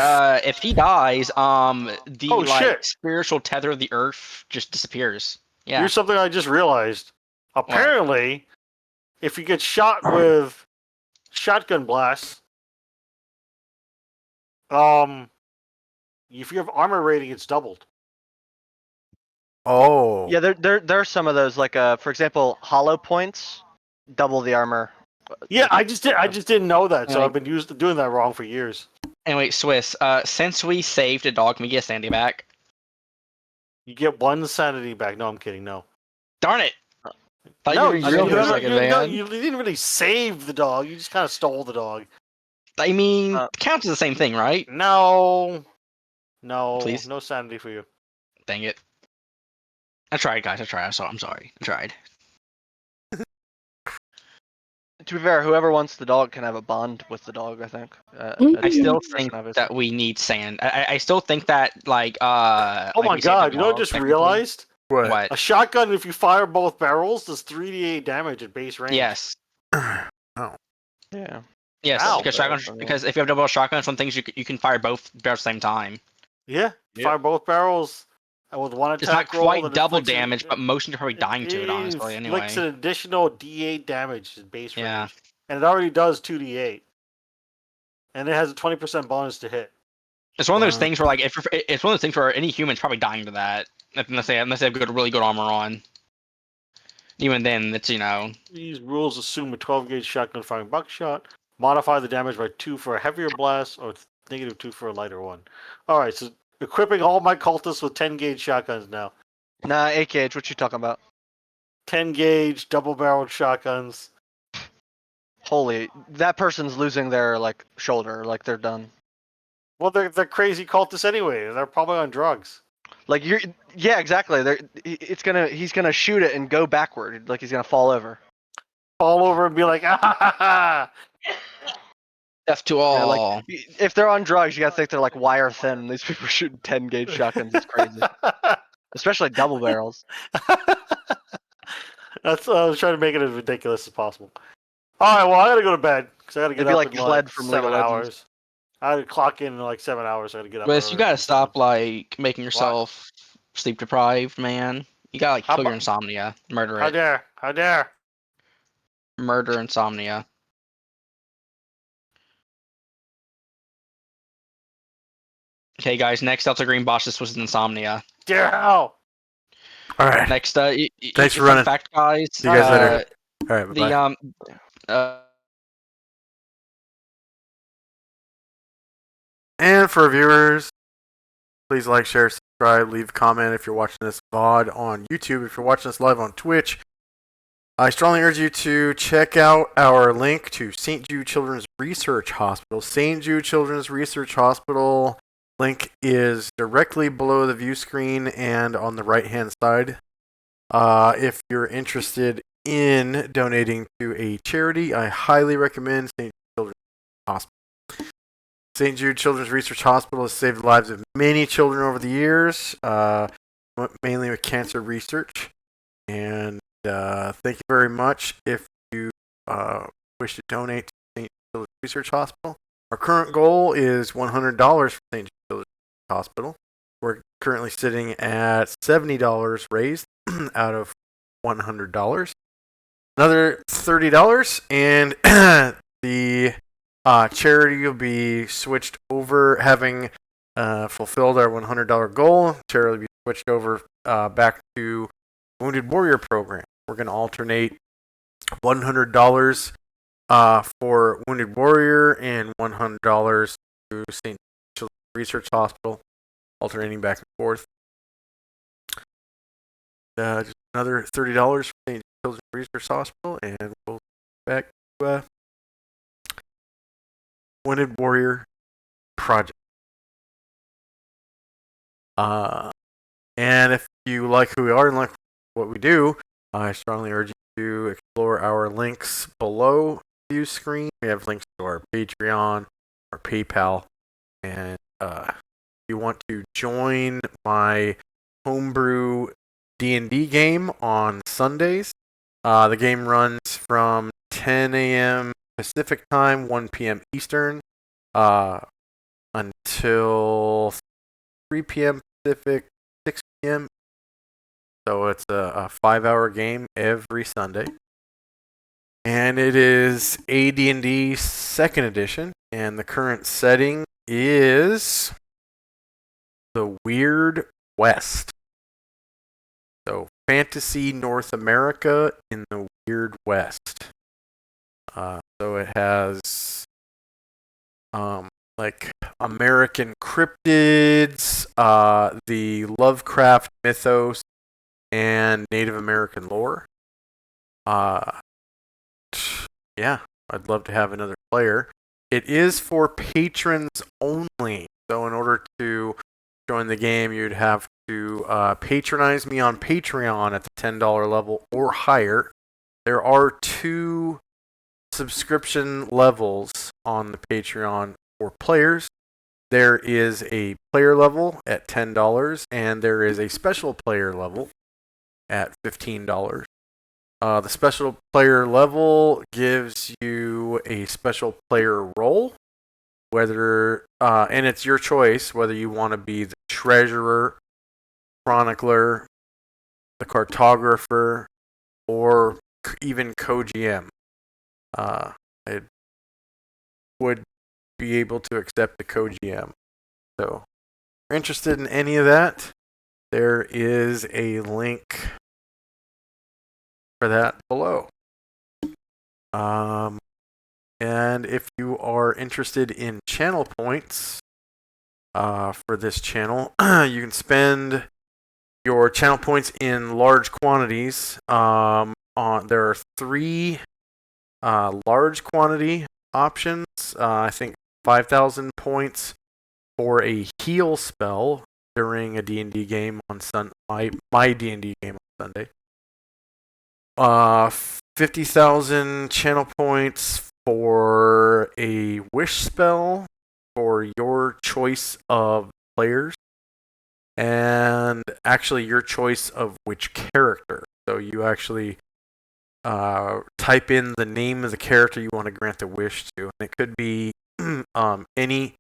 if he dies, the Oh, shit. spiritual tether of the earth just disappears. Yeah. Here's something I just realized. Apparently, if you get shot with shotgun blasts, if you have armor rating, it's doubled. oh, Yeah, there are some of those. Like for example, hollow points double the armor. Yeah, I just didn't know that, so Like- I've been used to doing that wrong for years. Anyway, Swiss, since we saved a dog, can we get Sandy back? You get 1 sanity back. No, I'm kidding. No. Darn it! Thought No, you you, were real for a never- second, you- no, man. you didn't really save the dog. You just kind of stole the dog. I mean, Uh, counts as the same thing, right? No, Please? no sanity for you. Dang it. I tried, guys. I tried. I'm sorry. I tried. To be fair, whoever wants the dog can have a bond with the dog. I think. I still Person, think obviously. that we need sand. I still think that, like, Oh like my we saved god! the You know what I dog, just technically. realized? what? What? A shotgun, if you fire both barrels, does 3d8 damage at base range. Yes. Yeah. Yes, Ow. because shotguns. Because if you have double shotguns, some things you can fire both barrels at the same time. Yeah, Yep. fire both barrels with one It's not attack roll. quite that double inflicts damage, but most are probably dying to it, honestly. inflicts Anyway. an additional d8 damage at base range. Yeah. And it already does 2d8. And it has a 20% bonus to hit. It's one of those Wow. things where, like, it's one of those things where any human's probably dying to that, unless they have really good armor on. Even then, it's These rules assume a 12 gauge shotgun firing buckshot. Modify the damage by 2 for a heavier blast, or -2 for a lighter one. Alright, so equipping all my cultists with 10 gauge shotguns now. Nah, 8 gauge. What you talking about? 10 gauge double barreled shotguns. Holy, that person's losing their shoulder. Like they're done. Well, they're crazy cultists anyway. They're probably on drugs. Like yeah, exactly. He's gonna shoot it and go backward. Like he's gonna fall over. Fall over and be like, ah ha ha ha! death to Yeah, all. like if they're on drugs, you gotta think they're like wire thin. These people shooting 10 gauge shotguns is crazy, especially double barrels. That's I was trying to make it as ridiculous as possible. All right, well I gotta go to bed because I gotta get It'd be up like in Kled from League 7 of hours. Legends. I had to clock in like 7 hours. So I gotta get up. Wes, you early. gotta stop making yourself sleep deprived, man. You gotta How kill your about- insomnia, murder How it, dare? How dare? murder insomnia. Okay, guys. Next, Delta Green Bosses was insomnia. Dare how? all right, Next, Thanks for fun running. fact, guys. See you guys later. all right, bye. And for viewers, please like, share, subscribe, leave a comment if you're watching this VOD on YouTube. If you're watching this live on Twitch, I strongly urge you to check out our link to St. Jude Children's Research Hospital. St. Jude Children's Research Hospital link is directly below the view screen and on the right-hand side. If you're interested in donating to a charity, I highly recommend St. Jude Children's Hospital. St. Jude Children's Research Hospital has saved the lives of many children over the years, mainly with cancer research. And thank you very much. If you wish to donate to St. Children's Research Hospital, our current goal is $100 for St. Children's Hospital. We're currently sitting at $70 raised out of $100. Another $30, and the charity will be switched over, having fulfilled our $100 goal. Charity will be switched over back to Wounded Warrior program. We're going to alternate $100 for Wounded Warrior and $100 to St. Children's Research Hospital, alternating back and forth. Just another $30 for St. Children's Research Hospital, and we'll back to Wounded Warrior project. And if you like who we are and like what we do, I strongly urge you to explore our links below the view screen. We have links to our Patreon, our PayPal, and if you want to join my homebrew D&D game on Sundays, the game runs from 10 a.m. Pacific time, 1 p.m. Eastern, until 3 p.m. Pacific, 6 p.m. So it's a 5-hour game every Sunday. And it is AD&D 2nd edition, and the current setting is the Weird West. So fantasy North America in the Weird West. So it has like American cryptids, the Lovecraft mythos, and Native American lore. Yeah, I'd love to have another player. It is for patrons only. So in order to join the game, you'd have to patronize me on Patreon at the $10 level or higher. There are 2 subscription levels on the Patreon for players. There is a player level at $10, and there is a special player level at $15. The special player level gives you a special player role, whether and it's your choice whether you want to be the treasurer, chronicler, the cartographer, or even co-GM. I would be able to accept the co-GM. So, if you're interested in any of that, there is a link for that below. And if you are interested in channel points for this channel, you can spend your channel points in large quantities. There are 3 large quantity options. I think 5,000 points for a heal spell during a D&D game on my D&D game on Sunday. 50,000 channel points for a wish spell for your choice of players, and actually your choice of which character. So you actually type in the name of the character you want to grant the wish to, and it could be any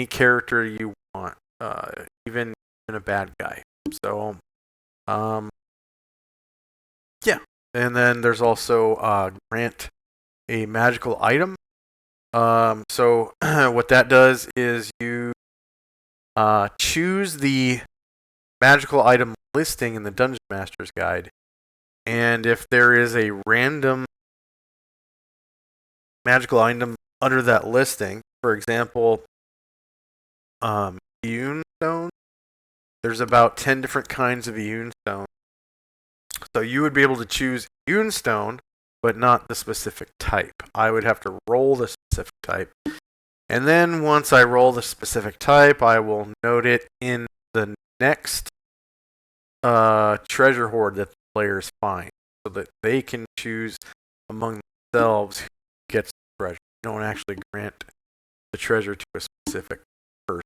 character you want, even a bad guy. So, yeah. And then there's also grant a magical item. So what that does is you choose the magical item listing in the Dungeon Master's Guide, and if there is a random magical item under that listing, for example, Hewn Stone, there's about 10 different kinds of Ioun stone. So you would be able to choose Ioun stone, but not the specific type. I would have to roll the specific type. And then once I roll the specific type, I will note it in the next treasure hoard that the players find, so that they can choose among themselves who gets the treasure. You don't actually grant the treasure to a specific person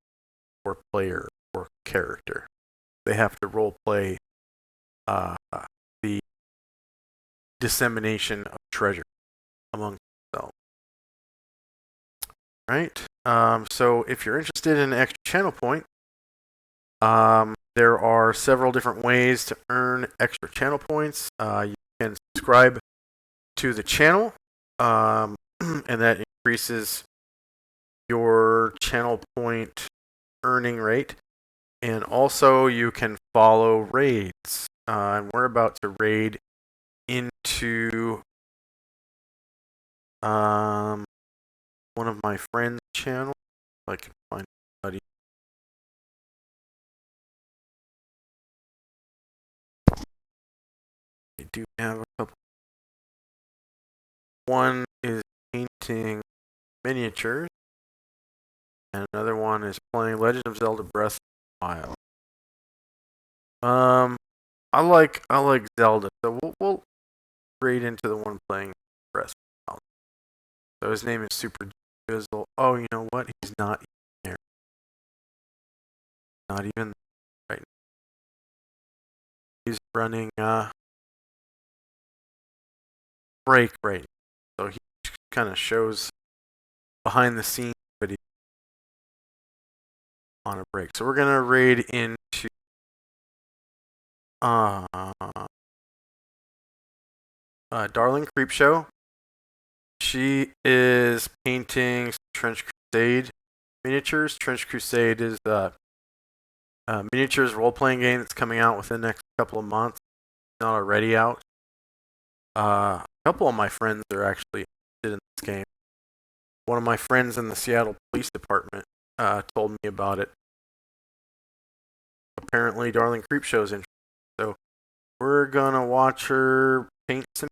or player or character. They have to role play the dissemination of treasure among themselves. Right? So if you're interested in an extra channel point, there are several different ways to earn extra channel points. You can subscribe to the channel, and that increases your channel point earning rate. And also, you can follow raids. And we're about to raid into one of my friends' channel. If I can find somebody. I do have a couple. One is painting miniatures, and another one is playing Legend of Zelda Breath of the Wild. I like Zelda, so we'll raid into the one playing Breath of the Wild. So his name is Super Jizzle. Oh, you know what? He's not even there. Not even right now. He's running break right now. So he kind of shows behind the scenes, but he's on a break. So we're gonna raid into Darling Creepshow. She is painting Trench Crusade miniatures. Trench Crusade is the miniatures role-playing game that's coming out within the next couple of months. It's not already out. A couple of my friends are actually interested in this game. One of my friends in the Seattle Police Department told me about it. Apparently, Darling Creepshow's interested. So we're gonna watch her paint some